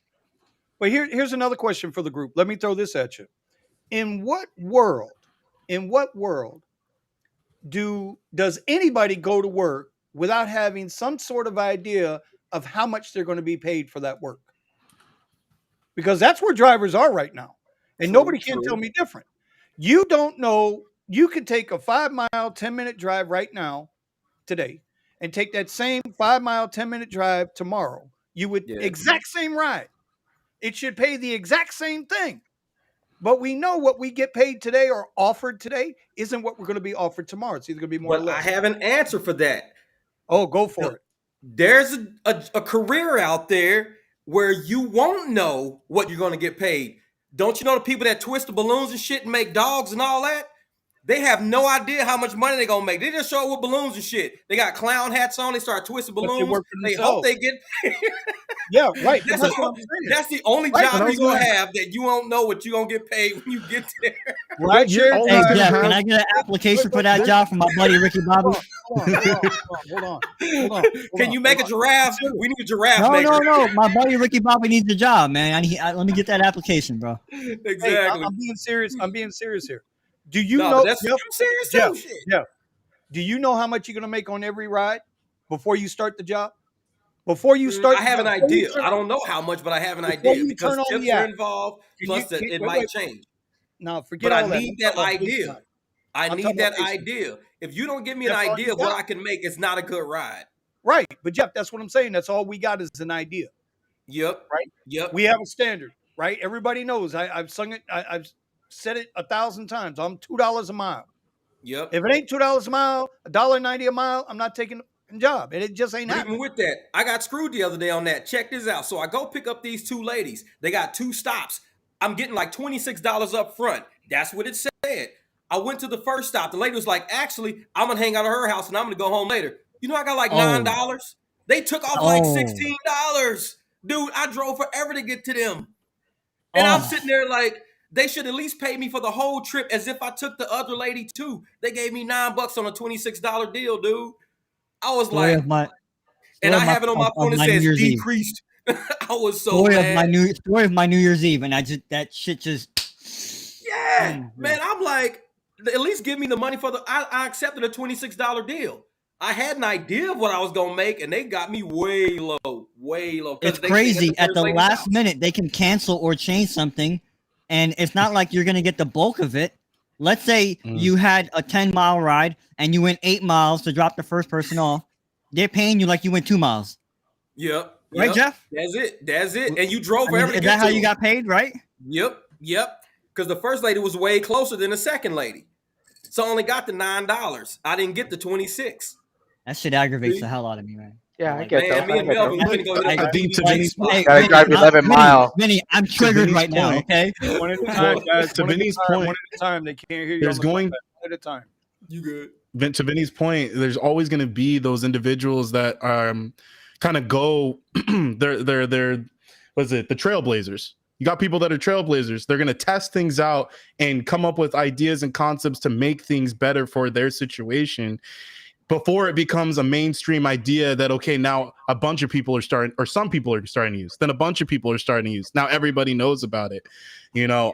But here's another question for the group. Let me throw this at you. In what world does anybody go to work without having some sort of idea of how much they're going to be paid for that work? Because that's where drivers are right now. And nobody can tell me different. You don't know. You could take a 5-mile, 10-minute drive right now, today, and take that same 5-mile, 10-minute drive tomorrow. You would exact same ride. It should pay the exact same thing. But we know what we get paid today or offered today isn't what we're going to be offered tomorrow. It's either going to be more or But less. I have an answer for that. Oh, go for it. there's a career out there where you won't know what you're going to get paid. Don't you know the people that twist the balloons and shit and make dogs and all that? They have no idea how much money they're going to make. They just show up with balloons and shit. They got clown hats on. They start twisting But balloons. work for They hope themselves. they get Yeah, right. That's, That's what I'm saying. that's the only Right, job but I you're was going to gonna- have that you won't know what you're going to get paid when you get there. Right, You're Share always Hey gonna Jeff, have- can I get an application for that job from my buddy Ricky Bobby? Hold on. Can you make a giraffe? We need a giraffe No, maker. no. My buddy Ricky Bobby needs a job, man. Let me get that application, bro. Exactly. Hey, I'm being serious. I'm being serious here. Do you No, know? but that's Jeff, you serious Jeff, too. Shit. Jeff, do you know how much you're gonna make on every ride before you start the job? Before you start, I have an before you idea. turn- I don't know how much, but I have an Before idea you because turn on tips the are app, involved. can Plus, you- that can- it wait, might wait. change. No, forget But all I that. need I'm that talking about idea. FaceTime. I I'm need talking that about FaceTime. idea. If you don't give me an That's all idea you of what got. I can make, it's not a good ride. Right, but Jeff, that's what I'm saying. That's all we got is an idea. Yep. Right. Yep. We have a standard, right? Everybody knows. I've sung it. I've said it 1,000 times. I'm $2 a mile. Yep. If it ain't $2 a mile, $1.90 a mile, I'm not taking a job, and it just ain't But happening. even with that, I got screwed the other day on that. Check this out. So I go pick up these two ladies. They got 2 stops. I'm getting like $26 up front. That's what it said. I went to the first stop. The lady was like, actually, I'm going to hang out at her house and I'm going to go home later. You know, I got like $9. They took off like $16. Dude, I drove forever to get to them. And I'm sitting there like, they should at least pay me for the whole trip as if I took the other lady too. They gave me $9 on a $26 deal, dude. I was Story like, of my, and I story of have it on my of phone. It my New says Year's Eve. decreased. I was so Story mad. of my New Year's Eve, and that shit just. Yeah, man. I'm like, at least give me the money for the. I accepted a $26 deal. I had an idea of what I was gonna make, and they got me way low, way low. It's crazy. At the last minute, they can cancel or change something, and it's not like you're gonna get the bulk of it. Let's say you had a 10-mile ride and you went 8 miles to drop the first person off. They're paying you like you went 2 miles. Yep. Right, Jeff? That's it. That's it. And you drove I mean, forever to is get that how to you them. got paid, right? Yep. Because the first lady was way closer than the second lady, so I only got the $9. I didn't get the 26. That shit aggravates the hell out of me, man. Yeah, I Like, get Man, that. me and Melvin, we finna go hit I up think to BBG Vinny's- spot. Hey, Gotta drive 11 miles. Vinny, I'm triggered Vinny's right now, point. okay? One at a time, guys. To One at a Vinny's time, point, one at a time. They can't hear you. there's on the going- phone. One at a time. You good? To Vinny's point, there's always going to be those individuals that kind of go they're what's it, the trailblazers. You got people that are trailblazers. They're going to test things out and come up with ideas and concepts to make things better for their situation before it becomes a mainstream idea that, okay, now a bunch of people are starting, or some people are starting to use, then a bunch of people are starting to use. Now everybody knows about it, you know?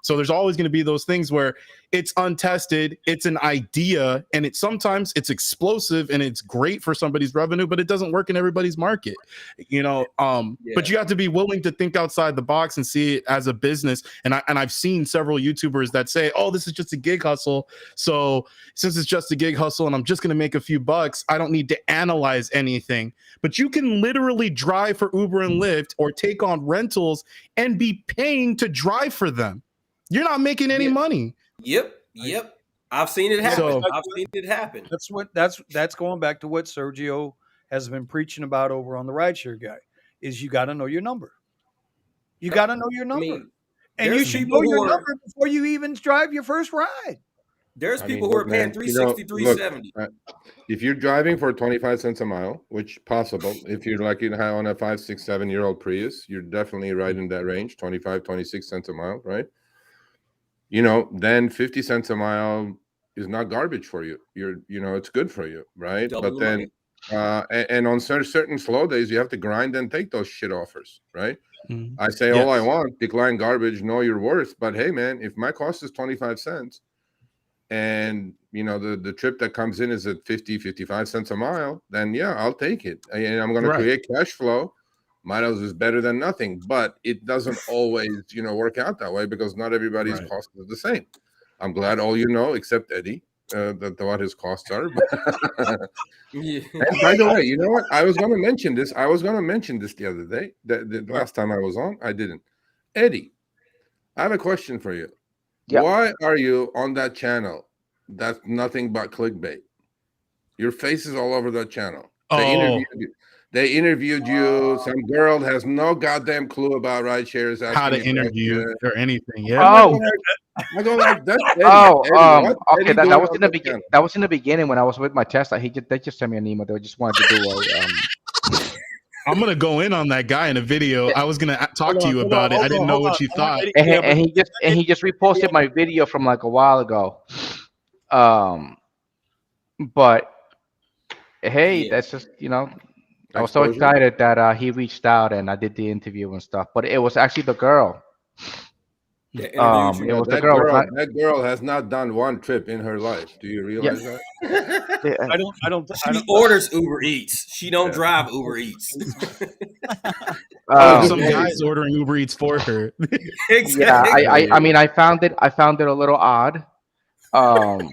So there's always going to be those things where it's untested, it's an idea, and sometimes it's explosive and it's great for somebody's revenue, but it doesn't work in everybody's market, you know? But you have to be willing to think outside the box and see it as a business. And I've seen several YouTubers that say, oh, this is just a gig hustle. So since it's just a gig hustle and I'm just going to make a few bucks, I don't need to analyze anything. But you can literally drive for Uber and Lyft or take on rentals and be paying to drive for them. You're not making any money. Yep. I've seen it happen. So- I've seen it happen. That's going back to what Sergio has been preaching about over on the Rideshare Guy. Is you got to know your number. You got to know your number, mean, and you there's should people know your who are- number before you even drive your first ride. There's I people mean, who are look, paying man, you know, $360, $370. If you're driving for 25 cents a mile, which possible, if you're like on a 5, 6, 7-year-old Prius, you're definitely right in that range, 25, 26 cents a mile, right? You know, then 50 cents a mile is not garbage for you. It's good for you, right? Double But the then, and on certain slow days, you have to grind and take those shit offers, right? Mhm. I say all I Yes. want, decline garbage, know your worth. But hey, man, if my cost is 25 cents and, you know, the trip that comes in is at 50, 55 cents a mile, then yeah, I'll take it. And I'm going to Right. create cash flow. Might as well is better than nothing, but it doesn't always, work out that way because not everybody's Right. cost is the same. I'm glad all except Eddie, that what his costs are. Yeah. And by the way, you know what? I was going to mention this. The other day. The last time I was on, I didn't. Eddie, I have a question for you. Yeah. Why are you on that channel? That's nothing but clickbait. Your face is all over that channel. Oh, They interviewed you. Some girl has no goddamn clue about rideshares. how to asking you interview questions. or anything. I'm Yeah. not Oh, gonna, I'm going like that's Eddie. oh, Eddie, what okay. Eddie That doing was on in the the channel? that was in the beginning when I was with my Tesla. They just sent me an email. They just wanted to do a I'm gonna go in on that guy in a video. I was gonna talk to you about it. I didn't know hold what on. you I want thought. Eddie, yeah, but and he just reposted my video from like a while ago. But hey, Yeah. that's just I was so Exposure. excited that he reached out and I did the interview and stuff. But it was actually the girl. That interviewed It you. Yeah, was the girl. It was not, that girl has not done one trip in her life. Do you yeah, realize that? yeah, She orders Uber Eats. She don't drive Uber Eats. Oh, Oh, some um, hey. guy's ordering Uber Eats for her. yeah. Exactly. I mean, I found it a little odd. Um, but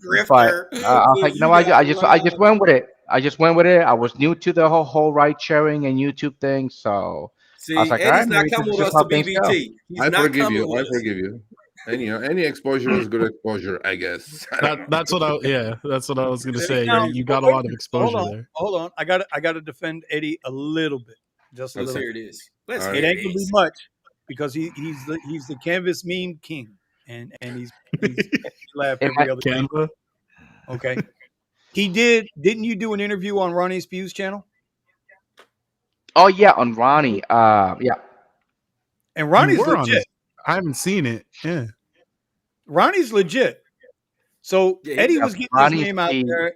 Grifter. I was like, You no, got I just went with it. I just went with it. I was new to the whole ride sharing and YouTube thing, so I was See, like, all right, Eddie's not maybe this coming is with just us how to things go. BBT. He's I not forgive coming you. I with us. forgive you. And any exposure is good exposure, I guess. That's what that's what I was gonna say. now, You got a wait, lot of exposure there. hold on. I got to defend Eddie a little bit, just a Let's little hear bit. it is. Let's All It hear ain't it gonna be is. much because he's the canvas meme king, and he's laugh It every might, other day. Canva. Okay, didn't you do an interview on Ronnie Spew's channel? oh yeah, on Ronnie. Yeah. And You Ronnie's were on legit. his. I haven't seen it. Yeah. Ronnie's legit. So Yeah, Eddie he's Yeah, was getting his Ronnie name out Speed. there,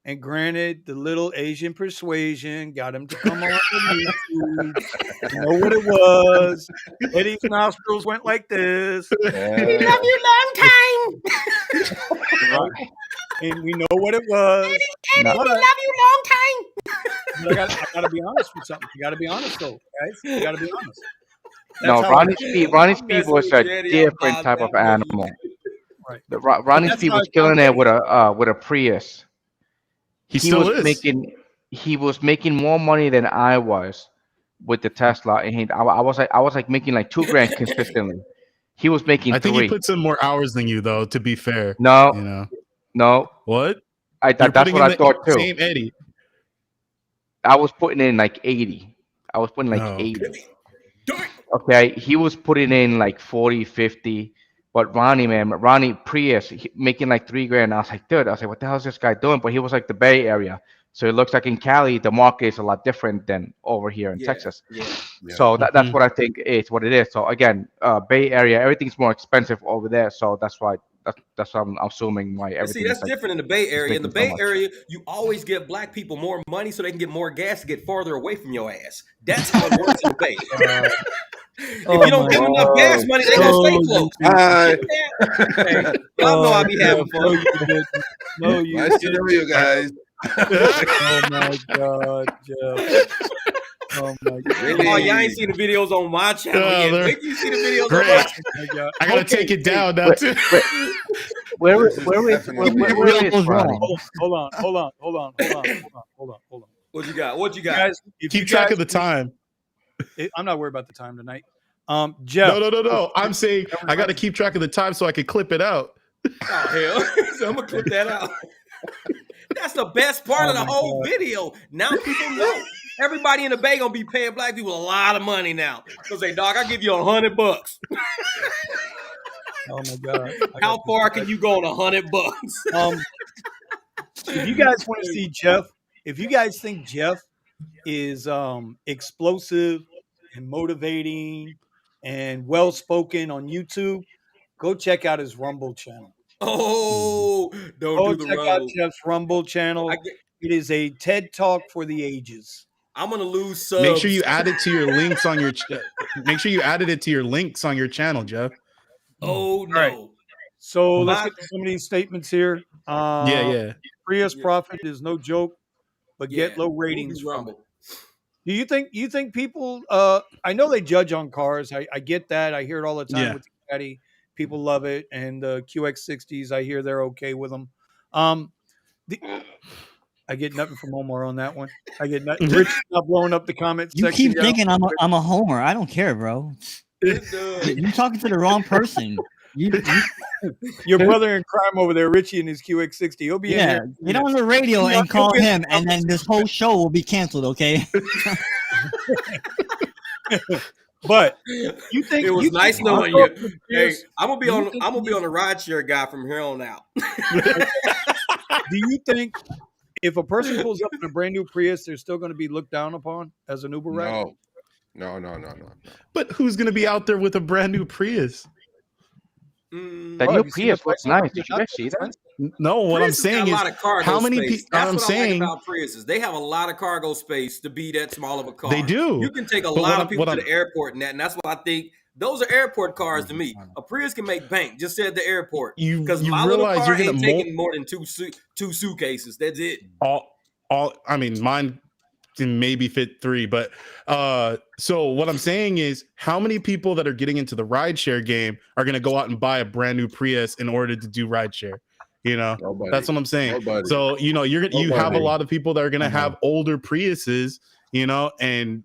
and granted, the little Asian persuasion got him to come on YouTube. You know what it was? Eddie's nostrils went like this. you long time. And we know what it was. No, But you long time. I gotta be honest with something. You gotta be honest though, guys. You gotta be honest. no, That's how Ronnie I'm Speed messing was with a Jetty. different type of animal. right. Ronnie That's Speed how was it killing sounds. it with a Prius. He still is. He was making more money than I was with the Tesla, and I was like making like $2,000 consistently. He was making I think he three. puts in more hours than you, though. To be fair, No, you know no, what? that's putting what in I the thought too. same Eddie. I was putting in like 80. I was putting like Oh, 80. Do it. Okay, he was putting in like 40, 50. But Ronnie Prius making like $3,000. I was like, dude, what the hell is this guy doing? But he was like the Bay Area. So it looks like in Cali, the market is a lot different than over here in Texas. Yeah. So that's what I think is what it is. So again, Bay Area, everything's more expensive over there. So that's why I'm assuming why And see, everything that's is like different in the Bay it's Area. In the making so Bay much. Area, you always give black people more money so they can get more gas to get farther away from your ass. That's how it works in the Bay. If you don't give them enough gas money, they gonna stay close. Hi. Get that? Hey, y'all know I be having No, fun. you didn't. No, you Nice to didn't. know you guys. Oh my God, Jeff. Oh my God. Really? Oh, y'all ain't seen the videos on my channel Oh, yet. they're Wait till you see the videos on great. my channel. Oh my God. I gotta Okay, take it hey, down now too. Where This is where is definitely- where is What's Ronnie? wrong? Hold on. What you got? What you got? Guys, if you Keep track guys of the time. I'm not worried about the time tonight. Jeff. No. I'm saying I got to keep track of the time so I can clip it out. Oh hell! So I'm gonna clip that out. That's the best part of the whole video. Now people know. Everybody in the Bay gonna be paying black people a lot of money now. Cause say, dog, I give you $100. Oh my God. How far can you go on $100? If you guys want to see Jeff, if you guys think Jeff is explosive and motivating and well spoken on YouTube, go check out his Rumble channel. Oh, don't Go do the check out road. Jeff's Rumble channel. It is a TED Talk for the ages. I'm gonna lose subs. Make sure you add it to your links on your. Make sure you added it to your links on your channel, Jeff. Oh no. Right. So let's My- get to some of these statements here. Yeah. Prius profit is no joke, but Yeah, get low ratings movie from it. Rumble. Do you think people I know they judge on cars. I get that. I hear it all the time Yeah. with the Caddy. People love it, and the QX60s, I hear they're okay with them. I get nothing from Omar on that one. I get nothing. Rich is not blowing up the comment You section. keep thinking I'm a homer. I don't care, bro. It does. You're talking to the wrong person. Your brother in crime over there, Richie and his QX60. He'll be in yeah, here. get on the radio Yeah, and call he'll get him, and then this whole show will be canceled. Okay. But you think It was you nice think knowing I'll you. go up to Hey, Pierce, I'm gonna be do you on. think I'm gonna be he- on the rideshare guy from here on out. Do you think if a person pulls up in a brand new Prius, they're still going to be looked down upon as an Uber rider? No. But who's gonna be out there with a brand new Prius? That Oh, new have you seen the Prius looks price on it? nice. Did you guys see that? No, what I'm Prius has got saying a is lot of cargo how many space. people. That's I'm what I saying like about Priuses. They have a lot of cargo space to be that small of a car. they do. You can take a But lot what of people what to the airport and that, and that's why I think those are airport cars to me. A Prius can make bank just at the airport. you Because my little realize car you're gonna ain't taking more than two suitcases. That's it. all. I mean, mine can maybe fit 3, but so what I'm saying is how many people that are getting into the rideshare game are going to go out and buy a brand new Prius in order to do rideshare? Nobody. That's what I'm saying. Nobody. So you have a Nobody. lot of people that are going to have older Priuses, and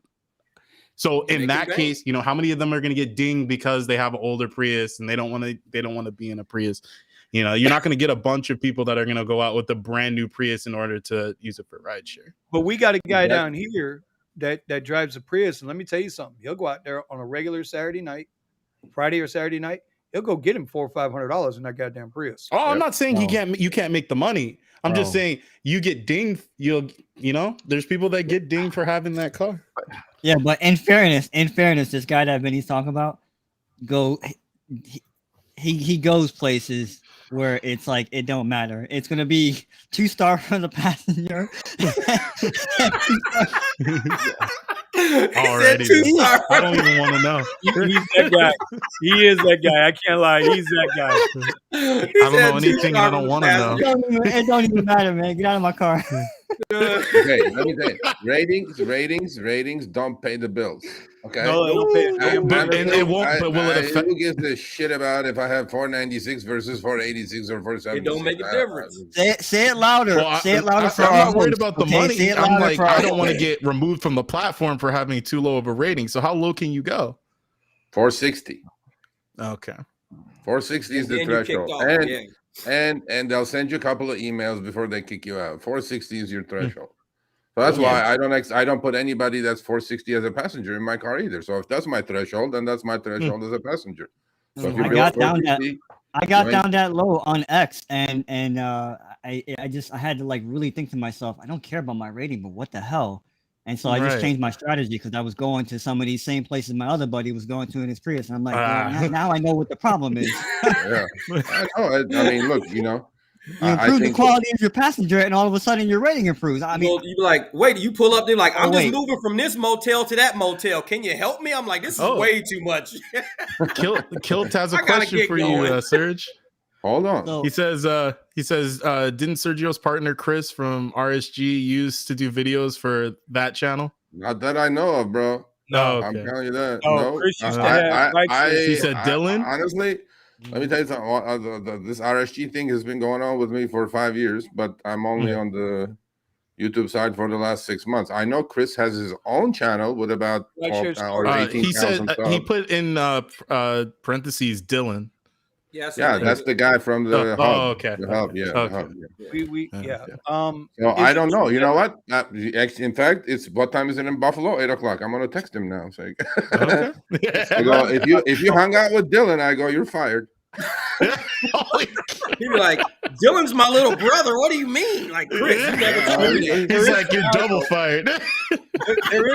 so in that case, how many of them are going to get dinged because they have an older Prius and they don't want to be in a Prius? You're not going to get a bunch of people that are going to go out with a brand new Prius in order to use it for rideshare. But we got a guy down here that drives a Prius, and let me tell you something. He'll go out there on a regular Saturday night, Friday or Saturday night. He'll go get him $400 or $500 in that goddamn Prius. Oh, I'm not saying you can't make the money. I'm just saying you get dinged. There's people that get dinged for having that car. Yeah, but in fairness, this guy that Vinny's talking about, he goes places where it's like it don't matter. It's gonna be 2-star for the passenger. Already, I don't even want to know. He's that guy. He is that guy. I can't lie. He's that guy. I don't know anything. I don't want to know. It don't even matter, man. Get out of my car. Okay, let me tell you. Ratings don't pay the bills. Okay. No, they don't pay a damn bill. And it won't. But will it affect? Who gives a shit about if I have 496 versus 486 or 476? It don't make a difference. Say it louder. Say it louder for I'm our not worried host, about the okay? money. Say it I'm louder like, for our I don't want to host. get removed from the platform for having too low of a rating. So how low can you go? 460. Okay. 460 is the threshold. And they'll send you a couple of emails before they kick you out. 460 is your threshold. So that's why I don't put anybody that's 460 as a passenger in my car either. So if that's my threshold, then that's my threshold as a passenger. So if I got down that low on X, and I had to like really think to myself, I don't care about my rating, but what the hell? And so I just changed my strategy because I was going to some of these same places my other buddy was going to in his Prius, and I'm like, well, now I know what the problem is. Yeah, I mean, look, you improve the quality of your passenger, and all of a sudden your rating improves. I mean, you be like, wait, you pull up there like, I'm just moving from this motel to that motel. Can you help me? I'm like, this is way too much. Kilt has a question for you, Serge. Hold on. He says, didn't Sergio's partner Chris from RSG used to do videos for that channel? Not that I know of, bro. No, okay. I'm telling you that. No, Chris used to have he said Dylan. Honestly, let me tell you something. This RSG thing has been going on with me for 5 years, but I'm only on the YouTube side for the last 6 months. I know Chris has his own channel with about 12,000 or 18,000 he said subs. he put in parentheses Dylan. Yes, yeah, that's the guy from the hub. Oh, okay. The hub, yeah. Okay. The hub, yeah. So I don't know. You know what? In fact, it's what time is it in Buffalo? 8:00. I'm gonna text him now. So okay. I go, if you hung out with Dylan, I go, you're fired. He'd be like, Dylan's my little brother. What do you mean? Like, Chris, you never told me that. He's like, you're double fired. There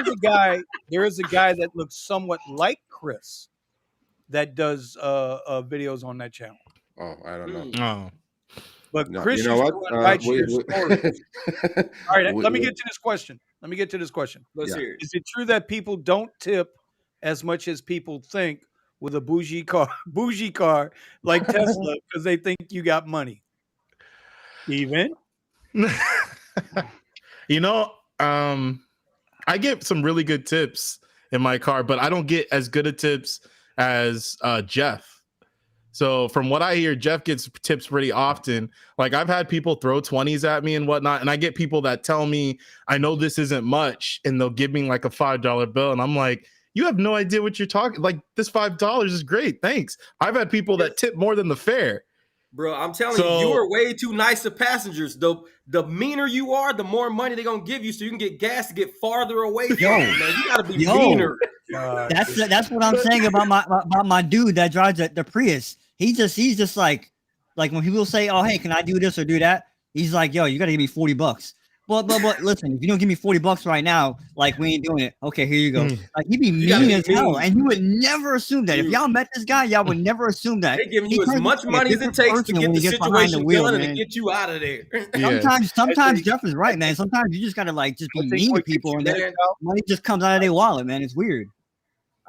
is a guy that looks somewhat like Chris that does videos on that channel. Oh, I don't know. Oh. But No, Chris, you know what? All right, let me get to this question. Let's hear it. Is it true that people don't tip as much as people think with a bougie car like Tesla because they think you got money? Even? I get some really good tips in my car, but I don't get as good of tips as Jeff. So from what I hear, Jeff gets tips pretty often. Like I've had people throw 20s at me and whatnot, and I get people that tell me, I know this isn't much, and they'll give me like a $5 bill, and I'm like, You have no idea what you're talking. Like this $5 is great. Thanks. I've had people that tip more than the fare. Bro, I'm telling you, you are way too nice to passengers. The meaner you are, the more money they're gonna give you, so you can get gas to get farther away from them, man. You gotta be meaner. That's what I'm saying about my dude that drives the Prius. He's just like when people say, "Oh, hey, can I do this or do that?" He's like, "Yo, you got to give me $40." But listen, if you don't give me $40 right now, like we ain't doing it. Okay, here you go. Like he'd be mean as hell, and you would never assume that. If y'all met this guy, y'all would never assume that. They're giving you as much money as it takes to get the situation done and to get you out of there. Sometimes Jeff is right, man. Sometimes you just gotta just be mean to people, and then money just comes out of their wallet, man. It's weird.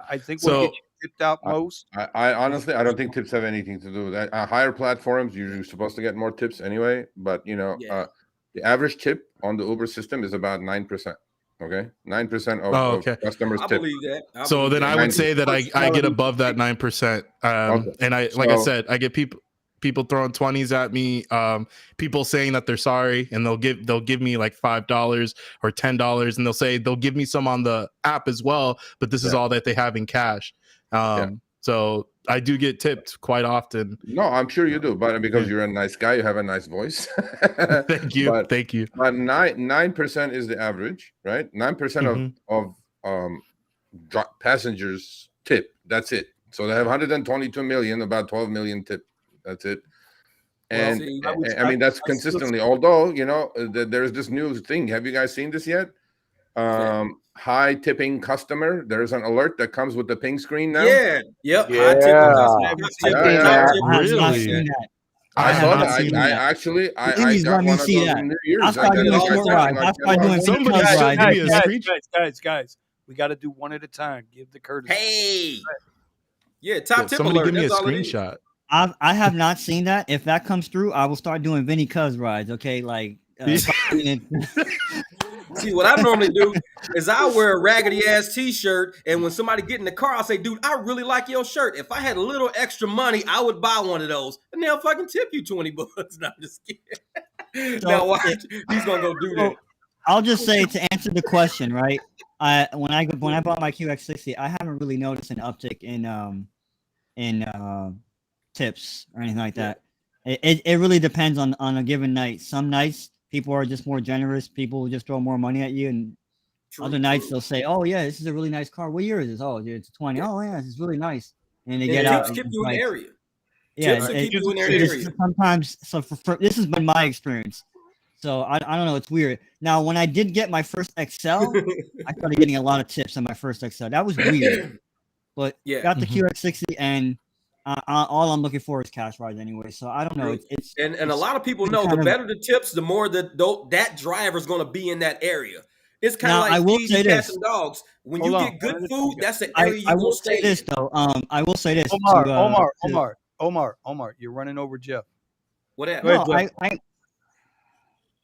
I think what gets you tipped out most. I honestly, I don't think tips have anything to do with that. Higher platforms, you're supposed to get more tips anyway. But the average tip on the Uber system is about 9%. Okay, 9% of customers tip. I believe that. So then I would say that I get above that 9%. And I said, I get people throwing 20s at me, people saying that they're sorry, and they'll give me like $5 or $10, and they'll give me some on the app as well, but this is all that they have in cash. So I do get tipped quite often. No, I'm sure you do, but because you're a nice guy, you have a nice voice. Thank you. Thank you. But 9% is the average, right? 9% of passengers tip. That's it. So they have 122 million, about 12 million tip. That's it. And I mean, that's consistently, although, there's this new thing. Have you guys seen this yet? High tipping customer. There's an alert that comes with the ping screen now. Yeah. Yep. Really? I saw that. I actually got one of those in New Year's. Guys, we got to do one at a time. Give the courtesy. Hey. Yeah, top tip somebody alert. Give me a screenshot. I have not seen that. If that comes through, I will start doing Vinny Cuz rides. Okay, See, what I normally do is I wear a raggedy ass t-shirt, and when somebody get in the car, I'll say, "Dude, I really like your shirt. If I had a little extra money, I would buy one of those, and they'll fucking tip you $20." No, I'm just kidding. Now watch, he's gonna go do that. I'll just say, to answer the question, right? When I bought my QX60, I haven't really noticed an uptick in tips or anything like that. It really depends on a given night. Some nights people are just more generous. People will just throw more money at you, and other nights they'll say, "Oh yeah, this is a really nice car. What year is this? Oh, it's 20. Oh yeah, this is really nice." And they get out. Tips keep you in the area. Yeah, sometimes. So for this has been my experience. So I don't know. It's weird. Now, when I did get my first XL, I started getting a lot of tips on my first XL. That was weird. But got the QX60, and all I'm looking for is cash rides anyway. So I don't know. It's a lot of people know the better the tips, the more that driver's going to be in that area. It's kind of like feeding cats and dogs. When you get good food, that's the area you will stay. This though. I will say this. Omar, you're running over Jeff. What happened? No,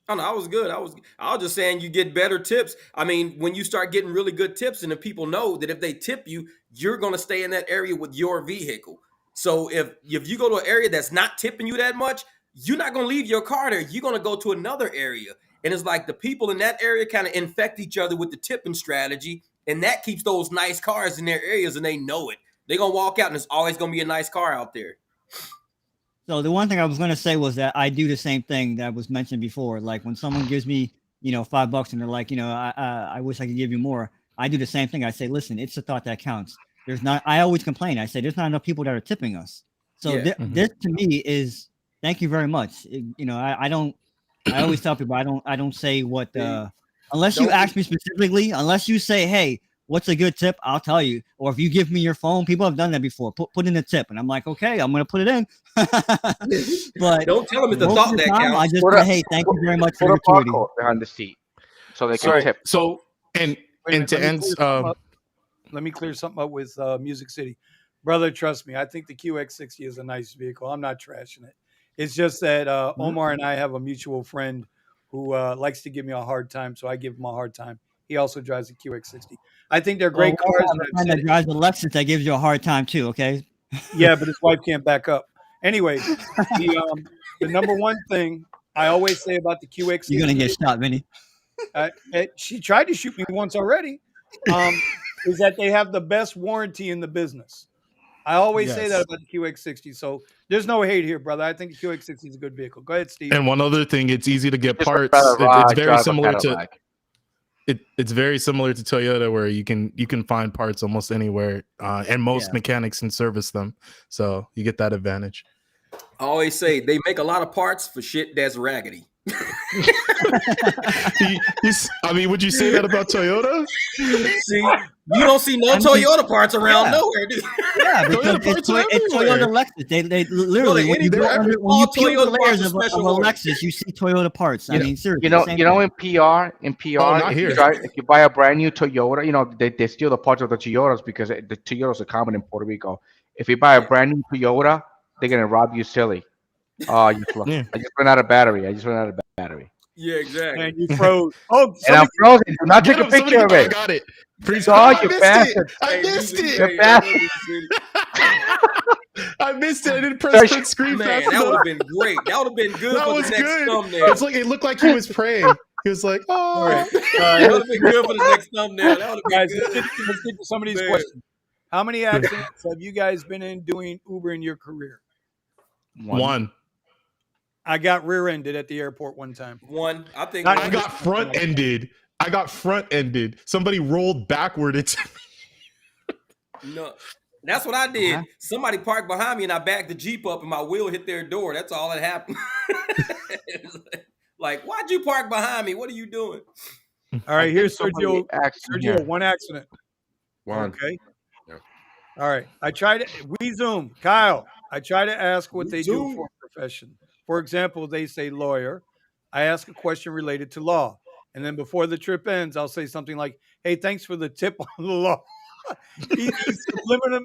Oh, no, I was good. I was just saying you get better tips. I mean, when you start getting really good tips, and the people know that if they tip you, you're going to stay in that area with your vehicle. So if you go to an area that's not tipping you that much, you're not going to leave your car there. You're going to go to another area. And it's like the people in that area kind of infect each other with the tipping strategy, and that keeps those nice cars in their areas, and they know it. They're going to walk out, and there's always going to be a nice car out there. So the one thing I was going to say was that I do the same thing that was mentioned before. Like when someone gives me, $5 and they're like, I wish I could give you more. I do the same thing. I say, listen, it's the thought that counts. I always complain. I say, there's not enough people that are tipping us. So this to me is, thank you very much. I always tell people, I don't say what, unless you ask me specifically, unless you say, hey, what's a good tip? I'll tell you. Or if you give me your phone, people have done that before. Put in a tip, and I'm like, okay, I'm gonna put it in. But don't tell them it's the thought that counts. I just say, hey, thank you very much for your activity behind the seat, so they can tip. So and to end, let me clear something up with Music City, brother. Trust me, I think the QX60 is a nice vehicle. I'm not trashing it. It's just that Omar and I have a mutual friend who likes to give me a hard time, so I give him a hard time. He also drives a QX60. I think they're great cars. And that drives a Lexus that gives you a hard time too. Okay. Yeah, but his wife can't back up. Anyway, the number one thing I always say about the QX60. You're gonna get shot, Vinny. She tried to shoot me once already. is that they have the best warranty in the business. I always say that Yes. about the QX60. So there's no hate here, brother. I think the QX60 is a good vehicle. Go ahead, Steve. And one other thing, it's easy to get Just would parts. rather It's ride, very drive a similar to Cadillac. it's very similar to Toyota, where you can find parts almost anywhere, and most mechanics can service them. So you get that advantage. I always say they make a lot of parts for shit that's raggedy. I mean, would you say that about Toyota? See, you don't see no Toyota parts around nowhere, do you? Yeah, because it's Toyota Lexus. They literally when you peel the layers of a Lexus, you see Toyota parts. I mean, seriously. In PR, if you buy a brand new Toyota, they steal the parts of the Toyotas because the Toyotas are common in Puerto Rico. If you buy a brand new Toyota, they're gonna rob you silly. Oh, I just ran out of battery. Yeah, exactly. And you froze. Oh, and I'm frozen. Do not take a picture of it. I got it. You bastard. I missed it. You bastard. I missed it. I didn't press print screen Man, fast that would enough. have been great. That would have been good That for the was next good. thumbnail. It's like it looked like he was praying. He was like, "Oh." That would have been good for the next thumbnail. That would have been guys, good. let's get to some of these questions. How many accidents have you guys been in doing Uber in your career? One. I got rear-ended at the airport one time. One. I think I got front-ended. Somebody rolled backward into me. No. That's what I did. Somebody parked behind me and I backed the Jeep up and my wheel hit their door. That's all that happened. Like, why'd you park behind me? What are you doing? All right, here's Sergio. Sergio, one accident. One. Okay. Yeah. All right. We Zoom. Kyle, I try to ask what they do for a profession. For example, they say lawyer. I ask a question related to law. And then before the trip ends, I'll say something like, hey, thanks for the tip on the law. He's subliminal.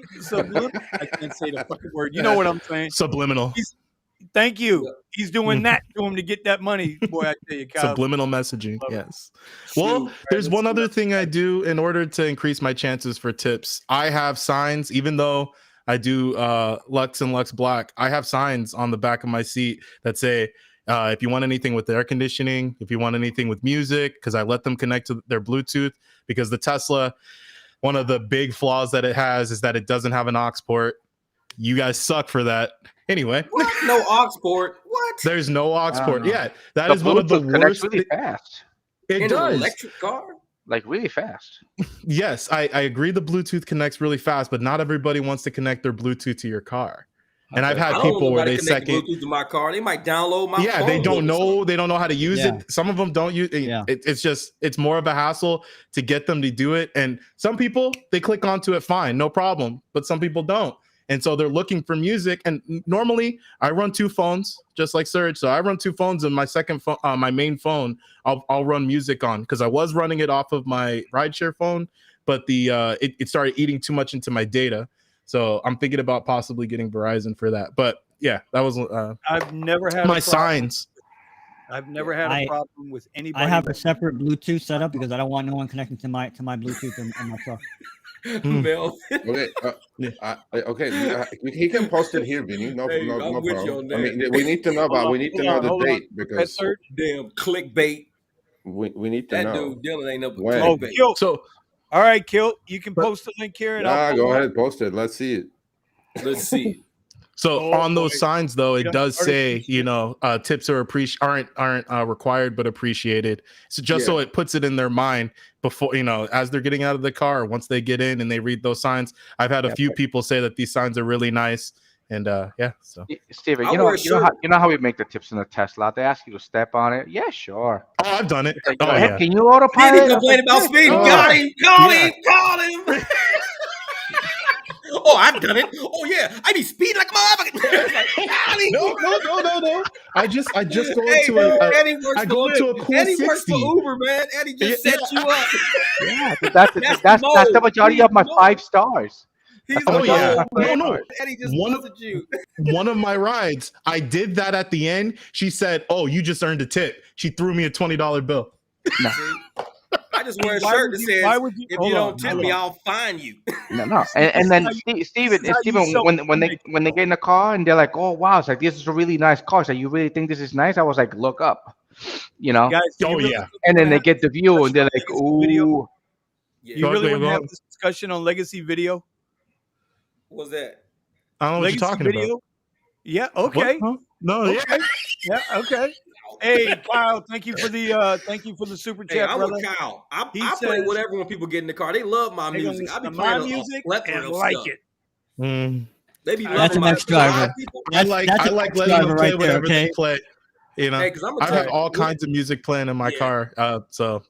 I can't say the fucking word. You know what I'm saying? Subliminal. Thank you. He's doing that to him to get that money. Boy, I tell you, Kyle. Subliminal messaging. Yes. Well, there's one other thing I do in order to increase my chances for tips. I have signs, even though I do Lux and Lux Black. I have signs on the back of my seat that say, if you want anything with air conditioning, if you want anything with music, because I let them connect to their Bluetooth, because the Tesla, one of the big flaws that it has is that it doesn't have an aux port. You guys suck for that. Anyway. What? No aux port? What? There's no aux port. Yeah, that is one of the worst. Really fast. It does. An electric car? Like really fast. Yes, I agree the Bluetooth connects really fast, but not everybody wants to connect their Bluetooth to your car. And I've had people where they second Bluetooth to my car. They might download my phone. They don't know how to use it. Some of them don't use it. Yeah. It's more of a hassle to get them to do it. And some people, they click onto it fine, no problem. But some people don't. And so they're looking for music. And normally I run two phones, just like Serge. So I run two phones, and my second phone, my main phone, I'll run music on, because I was running it off of my rideshare phone, but it started eating too much into my data. So I'm thinking about possibly getting Verizon for that. But yeah, that was I've never had my signs. I've never had a problem with anybody. I have a separate Bluetooth setup because I don't want no one connecting to my Bluetooth in my truck. Okay. He can post it here, Vinny. No problem. I mean, we need to know the date, because damn clickbait. We need to know. That dude Dylan ain't up with clickbait. So, all right, Kill, you can post the link here, and I'll go ahead, post it. Let's see it. Let's see. So on those signs, though, it does say, tips are aren't required but appreciated. So just so it puts it in their mind before, as they're getting out of the car, once they get in and they read those signs. I've had a few people say that these signs are really nice, and so Steven, you know how we make the tips in the Tesla? They ask you to step on it. Yeah, sure. Oh, I've done it. Like, can you autopilot? Did he complain about speed? Got him. Call him. Oh, I've done it. Oh yeah, I be speeding like a motherfucker. No. I just go into a cool Eddie 60. works for Uber, man. Eddie just set you up. Yeah, that's the majority of my 5 stars. He's No. Eddie just busted you. One of my rides, I did that at the end. She said, "Oh, you just earned a tip." She threw me a $20 bill. No. I just wear a shirt that says, "If you don't tip me, I'll fine you." No. And then Steven, when they get in the car and they're like, "Oh wow, it's like this is a really nice car." So you really think this is nice? I was like, "Look up," Guys, yeah. And then they get the view and they're like, "Ooh." Yeah. You really want to have on. this discussion on legacy video? What's that? I don't know what you're Legacy talking about. video? Yeah. What? Okay. Huh? No, yeah. Okay. Yeah. Okay. Hey, Kyle, thank you for the super Hey, chat, I'm brother. with Kyle. He I play says whatever when people get in the car. They love my they're gonna music. I listen be to my playing a music plethora and of like stuff. it. They be That's loving an my ex-driver. people. I like an letting ex-driver them play right there, whatever they okay? play. You know, Hey, because I'm I gonna have tell all you. kinds of music playing in my Yeah. car. So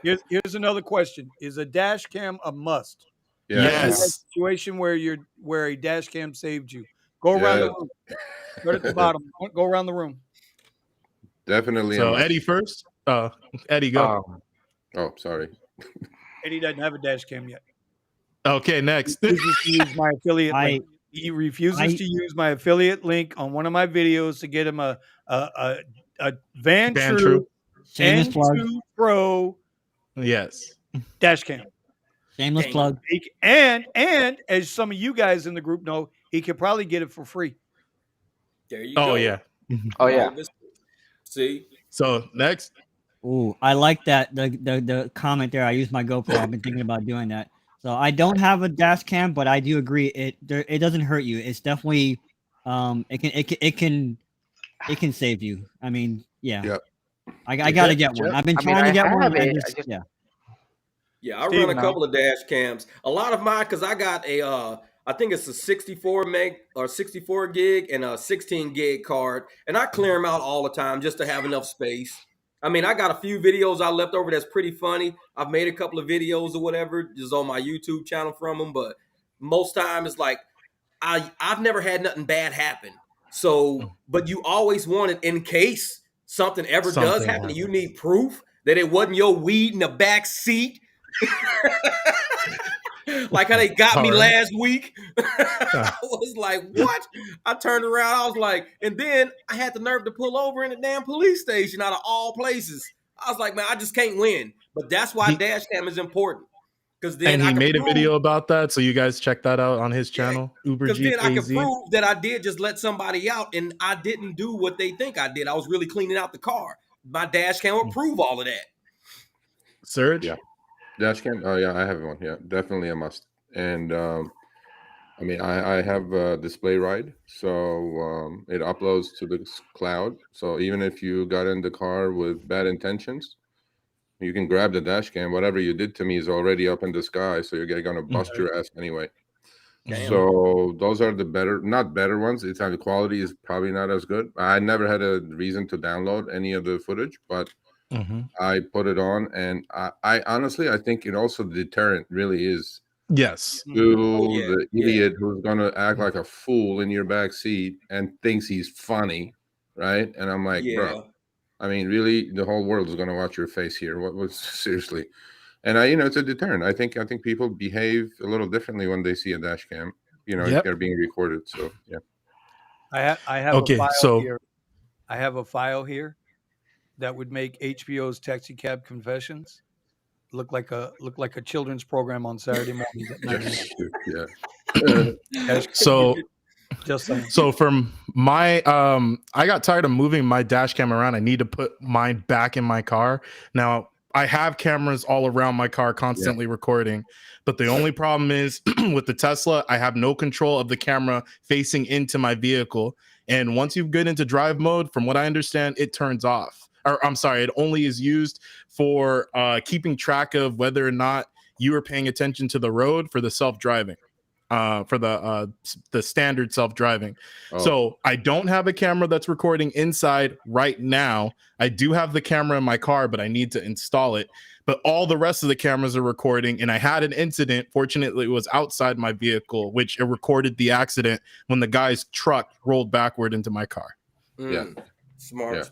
Here's another question: is a dash cam a must? Yeah. Have you had a yes. situation where a dash cam saved you? Go around the Yes. room. Start at the bottom. Go around the room. Definitely a So must. Eddie first. Eddie, go. Oh, sorry. Eddie doesn't have a dash cam yet. Okay, next. He refuses to use my affiliate I link. He refuses to use my affiliate link on one of my videos to get him a Van Van True True. shameless plug. N2 Pro Yes. dash cam. Shameless Dang. plug. And as some of you guys in the group know, he could probably get it for free. There you Oh go. yeah. Oh yeah. See. So next. Ooh, I like that the comment there. I use my GoPro. I've been thinking about doing that. So I don't have a dash cam, but I do agree it doesn't hurt you. It's definitely it can save you. I mean, yeah. Yep. I gotta get one. I've been I mean, trying to I get one. have I it. just, yeah. Yeah, I Steve, run a now. couple of dash cams. A lot of mine, because I got I think it's a 64 meg or 64 gig and a 16 gig card, and I clear them out all the time just to have enough space. I mean, I got a few videos I left over that's pretty funny. I've made a couple of videos or whatever just on my YouTube channel from them, but most time it's like I've never had nothing bad happen. So, but you always want it in case something ever does Something happen. You need proof that it wasn't your weed in the back seat. Like how they got me All right. last week. I was like, what? I turned around, I was like, and then I had the nerve to pull over in the damn police station out of all places. I was like, man, I just can't win. But that's why dash cam is important. Because then And I he can made a prove, video about that, so you guys check that out on his channel, Uber because then I can GKZ. prove that I did just let somebody out and I didn't do what they think I did. I was really cleaning out the car. My dash cam will prove all of that. Surge. Yeah. Dash cam. Oh yeah, I have one. Yeah, definitely a must. And I mean, I have a display ride, so it uploads to the cloud. So even if you got in the car with bad intentions, you can grab the dash cam. Whatever you did to me is already up in the sky, so you're gonna bust your ass anyway. Damn. So those are the not better ones. It's the quality is probably not as good. I never had a reason to download any of the footage, but I put it on, and I honestly I think it also deterrent really is. Yes. To the idiot who's gonna act like a fool in your back seat and thinks he's funny, right? And I'm like, bro, I mean, really, the whole world is gonna watch your face here. What was seriously? And it's a deterrent. I think people behave a little differently when they see a dash cam. If they're being recorded. So yeah. I have Okay, a file so- here. I have a file here that would make HBO's Taxi Cab Confessions look like a children's program on Saturday mornings at 9 a.m. Yeah. So Just saying. So from my I got tired of moving my dash cam around. I need to put mine back in my car. Now I have cameras all around my car constantly recording, but the only problem is with the Tesla, I have no control of the camera facing into my vehicle. And once you get into drive mode, from what I understand, it turns off. Or I'm sorry, it only is used for keeping track of whether or not you are paying attention to the road for the self-driving. For the standard self-driving. So I don't have a camera that's recording inside right now. I do have the camera in my car, but I need to install it. But all the rest of the cameras are recording, and I had an incident. Fortunately, it was outside my vehicle, which it recorded the accident when the guy's truck rolled backward into my car. Smart.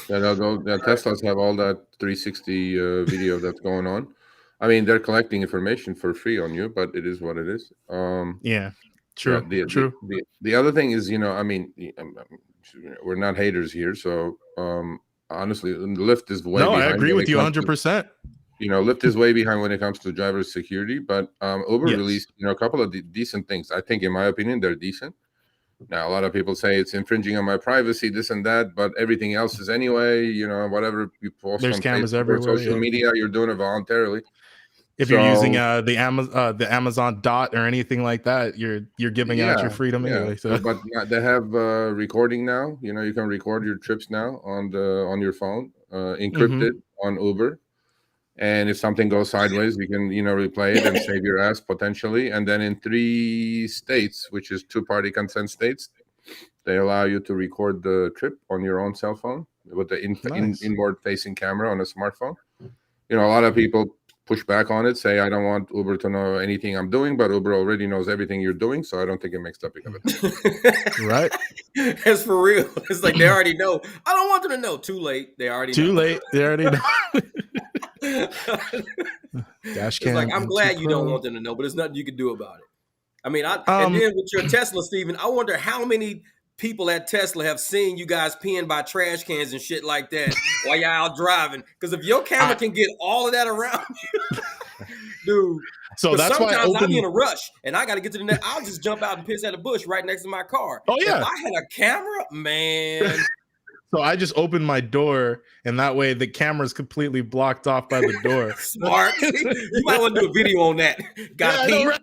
Yeah, the Teslas have all that 360 video that's going on. I mean, they're collecting information for free on you, but it is what it is. Yeah, true. Yeah, true. The other thing is, I mean, we're not haters here, so honestly, Lyft is way behind. I agree with you 100%. Lyft is way behind when it comes to driver security, but Uber released, a couple of decent things. I think, in my opinion, they're decent. Now, a lot of people say it's infringing on my privacy, this and that, but everything else is anyway, whatever you post There's on cameras Facebook everywhere, or social media, you're doing it voluntarily. If you're using the Amazon Dot or anything like that, you're giving out your freedom anyway. So, but they have recording now. You know, you can record your trips now on your phone, encrypted on Uber. And if something goes sideways, you can replay it and save your ass potentially. And then in 3 states, which is 2-party consent states, they allow you to record the trip on your own cell phone with the inward facing camera on a smartphone. You know, a lot of people push back on it, say I don't want Uber to know anything I'm doing, but Uber already knows everything you're doing, so I don't think it makes that big of a deal. Right? It's for real. It's like they already know. I don't want them to know. Too late. They already know. They already know. Dash cam. It's like I'm glad you don't want them to know, but there's nothing you can do about it. I mean, and then with your Tesla, Steven, I wonder how many people at Tesla have seen you guys peeing by trash cans and shit like that while y'all out driving. Because if your camera can get all of that around you, dude. So that's why I'll be in a rush and I got to get to the next. I'll just jump out and piss at a bush right next to my car. Oh yeah. If I had a camera, man. So I just opened my door, and that way the camera's completely blocked off by the door. Smart. You might want to do a video on that. Gotta pee. Right?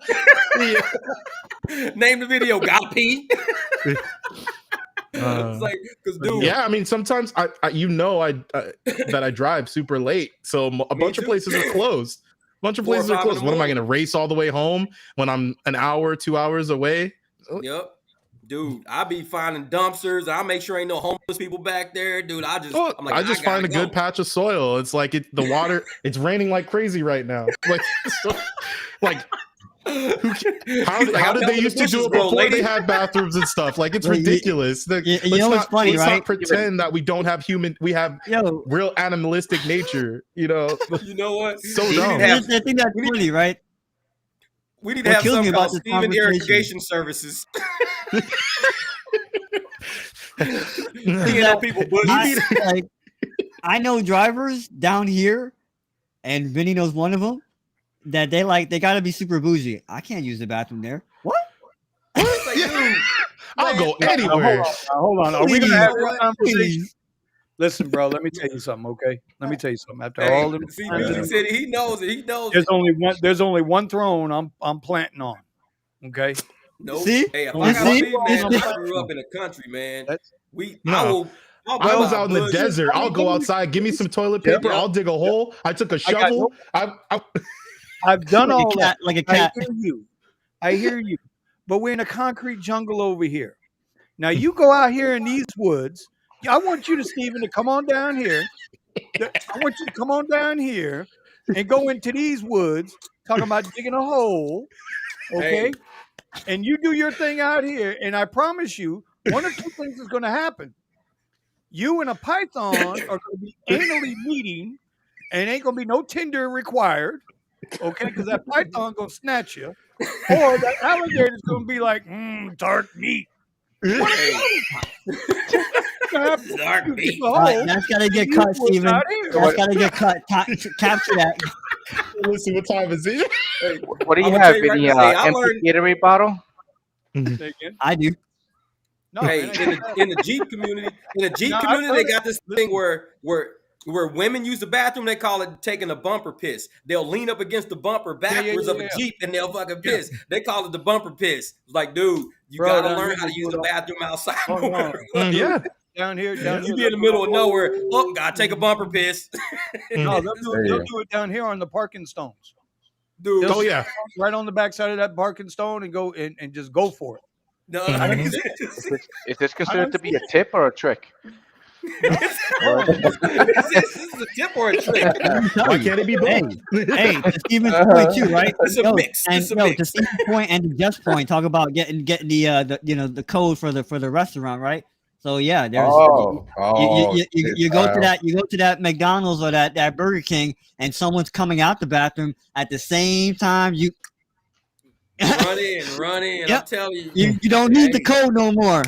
Name the video. Gotta pee. It's like, cause dude. Yeah, I mean, sometimes I that I drive super late, so a bunch of places are closed. What am I going to race all the way home when I'm an hour, 2 hours away? Yep. Dude, I be finding dumpsters. I make sure ain't no homeless people back there. Dude, I just find a good patch of soil. It's like the water. It's raining like crazy right now. How did they used to do it before they had bathrooms and stuff? Like, it's ridiculous. Let's not pretend that we don't have we have real animalistic nature. You know. You know what? So dumb. I think that's funny, right? We need to have something called Steven Irrigation Services. I know drivers down here, and Vinny knows one of them, that they got to be super bougie. I can't use the bathroom there. What? I'll go anywhere. Hold on. Are we gonna have this conversation? Listen, bro. Let me tell you something. Okay. Let me tell you something. After all them, he said he knows it. He knows. There's only one throne I'm planting on. Okay. No. See? Hey, if I grew up in the country, man. I was out in the desert. I'll go outside. Give me some toilet paper. I'll dig a hole. I took a shovel. I've done all that. Like a cat. I hear you. But we're in a concrete jungle over here. Now you go out here in these woods. I want you to come on down here. I want you to come on down here and go into these woods talking about digging a hole. Okay. Hey. And you do your thing out here, and I promise you, one or two things is going to happen. You and a python are going to be anally meeting, and ain't going to be no Tinder required, okay? Because that python going to snatch you, or that alligator is going to be like, dark meat. Dark meat. That's got to get cut, Steven. That's got to get cut. Capture that. Listen, what time is it? Hey, what do you have? Any empty Gatorade bottle? I do. No, hey, in the Jeep community, they got this thing where women use the bathroom. They call it taking a bumper piss. They'll lean up against the bumper backwards of a Jeep and they'll fucking piss. They call it the bumper piss. It's like, dude, you gotta learn how to use the bathroom outside. Yeah. Down here. You be in the middle of nowhere. Oh, gotta take a bumper piss. No, they'll do it down here on the parking stones. Dude. Oh yeah. Right on the backside of that parking stone and go and just go for it. No, is this considered to be a tip or a trick? Is this a tip or a trick? Why can't it be both? Hey, to Steven's point too, right? It's a mix. To Steven's point and to Jeff's point, talk about getting the code for the restaurant, right? So yeah, there's you go to that McDonald's or that Burger King, and someone's coming out the bathroom at the same time you run in. Yep. I'm telling you, you don't need the code no more.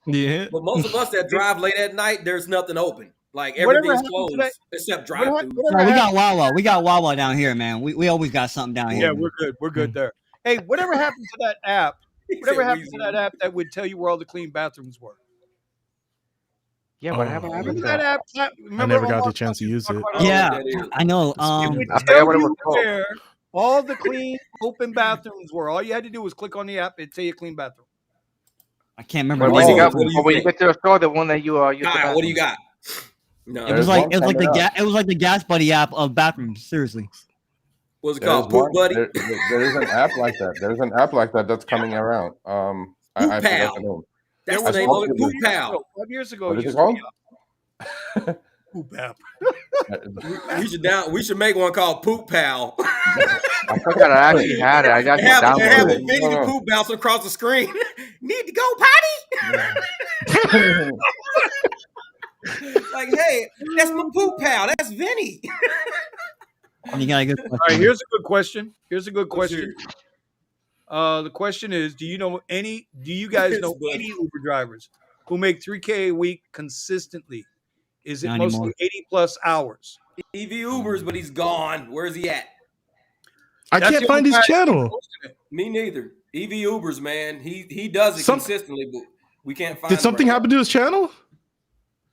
Yeah, but most of us that drive late at night, there's nothing open. Like everything's closed except drive-through. No, we got Wawa. We got Wawa down here, man. We always got something down here. Yeah, we're good. We're good there. Hey, whatever happened to that app? Whatever happened to that app that would tell you where all the clean bathrooms were? Yeah, what happened to that app? I never got the chance to use it. Yeah, I know. I forgot what it was called. all the clean, open bathrooms were. All you had to do was click on the app. It'd tell you clean bathroom. I can't remember. But the when name you of got, it. What do you but when you think? get to the store, the one that you use the Kyle, what do you bathroom. got? No, It was like There's one coming up. it was like the Gas Buddy app of bathrooms. Seriously. what's it There's called? Poop one. Buddy? There is an app like that. There's an app like that that's coming around. Poop I forgot the name. That's There the was name one of it. 5 Poop years Pal. ago. 5 years ago, What it is it used to be called? a poop app. We should make one called Poop Pal. I forgot I actually had it. I got and to have download a it. Vinny the poop bouncing across the screen. Need to go potty? Like, hey, that's my Poop Pal. That's Vinny. And you got a good All right, here's a good question. The question is, do you guys know any Uber drivers who make $3K a week consistently? Is it Not mostly anymore. 80 plus hours? EV Ubers, but he's gone. Where's he at? I That's can't the find only his guy I see channel. posting it. Me neither. EV Ubers, man. He does it Some- consistently, but we can't find Did him something right happen to his channel? now.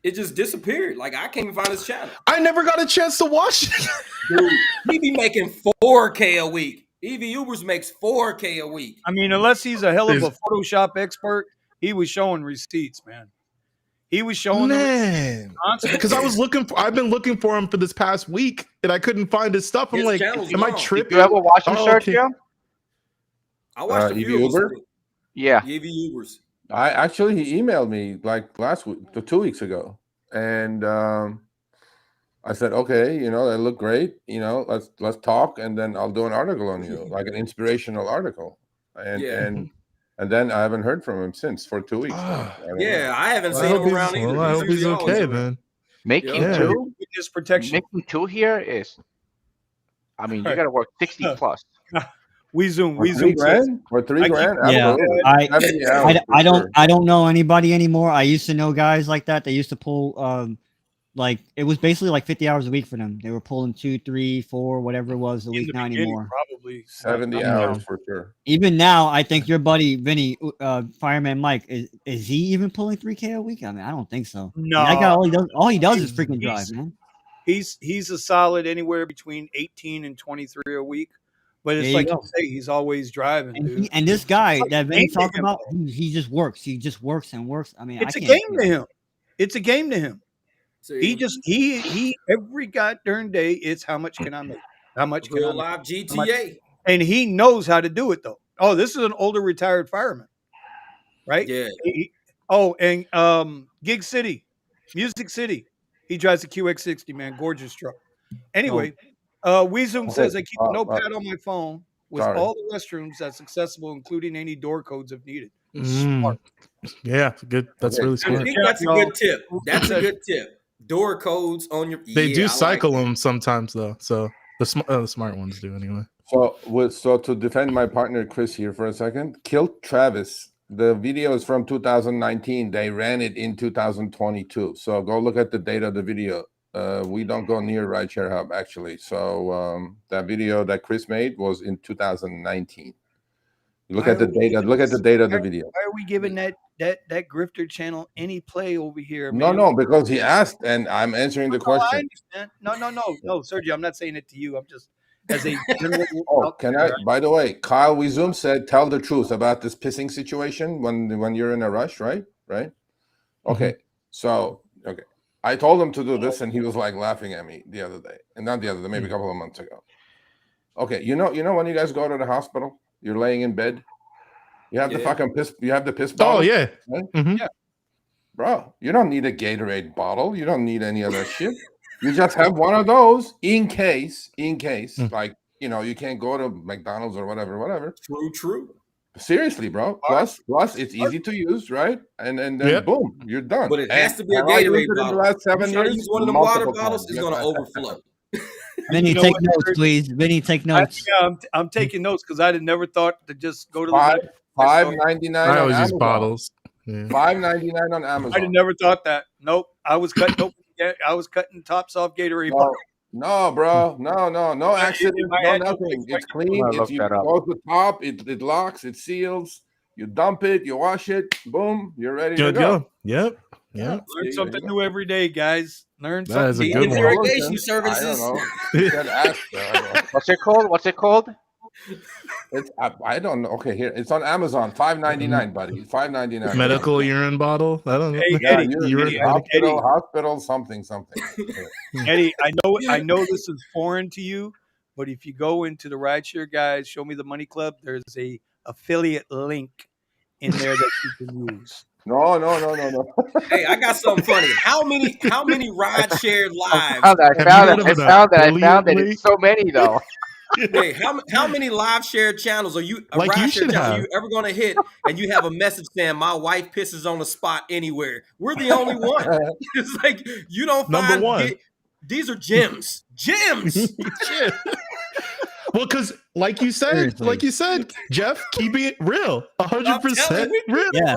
It just disappeared. Like, I can't even find his channel. I never got a chance to watch it. Dude, he be making 4K a week. EV Ubers makes 4K a week. I mean, unless he's a hell of a There's- Photoshop expert, he was showing receipts, man. He was showing them Man, because I've been looking for him for this past week, and I couldn't find his stuff. I'm His like, channel's am I gone. tripping? You ever watch him, Oh, okay. Sergio? I watched a EV few of Uber? them. Yeah. EV Ubers. He emailed me like last week, 2 weeks ago, and I said, okay, they look great. Let's talk, and then I'll do an article on you, like an inspirational article. And then I haven't heard from him since for 2 weeks. Ah. I don't know. Yeah, I haven't Well, seen him around either. I hope he's usually always okay around. then. Making Yeah. two? witness protection. Making two here is, I mean, you Right. got to work 60 plus. We zoom. For $3 grand? For I $3 keep- grand? Yeah, Absolutely. I 70 hours for I don't sure. I don't know anybody anymore. I used to know guys like that. They used to pull like it was basically like 50 hours a week for them. They were pulling 2, 3, 4, whatever it was a in week. the Not beginning, anymore. probably 70 I don't hours know. for sure. Even now, I think your buddy Vinny, Fireman Mike, is he even pulling 3K a week? I mean, I don't think so. No, That guy all he does is freaking He's- drive, man. he's a solid anywhere between 18 and 23 a week. But it's There you like go. you say, he's always driving, And, dude. and this guy like that Vinny game to talked him, about, he just works. He just works and works. I mean, It's I a can't game to him. It's a game to him. He just he every goddamn day it's how much can I make? How much can I Real make? live GTA. And he knows how to do it though. Oh, this is an older retired fireman, right? Yeah. And Gig City, Music City. He drives a QX60, man, gorgeous truck. Anyway, Weezoom says I keep a notepad on my phone with all the restrooms that's accessible, including any door codes if needed. Smart. Yeah, good. That's really I smart. think that's a good tip. That's a good tip. Door codes on your. They do I cycle like them sometimes though, so the smart ones do anyway. So to defend my partner Chris here for a second, Kilt Travis. The video is from 2019. They ran it in 2022. So go look at the date of the video. We don't go near Rideshare Hub actually. So that video that Chris made was in 2019. Look at the data. Look at the date of the video. Why are we giving that grifter channel any play over here? No, man? no, because he asked, and I'm answering the I question. understand. No, Sergio, I'm not saying it to you. I'm just as a general. Oh, can I? By the way, Kyle Weezoom said, "Tell the truth about this pissing situation when you're in a rush, right? Right? Okay. So, okay, I told him to do this, and he was like laughing at me the other day, and not the other day, maybe a couple of months ago. Okay, you know when you guys go to the hospital, you're laying in bed, you have the fucking piss, you have the piss bottle. Oh yeah, right? Mhm. Yeah. Bro, you don't need a Gatorade bottle. You don't need any of that shit. You just have one of those in case, like, you can't go to McDonald's or whatever. True. Seriously, bro. Plus, it's easy to use, right? And then Yep. boom, you're done. But it has to be a And I used Gatorade it in the bottle. last 7 You try to years, use one of them water multiple bottles, times. it's going to overflow. Vinny, You know take what, notes, Sergio? please. Vinny, take notes. I'm taking notes because I'd have never thought to just go to the $5.99 I on always use Amazon. bottles. Yeah. $5.99 on I'd have Amazon. never thought that. Nope. I was cutting tops off Gatorade. No, bro. No accident, I no had no nothing. big It's clean. I'll It's look you that up. close the top, it locks, it seals. You dump it, you wash it, boom, you're ready Good to go. go. Yep. Learn something new every day, guys. Learn That something. is a Deep good one. interrogation I don't services. know. You said ask, I don't know. What's it called? What's it called? It's I don't know. Okay, here it's on Amazon. $5.99, buddy. $5.99. Medical urine bottle. I don't know. Hey, Yeah, Eddie, urine, Eddie, hospital, something. Eddie, I know this is foreign to you, but if you go into the Rideshare Guys, Show Me the Money Club, there's a affiliate link in there that you can use. No. Hey, I got something funny. How many rideshare lives? I found it. It's so many though. Hey, how many live share channels are you? Like you Rideshare should channel have. you ever going to hit? And you have a message saying, "My wife pisses on the spot anywhere." We're the only one. It's like you don't Number find one. these are gems. Gems. Well, because like you said, Jeff, keeping it real, 100% real. Yeah.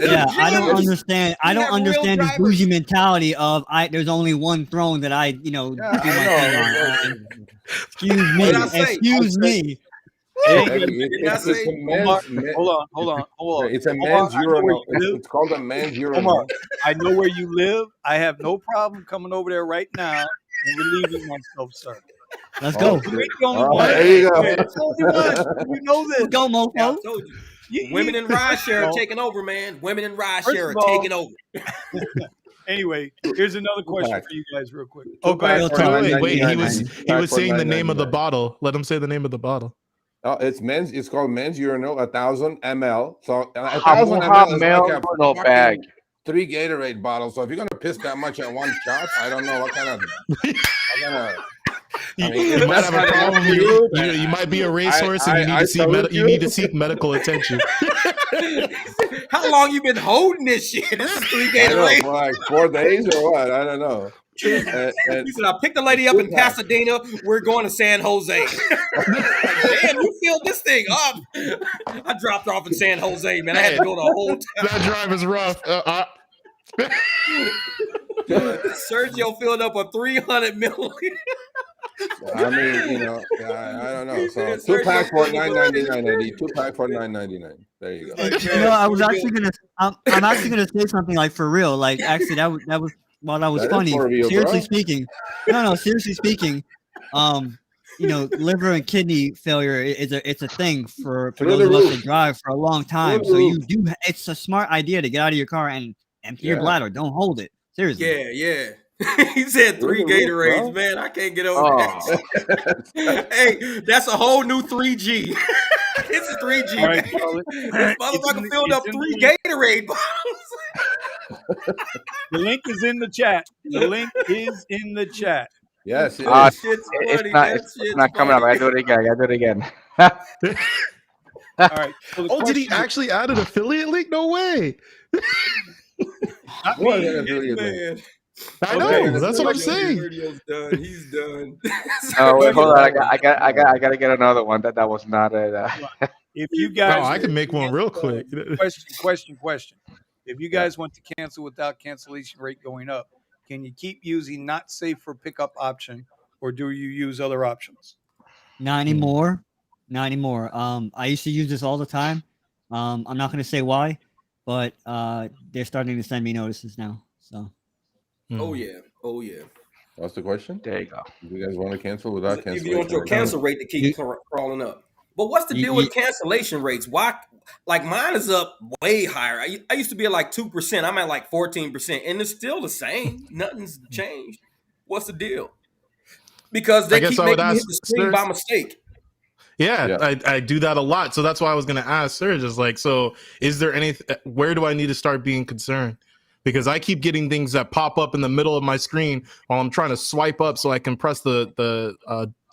Yeah, I don't understand. I don't understand this bougie mentality of there's only one throne that I do my thing on. Excuse me. Excuse me. Hold on. It's a man's urinal. It's called a man's urinal. Omar, I know where you live. I have no problem coming over there right now and relieving myself, sir. Let's go. You ain't the only one. There you go. It's the only one. You know this. Let's go, mofo. Yeah, I told you. Women in rideshare are taking over, man. Women in rideshare are taking over. Anyway, here's another question for you guys, real quick. Oh, go ahead. Wait. He was saying the name of the bottle. Let him say the name of the bottle. It's called men's urinal, 1,000 ml. So 1,000 ml ml is like a bag. 3 Gatorade bottles. So if you're gonna piss that much at one shot, I don't know what kind of. You might have a problem. You might be a racehorse, and you need to seek medical attention. How long you been holding this shit? This is 3 Gatorade. For like 4 days or what? I don't know. He said, I picked the lady up in Pasadena. We're going to San Jose. Damn, you filled this thing up. I dropped off in San Jose, man. I had to go the whole time. That drive is rough. Sergio filled up a 300 milliliter. I mean, I don't know. So 2-pack for $9.99, Eddie. 2-pack for $9.99. There you go. I was actually gonna. I'm actually gonna say something like for real. Like actually, that was while that was That funny. real, Seriously bro. speaking, seriously speaking, liver and kidney failure it's a thing for those of us that drive for a long time. So it's a smart idea to get out of your car and empty your bladder. Don't hold it. Seriously. Yeah. He said 3 Gatorades, man. I can't get over that. Hey, that's a whole new 3G. It's a 3G. Right, this motherfucker filled up 3 Gatorade bottles. The link is in the chat. Yes, it's not coming up. I do it again. All right. So did he actually add an affiliate link? No way. Man. I know. That's what I'm saying. Done. He's done. Oh wait, hold on. I gotta get another one. That was not it. If you guys, I can make one real quick. Question. If you guys want to cancel without cancellation rate going up, can you keep using not safe for pickup option, or do you use other options? Not anymore. I used to use this all the time. I'm not going to say why, but they're starting to send me notices now. So. Oh yeah. What's the question? There you go. Do you guys want to cancel without cancellation? You want your cancel rate to keep crawling up. But what's the deal with cancellation rates? Why? Like mine is up way higher. I used to be at like 2%. I'm at like 14%, and it's still the same. Nothing's changed. What's the deal? Because they keep making me hit the screen by mistake. Yeah, I do that a lot. So that's why I was going to ask Serge, is like, so is there where do I need to start being concerned? Because I keep getting things that pop up in the middle of my screen while I'm trying to swipe up so I can press the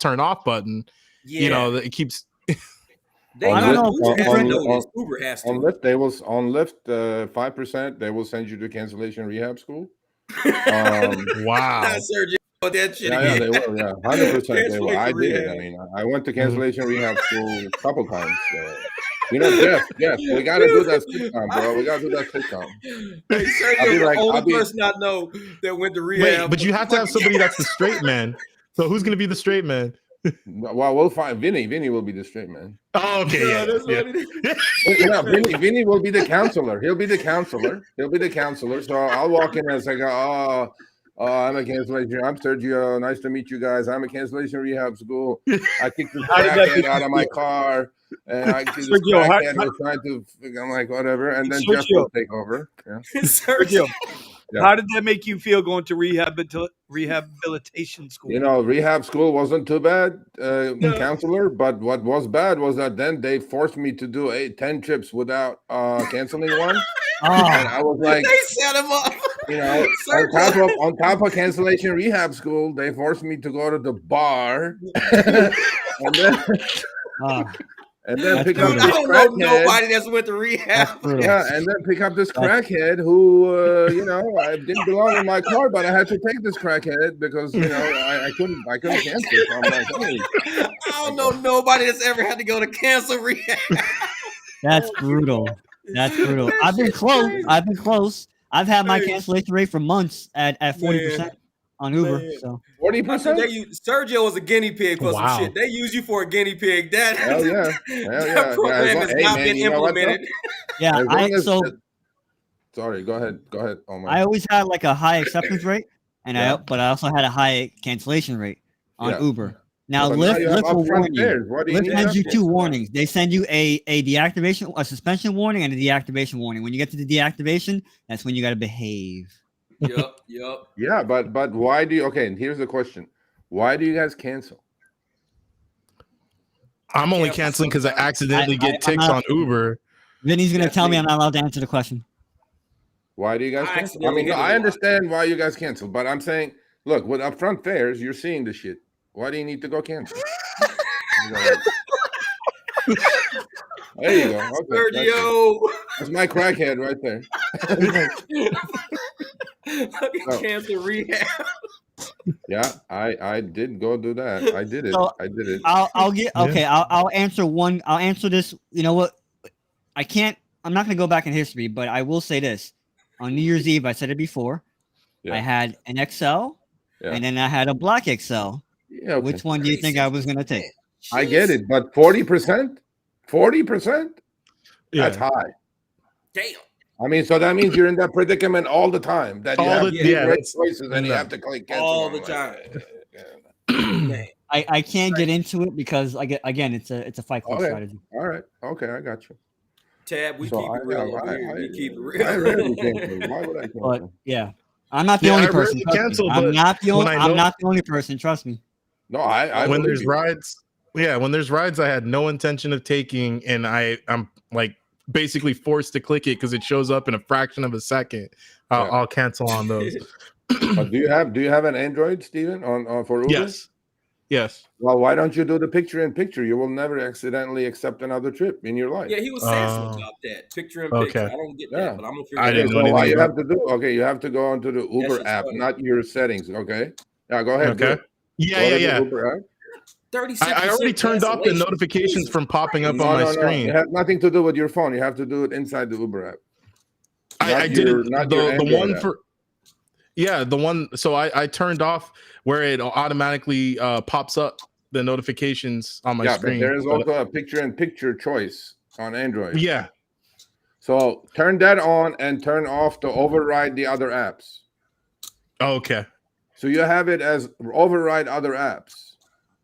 turn off button. Yeah. It keeps. Uber has to. On Lyft, they will on Lyft 5%. They will send you to cancellation rehab school. Wow. Sergio, that shit. Yeah, they will. Yeah, 100%. They will. I did it. I mean, I went to cancellation rehab school a couple times. So. Jeff, we gotta do that sitcom, bro. We gotta do that sitcom. Hey, Sergio, the only person I know that went to rehab. Wait, but you have to have somebody that's the straight man. So who's gonna be the straight man? Well, we'll find Vinny. Vinny will be the straight man. Oh, okay. Yeah. Vinny will be the counselor. He'll be the counselor. So I'll walk in and say, I'm a cancellation. I'm Sergio. Nice to meet you guys. I'm a cancellation rehab school. I kicked this How did that crackhead make out you of my feel? car, and this Sergio, crackhead was trying to. I'm like, whatever, and then Jeff Sergio, will take over. Yeah. Sergio, Yeah. how did that make you feel going to rehabilitation school? You know, rehab school wasn't too bad, counselor. But what was bad was that then they forced me to do 10 trips without canceling one, and I was like, They set him up. you know, on top of cancellation rehab school, they forced me to go to the bar, and then That's pick up brutal. I this don't know crackhead. nobody that's went to rehab. Yeah, and then pick up this crackhead who, I didn't belong in my car, but I had to take this crackhead because I couldn't cancel. So I'm like, hey, I don't know nobody that's ever had to go to cancer rehab. That's brutal. That's brutal. I've been close. I've been close. I've had my cancellation rate for months at 40% on Uber. Man. So 40%. Sergio was a guinea pig for Wow. some shit. They use you for a guinea pig. That Hell yeah. that program has not been implemented. yeah, As long as- so Sorry, go ahead. Oh my. I always had like a high acceptance rate, and Yeah. but I also had a high cancellation rate on Yeah. Uber. Now But now you have Lyft will upfront warn you. fares. What do you Lyft need sends you that two for? warnings. They send you a deactivation, a suspension warning, and a deactivation warning. When you get to the deactivation, that's when you got to behave. Yep. Yeah, but why do you? Okay, and here's the question: why do you guys cancel? I'm only Cancel canceling because I sometimes. accidentally get ticks on Uber. Vinny's gonna That's tell me me. I'm not allowed to answer the question. Why do you guys I cancel? I accidentally mean, hit it I a lot. understand why you guys cancel, but I'm saying, look, with upfront fares, you're seeing the shit. Why do you need to go cancel? There you go. Okay, Sergio. that's my crackhead right there. Cancer rehab. Yeah, I did go do that. I did it. So, I did it. I'll get okay. I'll answer one. I'll answer this. You know what? I can't. I'm not gonna go back in history, but I will say this: on New Year's Eve, I said it before. Yeah. I had an XL, Yeah. and then I had a black XL. Yeah, okay. Which one do you think I was gonna take? I get it, but 40%, 40%, that's Yeah. high. Damn. I mean, so that means you're in that predicament all the time. That you All have the- to yeah, make that's- choices and you no. have to click cancel. All I'm the like, time. yeah. I can't get into it because again, it's a fight club Okay. strategy. All right. Okay, I got you. Tab, we So keep it real over here. We keep it real. I rarely cancel. Why would I cancel? But yeah, I'm not the Yeah, only I person. rarely trust me. cancel, I'm but not the when only. I I'm know- not the only person. Trust me. No, I When believe there's you. rides, when there's rides I had no intention of taking, and I'm like basically forced to click it because it shows up in a fraction of a second, Yeah. I'll cancel on those. But do you have an Android, Steven, on for Uber? Yes. Well, why don't you do the picture-in-picture? You will never accidentally accept another trip in your life. Yeah, he was sassy about that. Picture in okay. picture. I don't get Yeah. that, but I'm gonna figure I it didn't out. know So anything what you about have to do? Okay, you have to go onto the Uber shit's app, funny. not your settings. Okay. Yeah, go ahead. do Okay. it. Yeah, Go to the yeah. Uber app. 36% I already turned off the cancellation. notifications Jesus from popping up Christ. on my No. screen. It has nothing to do with your phone. You have to do it inside the Uber app. I did it. Not your The Android one app. for the one. So I turned off where it automatically pops up the notifications on my Yeah, screen. but there is also a picture-in-picture choice on Android. Yeah. So turn that on and turn off to override the other apps. Okay. So you have it as override other apps,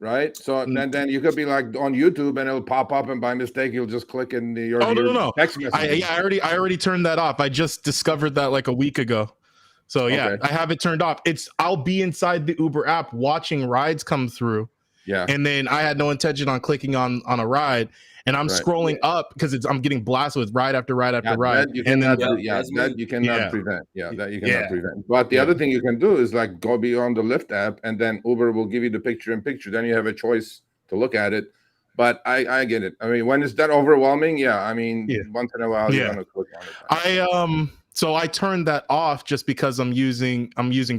right? So then you could be like on YouTube and it'll pop up, and by mistake you'll just click in your No. text message. I already turned that off. I just discovered that like a week ago. So yeah, Okay. I have it turned off. I'll be inside the Uber app watching rides come through. Yeah. And then I had no intention on clicking on a ride, and I'm Right. scrolling up because I'm getting blasted with ride after ride after ride. That you And cannot, then that you cannot Yeah. prevent. Yeah, that you cannot Yeah. prevent. But the Yeah. other thing you can do is like go beyond the Lyft app, and then Uber will give you the picture-in-picture. Then you have a choice to look at it. But I get it. I mean, when it's that overwhelming, yeah. I mean, once in a while you're gonna click on it. So I turned that off just because I'm using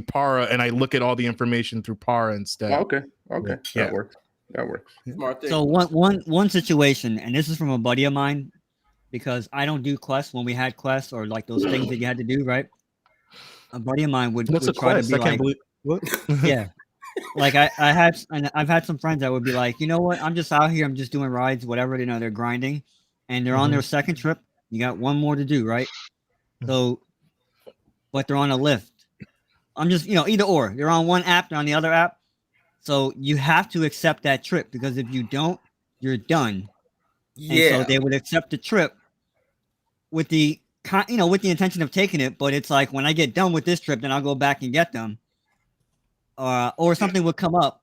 Para, and I look at all the information through Para instead. Okay. Yeah. That works. That works. Smart thing. So one situation, and this is from a buddy of mine, because I don't do quests when we had quests or like those things that you had to do, right? A buddy of mine would What's a try quest? to be I can't like, believe. yeah, like I've had some friends that would be like, you know what, I'm just out here, I'm just doing rides, whatever, you know, they're grinding, and they're on their second trip. You got one more to do, right? So, but they're on a lift. I'm just, either or. You're on one app, they're on the other app. So you have to accept that trip, because if you don't, you're done. And so Yeah. they would accept the trip with the with the intention of taking it, but it's like when I get done with this trip, then I'll go back and get them. Or something would come up,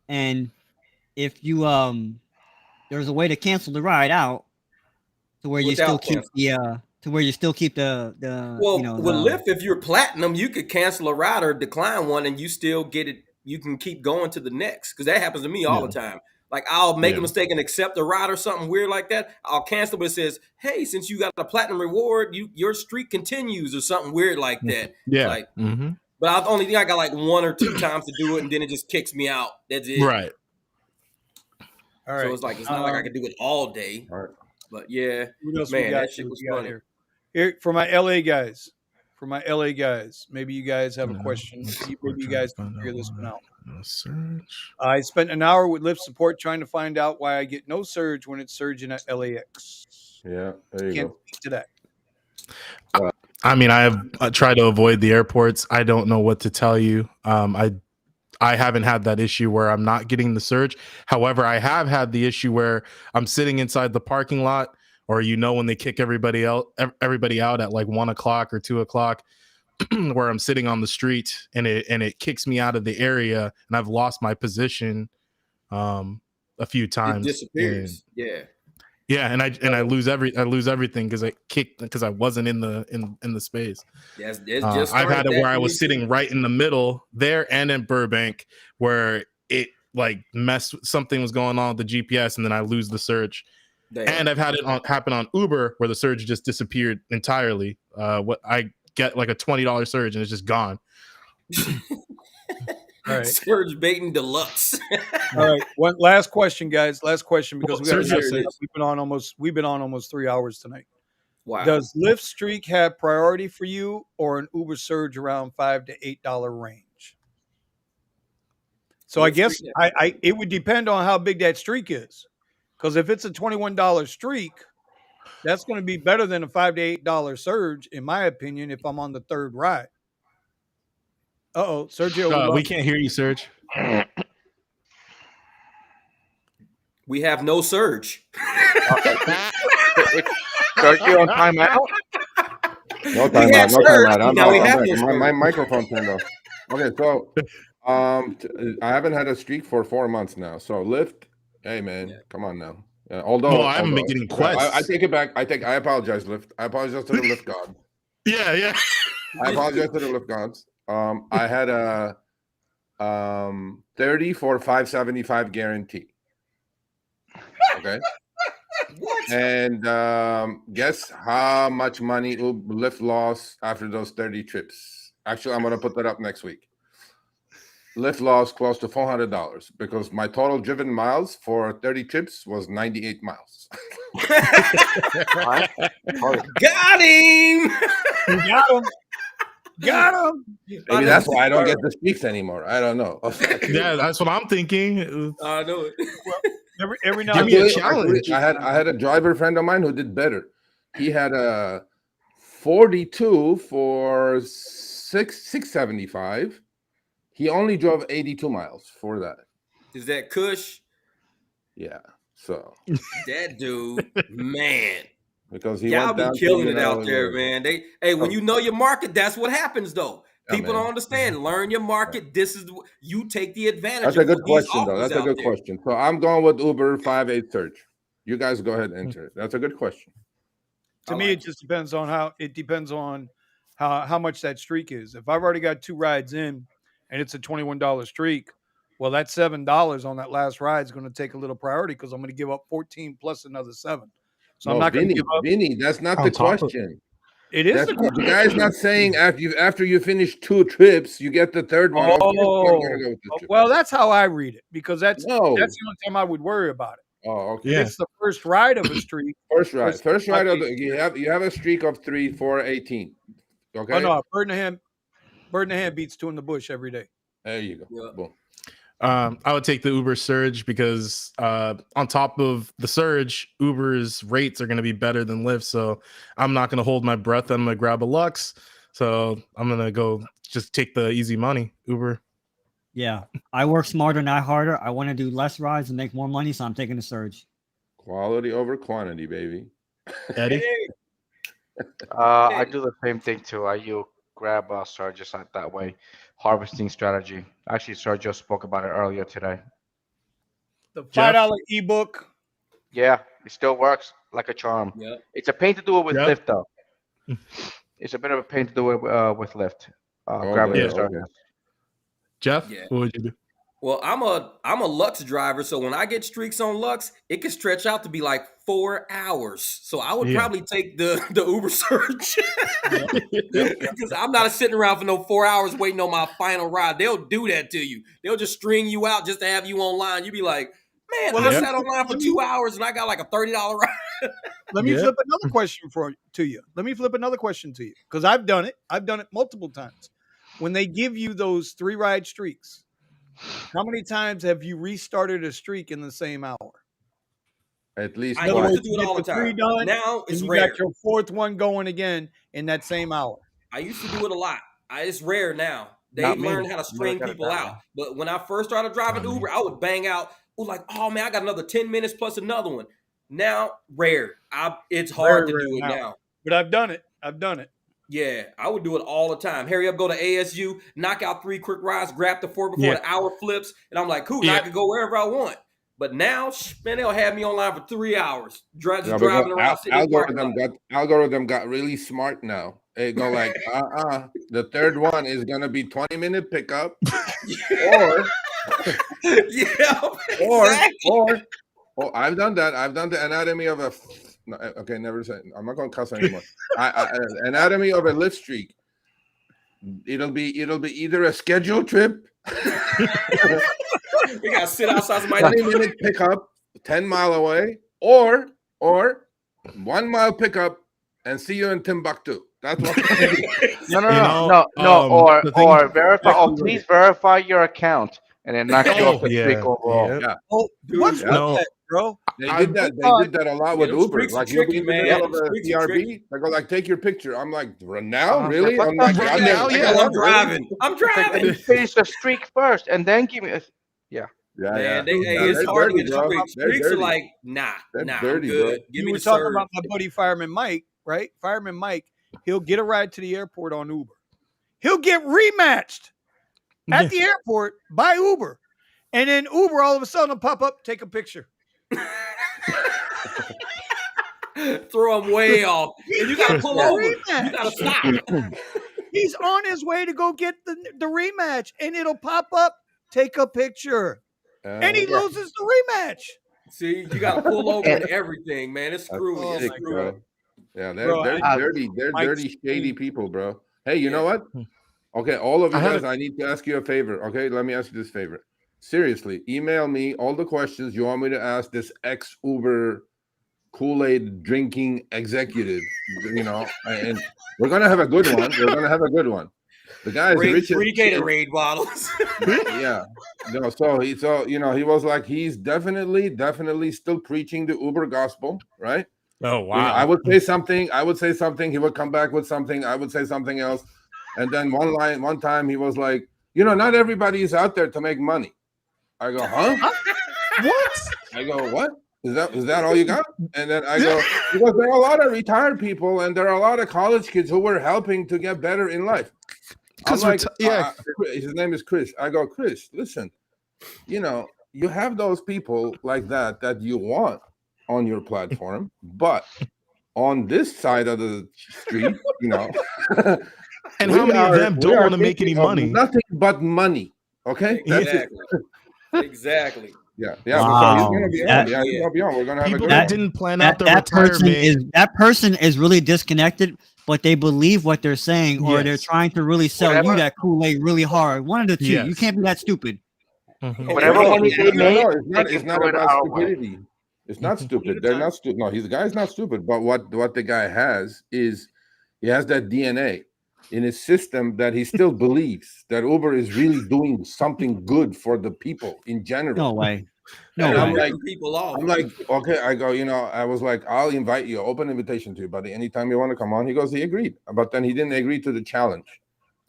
and if you there's a way to cancel the ride out to where you still Without keep cancel. the Well, with Lyft, if you're platinum, you could cancel a ride or decline one, and you still get it. You can keep going to the next, because that happens to me all the time. Like, I'll make a mistake and accept a ride or something weird like that. I'll cancel, but it says, "Hey, since you got a platinum reward, your streak continues," or something weird like that. Yeah. It's like, but I only think I got like 1 or 2 times to do it, and then it just kicks me out. That's it. Right. All right. So it's like, it's not like I can do it all day. All right. But yeah, What else we man, got that shit here? was We got funny. Here for my LA guys. Maybe you guys have a question. Maybe you guys can figure this one out. Surge. I spent an hour with Lyft support trying to find out why I get no surge when it's surging at LAX. Yeah, there you Can't go. speak to that. I mean, I have tried to avoid the airports. I don't know what to tell you. I haven't had that issue where I'm not getting the surge. However, I have had the issue where I'm sitting inside the parking lot, or when they kick everybody out at like 1 o'clock or 2 o'clock, where I'm sitting on the street and it kicks me out of the area, and I've lost my position a few times. It disappears. Yeah, and I lose everything because I wasn't in the space. Yes, it's just I've had it where I started was sitting right in the middle there and in Burbank, where it like something was going on with the GPS, and then I lose the surge. Damn. And I've had it happen on Uber where the surge just disappeared entirely. What I get like a $20 surge and it's just gone. All right. Surge baiting deluxe. All right. One last question, guys. Last question, because Well, we've been on almost 3 hours tonight. Wow. Does Lyft Streak have priority for you, or an Uber surge around $5 to $8 range? So I guess it would depend on how big that streak is. Because if it's a $21 streak, that's going to be better than a $5 to $8 surge, in my opinion, if I'm on the third ride. Sergio. We can't hear you, Serge. We have no surge. Sergio on timeout? No timeout. No timeout. Now we have My microphone turned off. Okay, so I haven't had a streak for 4 months now. So Lyft, hey man, come on now. Although I haven't been getting quests. I take it back. I apologize, Lyft. I apologize to the Lyft god. Yeah. I apologize to the Lyft gods. I had a 30 for $5.75 guarantee. Okay. What? And guess how much money Lyft lost after those 30 trips? Actually, I'm going to put that up next week. Lyft lost close to $400 because my total driven miles for 30 trips was 98 miles. Got him! Got him. Maybe that's why I don't get the streaks anymore. I don't know. Yeah, that's what I'm thinking. I know it. Every now Give and me a then. challenge. I had a driver friend of mine who did better. He had a 42 for $675. He only drove 82 miles for that. Is that Kush? Yeah. So That dude, man. because he Y'all went be down killing to, it out there, man. When you know your market, that's what happens though. Yeah, People man. don't understand. Learn your market. This is you take the advantage. That's a of good what these question, though. offers That's a out good there. question. So I'm going with Uber 5.8 surge. You guys go ahead and enter it. That's a good question. To me, it just depends on how much that streak is. If I've already got 2 rides in and it's a $21 streak, well, that $7 on that last ride is going to take a little priority because I'm going to give up 14 plus another 7. So I'm not going to give up. Vinny, that's not On the top of- question. It is That's the the guy's not saying after you finish 2 trips, you get the third one. Of course you're gonna go with the trip. Well, that's how I read it because that's No. the only time I would worry about it. Oh, okay. Yeah. It's the first ride of a streak. First ride. First ride of Okay. you have a streak of 3 for 18. Okay. Oh no, bird in the hand beats 2 in the bush every day. There you go. Yeah. Boom. I would take the Uber surge because on top of the surge, Uber's rates are going to be better than Lyft. So I'm not going to hold my breath. I'm going to grab a Lux. So I'm going to go just take the easy money. Uber. Yeah, I work smarter, not harder. I want to do less rides and make more money, so I'm taking the surge. Quality over quantity, baby. Eddie. I do the same thing too. You grab surges like that way, harvesting strategy. Actually, Sergio spoke about it earlier today. The Jeff? $5 ebook. Yeah, it still works like a charm. Yeah. It's a pain to do it with Yep. Lyft though. It's a bit of a pain to do it with Lyft. Oh, Grabbing yeah, the surges. okay. Jeff, Yeah. what would you do? Well, I'm a Lux driver, so when I get streaks on Lux, it can stretch out to be like 4 hours. So I would Yeah. probably take the Uber search because I'm not sitting around for no 4 hours waiting on my final ride. They'll do that to you. They'll just string you out just to have you online. You'd be like, man, Well, I yep. sat online for 2 hours and I got like a $30 ride. Let me Yeah. flip another question to you. Let me flip another question to you because I've done it. I've done it multiple times. When they give you those 3 ride streaks, how many times have you restarted a streak in the same hour? At least I In other used twice. to words, do you it all get the the 3 time. done, Now and it's you rare. got your 4th one going again in that same hour. I used to do it a lot. It's rare now. They Not me. learned how to Never string got it people that out. way. But when I first started driving Not me. Uber, I would bang out, like, oh man, I got another 10 minutes plus another one. Now, rare. It's hard Very to do it rare now. But I've done it. I've done it. Yeah, I would do it all the time. Hurry up, go to ASU, knock out 3 quick rides, grab the 4 before Yeah. the hour flips, and I'm like, cool, now I Yeah. can go wherever I want. But now, man, they'll have me online for 3 hours, just Yeah, driving around, sitting in the parking lot. algorithm got really smart now. They go like, the third one is gonna be 20-minute pickup, or Yeah, or exactly. oh, I've done that. I've done the anatomy of a. No, okay, never say. I'm not gonna cuss anymore. Anatomy of a Lyft streak. It'll be either a scheduled trip, We gotta sit outside somebody. 20-minute pickup, 10-mile away, or 1-mile pickup, and see you in Timbuktu. That's what. Or the thing- verify. Oh, please verify your account, and then knock you off the yeah, streak overall. yeah. Oh, what's with No. that, bro? They did that. They did that a lot Yeah, with them Uber. streaks are Like you'll be tricky, in the man. middle of Them a streaks are tricky. TRB. They go like, take your picture. I'm like, now, Uh-huh. really? What I'm the like, fuck? I'm Right never- now, I go, I'm driving. I'm driving. Finish the streak first, and then give me. Yeah, Man, yeah. it's They're hard to dirty, get the bro. streaks. They're Streaks are dirty. like, nah, That's I'm dirty, good. bro. Give You me were the talking serve. about my buddy Fireman Mike, right? Fireman Mike, he'll get a ride to the airport on Uber. He'll get rematched at the airport by Uber. And then Uber all of a sudden will pop up, take a picture. Throw him way off. And you gotta pull over. You Rematch. gotta stop. He's on his way to go get the rematch, and it'll pop up, take a picture. And he loses the rematch. See, you gotta pull over and everything, man. It's screwy. Oh, It's sick, screwy. bro. Yeah, they're Bro, dirty. They're Mike's dirty, shady clean. people, bro. Hey, you Yeah. know what? Okay, all of you I have guys, I need to ask you a favor. Okay, let me ask you this favor. Seriously, email me all the questions you want me to ask this ex-Uber Kool-Aid drinking executive. You know, and we're gonna have a good one. We're gonna have a good one. The guy is rich. Free Gatorade bottles. Yeah. No, so he was like, he's definitely still preaching the Uber gospel, right? Oh You know, wow. I would say something, he would come back with something, I would say something else. And then one time he was like, not everybody is out there to make money. I go, huh? What? I go, what? Is that all you got? And then I go, because there are a lot of retired people and there are a lot of college kids who were helping to get better in life. Because I'm like, his name is Chris. I go, Chris, listen, you have those people like that you want on your platform, but on this side of the street, And how many of them don't want to make any thinking of money? Nothing but money. Okay, that's it. Exactly. Yeah. Wow. So he's gonna be on. That- Yeah, he's gonna be on. We're gonna have People a good that one. didn't plan out That their person retirement. is really disconnected, but they believe what they're saying, or they're Yes. trying to really sell Whatever. you that Kool-Aid really hard. One of the two. You Yes. can't be that stupid. Mhm. Whatever money they make, It's not do it about our way. stupidity. It's not stupid. They're not stupid. No, the guy's not stupid. But what the guy has is he has that DNA in his system that he still believes that Uber is really doing something good for the people in general. No way. And No I'm way. ripping people off. I'm like, okay, I go, I was like, I'll invite you, open invitation to you, buddy. Anytime you want to come on. He goes, he agreed. But then he didn't agree to the challenge.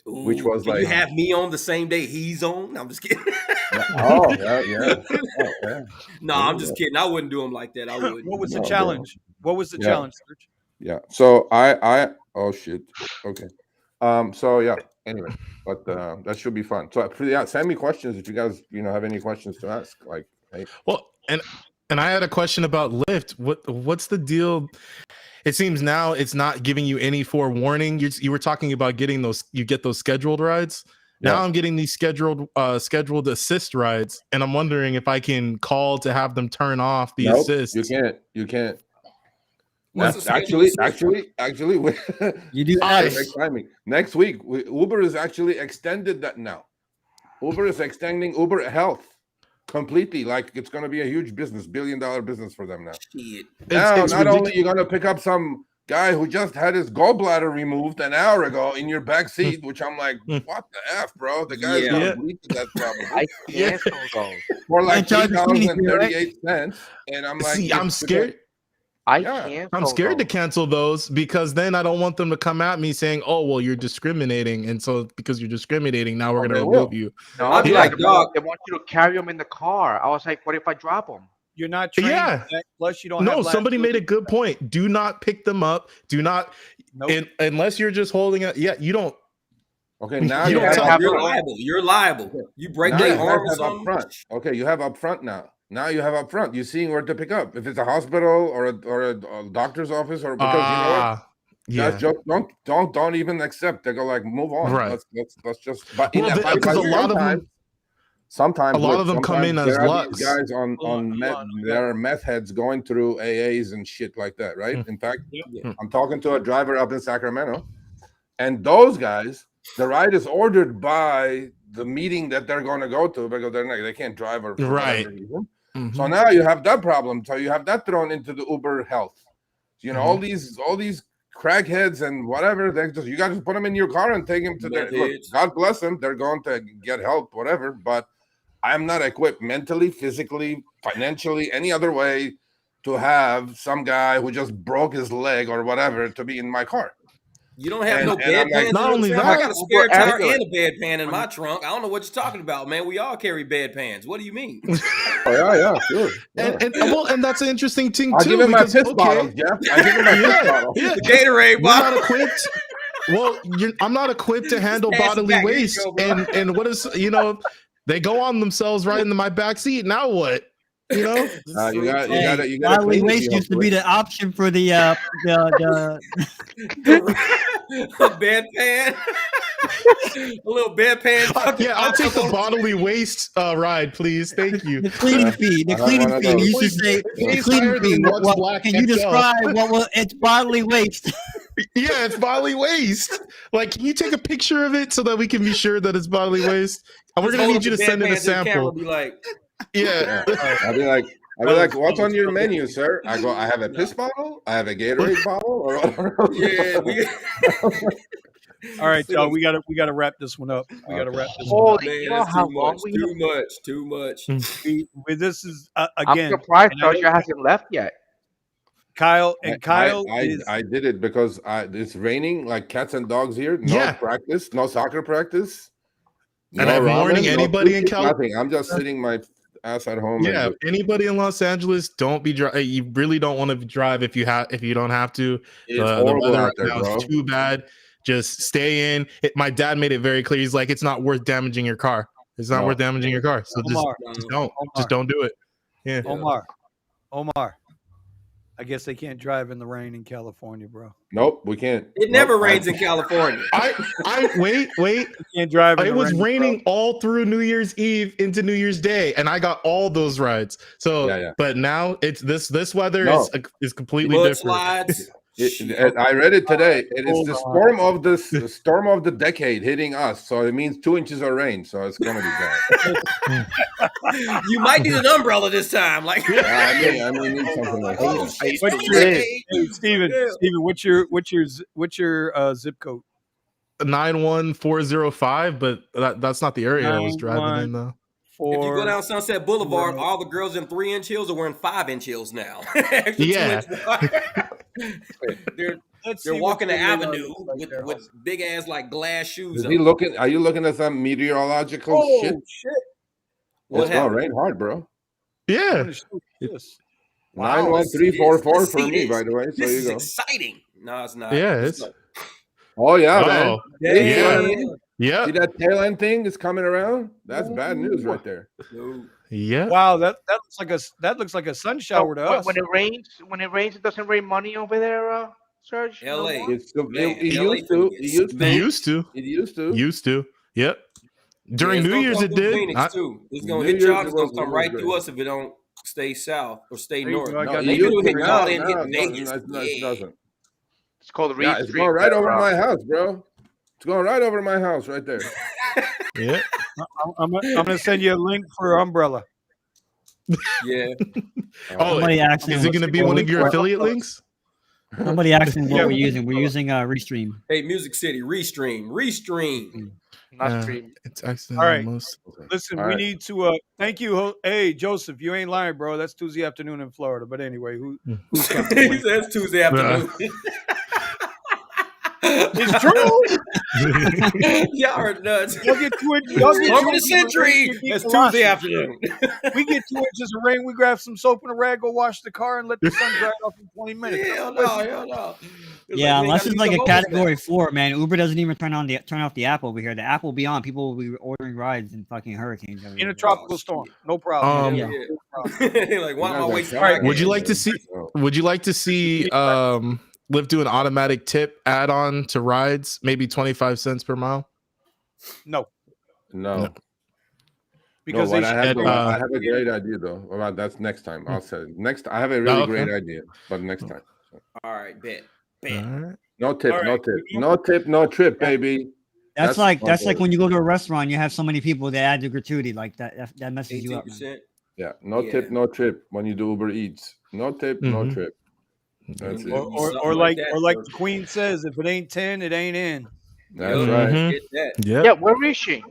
Ooh, which was can like, you have me on the same day he's on? No, I'm just kidding. oh yeah. Oh, yeah. No, I'm just kidding. I wouldn't do him like that. I wouldn't. What was the No, bro. challenge? What was the Yeah. challenge, Serge? Yeah. So I oh shit. Okay. So yeah. Anyway, but that should be fun. So yeah, send me questions if you guys have any questions to ask. Like, hey. Well, and I had a question about Lyft. What's the deal? It seems now it's not giving you any forewarning. You were talking about getting those. You get those scheduled rides. Now Yeah. I'm getting these scheduled assist rides, and I'm wondering if I can call to have them turn off the Nope, assist. You can't. What's the Actually, You do Nice. perfect timing. Next week, Uber is actually extended that now. Uber is extending Uber Health completely. Like it's going to be a huge business, $1 billion business for them now. Shit. Now, it's not only ridiculous. you're going to pick up some guy who just had his gallbladder removed an hour ago in your back seat, which I'm like, what the F, bro? The guy's going Yeah. to bleed to death probably. I cancel those. For like And charge a fee, right? $3.38. And I'm like, See, I'm scared. Yeah. I'm scared to cancel those because then I don't want them to come at me saying, "Oh, well, you're discriminating," and so because you're discriminating, now we're going to they remove will. you. No, I'd be they like, want- dog. they want you to carry them in the car. I was like, what if I drop them? You're not trained. Yeah. for that, plus, you don't. No, have somebody made a liability. good point. Do not pick them up. Do not, Nope. unless you're just holding it. Yeah, you don't. Okay, now You you don't have have You're upfront. liable. You're liable. You break Now their you guys arm or have something. upfront. Okay, you have upfront now. Now you have upfront. You're seeing where to pick up. If it's a hospital or a doctor's office, or because you know what, Yeah. guys, just don't even accept. They go like, move on. Right. Let's just. But Well, because a lot of them, sometimes a lot of them come in as there are Lux. these guys on Hold meth. on. There are meth heads going through AAs and shit like that, right? Mm. In fact, Yep. I'm talking to a driver up in Sacramento, and those guys, the ride is ordered by the meeting that they're going to go to because they can't drive or for Right. whatever reason. Mhm. So now you have that problem. So you have that thrown into the Uber Health. all these crackheads and whatever. You got to put them in your car and take them to their. Look, God bless them. They're going to get help, whatever. But I'm not equipped mentally, physically, financially, any other way to have some guy who just broke his leg or whatever to be in my car. You don't have And- no and I'm bedpans. like, in Not your only trunk? that, I got a spare Uber tire ambulance. and a bedpan in my trunk. I don't know what you're talking about, man. We all carry bedpans. What do you mean? Oh yeah, sure. Yeah. And that's an interesting thing I'll too. give him my because, piss bottles, Jeff. I give him my piss bottle. yeah. The Gatorade We're not bottle. equipped. Well, I'm not equipped to handle pass it bodily back. Here you waste. go, bro. And what is they go on themselves right into my back seat. Now what? You know? You got to Bodily clean waste it, used to be the option for the bedpan. A little bedpan. Yeah, I'll take the bodily waste ride, please. Thank you. the cleaning fee. The I have cleaning one of fee. We those. used to say the Please cleaning hire fee. the Lux Black Can you XL. describe what was its bodily waste? Yeah, it's bodily waste. Like, can you take a picture of it so that we can be sure that it's bodily waste? And we're Just gonna hold need you up to the send in a bedpan to the camera, sample. Be like, Yeah. I'll be like, what's on your menu, sir? I go, I have a piss bottle, I have a Gatorade bottle, or yeah. All right, y'all. We gotta wrap this one up. We gotta wrap this one up. Holy, Man, you know that's how too long much. we Too much. This is I'm again. surprised and I know Sergio hasn't left yet. Kyle is. I did it because it's raining like cats and dogs here. No Yeah. practice, no soccer practice. And I'm warning ramen, anybody in sushi, Cal- nothing. I'm just sitting my ass at home. Yeah, and anybody in Los Angeles, don't be driving. You really don't want to drive if you don't have to. it's The horrible weather out right there, now bro. is too bad. Just stay in. My dad made it very clear. He's like, it's not worth damaging your car. It's not No. worth damaging your car. So Omar, just don't. Omar. Just don't do it. Yeah. Omar. I guess they can't drive in the rain in California, bro. Nope, we can't. It never rains in California. I wait. You can't drive. In It the was rain, raining all through New Year's Eve into New Year's Day, and I got all those rides. So, Yeah. but now it's this weather No. is completely different. Mudslides. I read it today. It is Hold the on. storm of the decade hitting us. So it means 2 inches of rain. So it's gonna be bad. You might need an umbrella this time. Like, I mean, need something like oh, that. shit, What's storm your- decade. Hey, Steven, what's your zip code? 91405, but that's not the area I was driving in though. If you go down Sunset Boulevard, all the girls in 3-inch heels are wearing 5-inch heels now. Extra Yeah. 2-inch wide. let's They're see what walking the your radar avenue looks like there. with big ass like glass shoes. Is on. he looking? Are you looking at some meteorological shit? Oh shit! What It's gonna happened? rain hard, bro. I'm Yeah. gonna show you this. Nine Wow. one Let's see three four this. four Let's for see me, this. by the way. So This you is go. exciting. No, it's not. Yeah, Let's it's go. Oh yeah, man. Oh. See Yeah. what I mean? Yeah. See that tail end thing is coming around? That's bad news right there. No. Yeah. Wow, that looks like a sun shower to us. When it rains, it doesn't rain money over there, Serge. No LA. more? It's Man, it LA used to. finna It get used to. It used to. It used to. Used to. Yep. During it's New gonna Year's come it through did. Phoenix too. It's gonna New hit y'all. Year's It's gonna was- come was right great. through us if it don't stay south or stay There you north. go, I No, got they It you. do used hit to. y'all No, and hit Vegas. no, it doesn't. It's called Yeah, it's Rideshare going right over Garage. my house, bro. It's going right over my house right there. Yeah. I'm gonna send you a link for umbrella. Yeah. Oh, Somebody asked is him it going to be what one we- of your affiliate links? Somebody asked him what Yeah. we're using. We're using Restream. Hey, Music City, Restream. Not stream. It's actually All right. most. Listen, All we right. need to thank you. Hey, Joseph, you ain't lying, bro. That's Tuesday afternoon in Florida. But anyway, who's He says it's Tuesday afternoon. it's true. Y'all are nuts. Y'all get 2 inches. Y'all get Over 2 the inches of rain, century. you get It's galoshes. Tuesday afternoon. We get 2 inches of rain. We grab some soap and a rag, go wash the car, and let the sun dry off in 20 minutes. Hell no. Yeah, unless it's like a category Four. 4, man. Uber doesn't even turn off the app over here. The app will be on. People will be ordering rides in fucking hurricanes. In a tropical storm, no problem. Yeah. Like, why am I wasting All right, Would you like to see? Would you like to see Lyft do an automatic tip add-on to rides, maybe 25 cents per mile? No, No. because no, they what should, I have a great idea though. Well, that's next time. I'll say it. Next. I have a really okay. great idea, but next time. So. All right, bet. All right. No tip, All no right. tip, no tip, no trip, baby. That's like my goal. when you go to a restaurant, you have so many people that add the gratuity, like that messes you up. Man. 18%. Yeah, no Yeah. tip, no trip when you do Uber Eats. No tip, no Mhm. trip. That's it. or like the Queen says, if it ain't 10, it ain't in. That's Yup. right. Mhm. Get that. Yep. Yeah, where is she?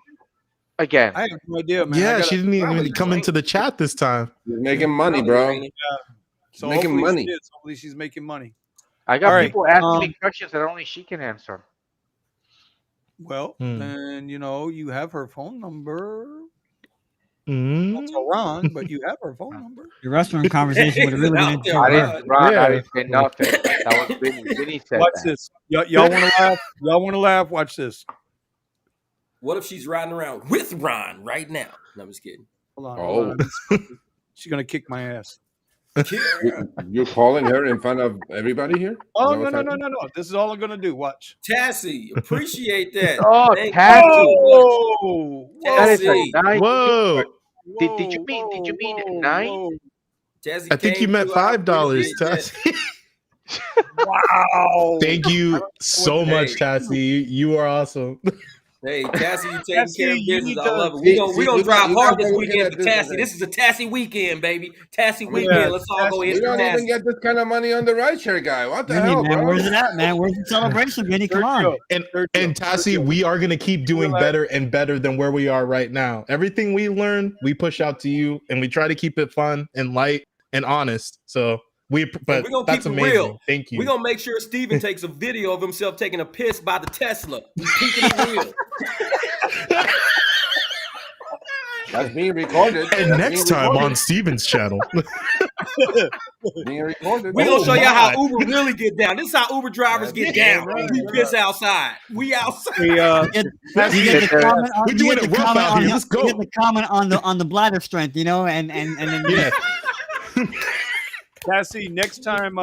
Again. I have no idea, man. I Yeah, gotta- she didn't probably even come into the chat this time. She's making money, bro. So making hopefully money. She is. Hopefully she's making money. I got All right, people asking me questions that only she can answer. Well, then you have her phone number. Mm. Not so wrong, but you have her phone number. The restaurant conversation would have really been Out there, interesting. right? Ron, Yeah. I didn't say nothing. That was Vinny. Vinny said Watch that. this. Y'all want to laugh? Y'all want to laugh? Watch this. What if she's riding around with Ron right now? No, I'm just kidding. Hold on. Oh. Hold on. She's gonna kick my ass. You're calling her in front of everybody here? Oh Is that no. what's happening? This is all I'm gonna do. Watch. Tassie, appreciate that. Oh, Thank Tassie. you. Whoa! That is a Tassie. nice. Whoa! Did you mean nine? Tassie I think you came meant through. I $5, appreciate that. Tassie. Wow! Thank you so Hey. much, Tassie. You are awesome. Hey, Tassie, you taking Tassie, care of you business. need I to- love it. See, We gonna you drive guys hard are this looking weekend at for this, Tassie. okay. This is a Tassie weekend, baby. Tassie Yeah, weekend. Let's all go Tassie. hit We the don't even Tassie. get this kind of money on the rideshare guy. What the Vinny, hell, man, bro? where's it at, man? Where's the celebration, Vinny? Come on. And Sergio, Tassie, Sergio. we are gonna keep doing Relax. better and better than where we are right now. Everything we learn, we push out to you, and we try to keep it fun and light and honest. So but we gonna that's keep it amazing. real. Thank you. We're gonna make sure Steven takes a video of himself taking a piss by the Tesla. He's keeping it real. That's being recorded. and That's next being time recorded. on Steven's channel. Being recorded. We're Oh gonna show you my. how Uber really get down. This is how Uber drivers get down. right, We right. piss outside. We outside. We, You get the comment on, We're doing it rough out here. Let's go. You get the comment on the bladder strength, and then Yeah. Tassie, next time,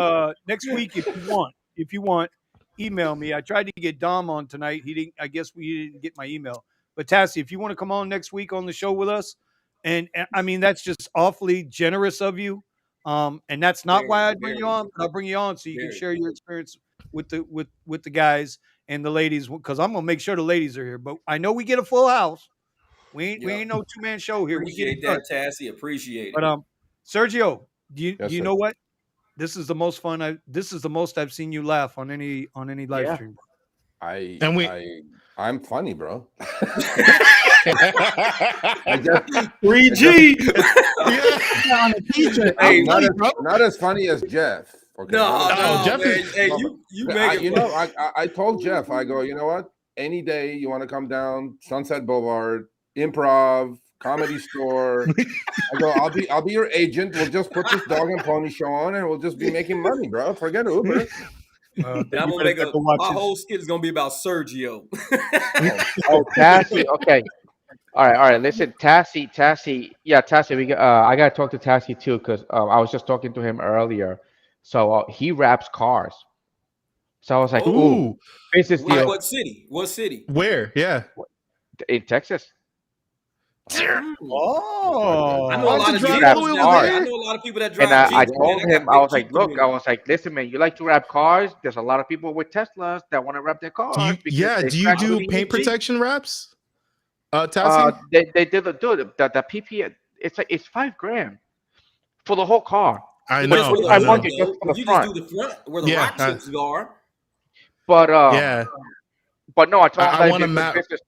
next week, if you want, email me. I tried to get Dom on tonight. He didn't. I guess we didn't get my email. But Tassie, if you want to come on next week on the show with us, and I mean that's just awfully generous of you. And that's not Very, why I bring very. you on. But I'll bring you on so you Very. can share your experience with the guys and the ladies, because I'm gonna make sure the ladies are here. But I know we get a full house. We Yeah. ain't no 2-man show here. We get Appreciate it done. that, Tassie. Appreciate it. But Sergio, do you Yes, sir. know what? This is the most fun. This is the most I've seen you laugh on any live Yeah. stream. I'm funny, bro. I I just, 3G. on the t-shirt. Hey, not as funny as Jeff. Okay. No, Jeff man. is- Hey, you make it. I told Jeff, I go, you know what? Any day you want to come down Sunset Boulevard, Improv, Comedy Store. I go, I'll be your agent. We'll just put this dog and pony show on, and we'll just be making money, bro. Forget Uber. And I'm gonna make my whole skit is gonna be about Sergio. Oh, Tassie. Okay. All right. Listen, Tassie. Yeah, Tassie. I gotta talk to Tassie too because I was just talking to him earlier. So he wraps cars. So I was like, ooh, Ooh, business Like deal what city? What city? where? Yeah. in Texas. Oh, I know a I'll lot have of to drive Jeepers all the way down over there. I there. know a lot of people that And drive I Jeeps. told Man, I got him, a I big was like, Jeep look, I community. was like, listen, man, you like to wrap cars. There's a lot of people with Teslas that want to wrap their cars because they Do you scratch do really paint easy. protection wraps? Tassie? They did the PP. It's $5,000 for the whole car. I But know. just for the I hood, know. 2,500 just though, for if the you just front. do the front where the Yeah, rock chips are. But Yeah. But no, I told him I that want it'd to be a map. good business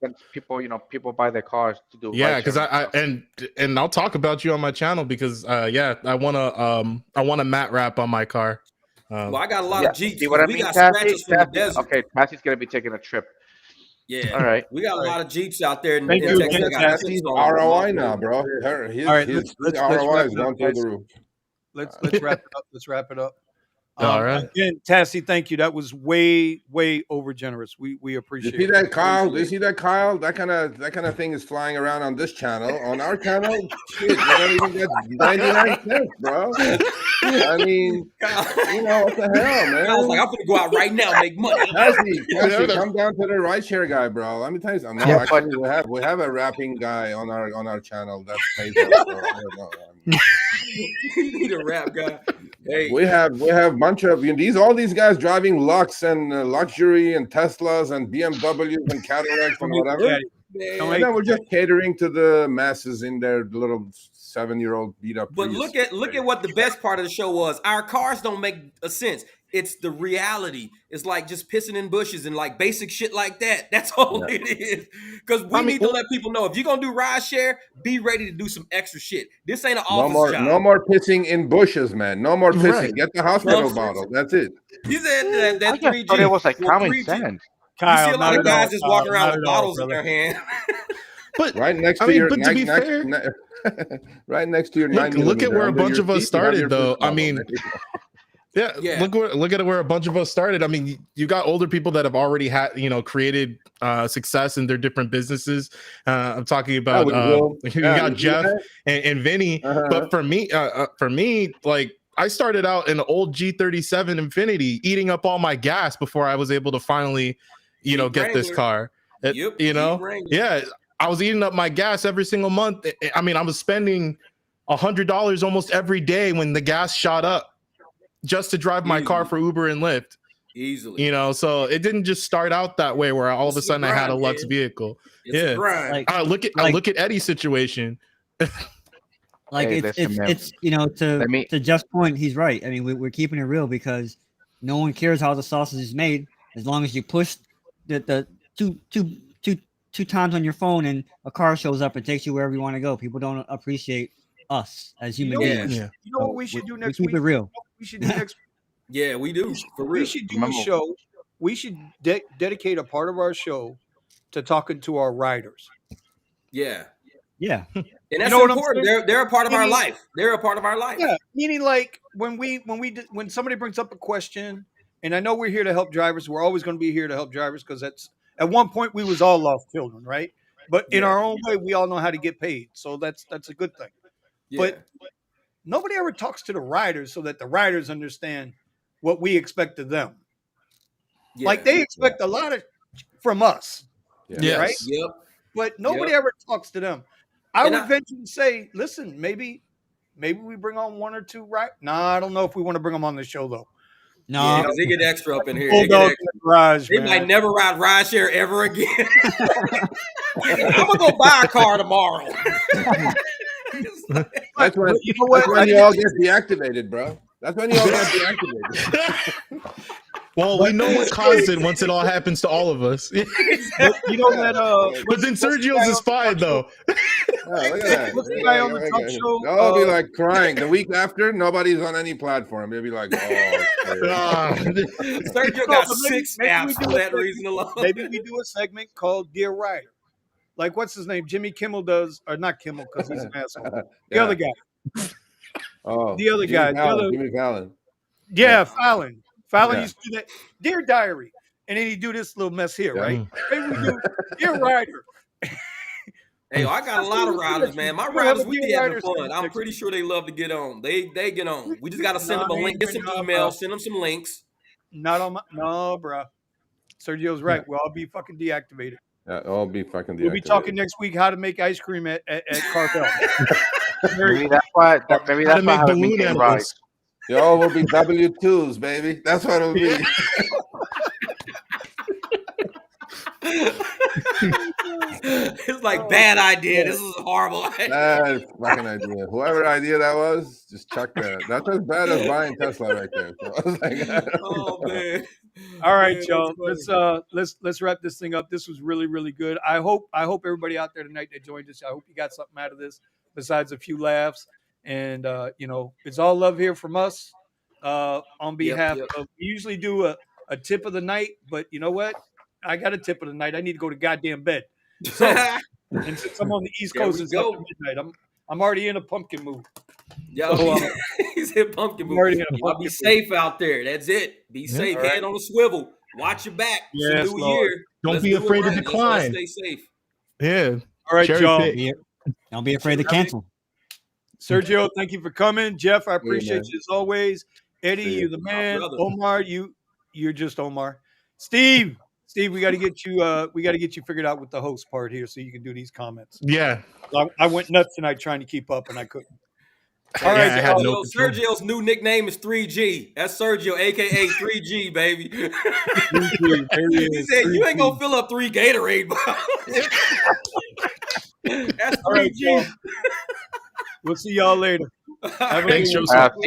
when people buy their cars to do. Yeah, ride because sharing. and I'll talk about you on my channel because I want a mat wrap on my car. Well, I got a lot Yeah, of Jeeps see what because I we mean, got Tassie? scratches from the Tassie? desert. Okay, Tassie's gonna be taking a trip. Yeah. All right. We got a lot of Jeeps out there in Thank in you Texas. again, that got Tassie's chips on them. ROI now, bro. His All right, his let's ROI wrap is it up, going through guys. the roof. Let's wrap it up. Let's wrap it up. All right. Again, Tassie, thank you. That was way over generous. We You appreciate see it. that, Kyle? Do you see that, Kyle? That kind of thing is flying around on this channel. On our channel, shit, you don't even get 99 cents, bro. I mean, you know what the hell, man? I was like, I'm gonna go out right now and make money. Cassie, come down to the rideshare guy, bro. Let me tell you something. No, Yeah, actually, we have a rapping guy on our channel that pays us. So I don't know. You need a rap guy. Hey, We have a bunch of all these guys driving Lux and luxury and Teslas and BMWs and Cadillacs and whatever. man. And then we're just catering to the masses in their little 7-year-old beat up. But look at what the best part of the show was. Our cars don't make a sense. It's the reality. It's like just pissing in bushes and like basic shit like that. That's all it is. Because we need to let people know if you're gonna do ride share, be ready to do some extra shit. This ain't an office job. No more pissing in bushes, man. No more pissing. Right. Get the hospital bottle. That's it. You said that I just thought it was like common sense. You see a lot of guys just walking around with bottles in their hand. But right next I to mean, your but to be fair, right next to your look at where a bunch of us started, though. I I mean, yeah. Look at where a bunch of us started. I mean, you got older people that have already had, created success in their different businesses. I'm talking about you got Jeff and Vinny. But for me, like I started out in an old G37 Infinity, eating up all my gas before I was able to finally, get this car. Yeah, I was eating up my gas every single month. I mean, I was spending $100 almost every day when the gas shot up just to drive my car for Uber and Lyft. Easily. So it didn't just start out that way where all of a sudden I had a Lux vehicle. It's a grind. I look at Eddie's situation. Like Hey, it's to Jeff's point, he's right. I mean, we're keeping it real because no one cares how the sausage is made as long as you push the two times on your phone and a car shows up and takes you wherever you want to go. People don't appreciate us as human beings. You know what we should do next keep week? it real. We should do next. Yeah, we do. For real. We should do a show. We should dedicate a part of our show to talking to our riders. Yeah. Yeah. And that's know what I'm important. saying? They're a part of our life. They're a part of our life. Yeah, meaning like when somebody brings up a question, and I know we're here to help drivers. We're always going to be here to help drivers because that's at one point we was all lost children, right? But in our own way, we all know how to get paid, so that's a good thing. Yeah. But nobody ever talks to the riders so that the riders understand what we expect of them. Yeah. Like they expect a lot of from us, right? Yep. But nobody ever talks to them. I would venture to say, listen, maybe we bring on one or two I don't know if we want to bring them on the show though. No, because they get extra up in here. They might never ride rideshare ever again. I'm gonna go buy a car tomorrow. That's when you all get deactivated, bro. That's when you all get deactivated. Well, we know what caused it once it all happens to all of us. But you know that But then Sergio's is fine though. Yeah, look at that. What's the guy on the talk show? They'll all be like crying. The week after, nobody's on any platform. They'll be like, oh. Sergio got six apps for that reason alone. Maybe we do a segment called Dear Rider. Like, what's his name? Jimmy Kimmel does, or not Kimmel because he's an asshole. The other guy. Oh, The other guy. Jimmy Fallon. Yeah, Fallon. Fallon Yeah. used to do that. Dear Diary. And then he'd do this little mess here, Yeah. right? Maybe we do Dear Rider. Hey, I got a lot of riders, man. My We'll have riders, a we Dear be having Rider fun. segment I'm next pretty sure they love to get on. They get on. We just got to send them a Nah, link, get some nah, emails, send them some links. Not on my, no, bro. Sergio's right. We'll all be fucking deactivated. Yeah, I'll be fucking We'll be talking next week how to make ice cream at Carvel. Maybe that's why. Maybe How to that's why I make haven't been balloon getting right. animals. Yo, we'll be W2s, baby. That's what it'll be. It's like bad idea. This is horrible. Bad fucking idea. Whoever idea that was, just chuck that. That's as bad as buying Tesla right there. So I was like, Oh man. All right, Man, y'all. that's funny. Let's wrap this thing up. This was really, really good. I hope everybody out there tonight that joined us, I hope you got something out of this besides a few laughs. And it's all love here from us. On behalf of, we usually do a tip of the night, but you know what? I got a tip of the night. I need to go to goddamn bed. So, and since I'm on the East There Coast, we it's go. after midnight. I'm already in a pumpkin mood. Yo, So, he said pumpkin I'm already mood. in a Y'all pumpkin be mood. safe out there. That's it. Be safe. All right. Head on a swivel. Watch your back. Yes, It's a new Lord. year. Don't Let's be do it afraid to right. Let's decline. stay safe. Yeah. All right, Cherry y'all. pick. Don't be afraid to cancel. Sergio, thank you for coming. Jeff, I man. appreciate you as always. Eddie, See you. you're the man. brother. Omar, you're just Omar. Steve, we got to get you figured out with the host part here so you can do these comments. Yeah. I went nuts tonight trying to keep up and I couldn't. All Yeah, right, I had Sergio, no control. Sergio's new nickname is 3G. That's Sergio, aka 3G, baby. There he He is, said, "You ain't 3G. gonna fill up 3 Gatorade bottles." That's All right, 3G. y'all. We'll see y'all later. Have a Thanks, good one. Joseph. See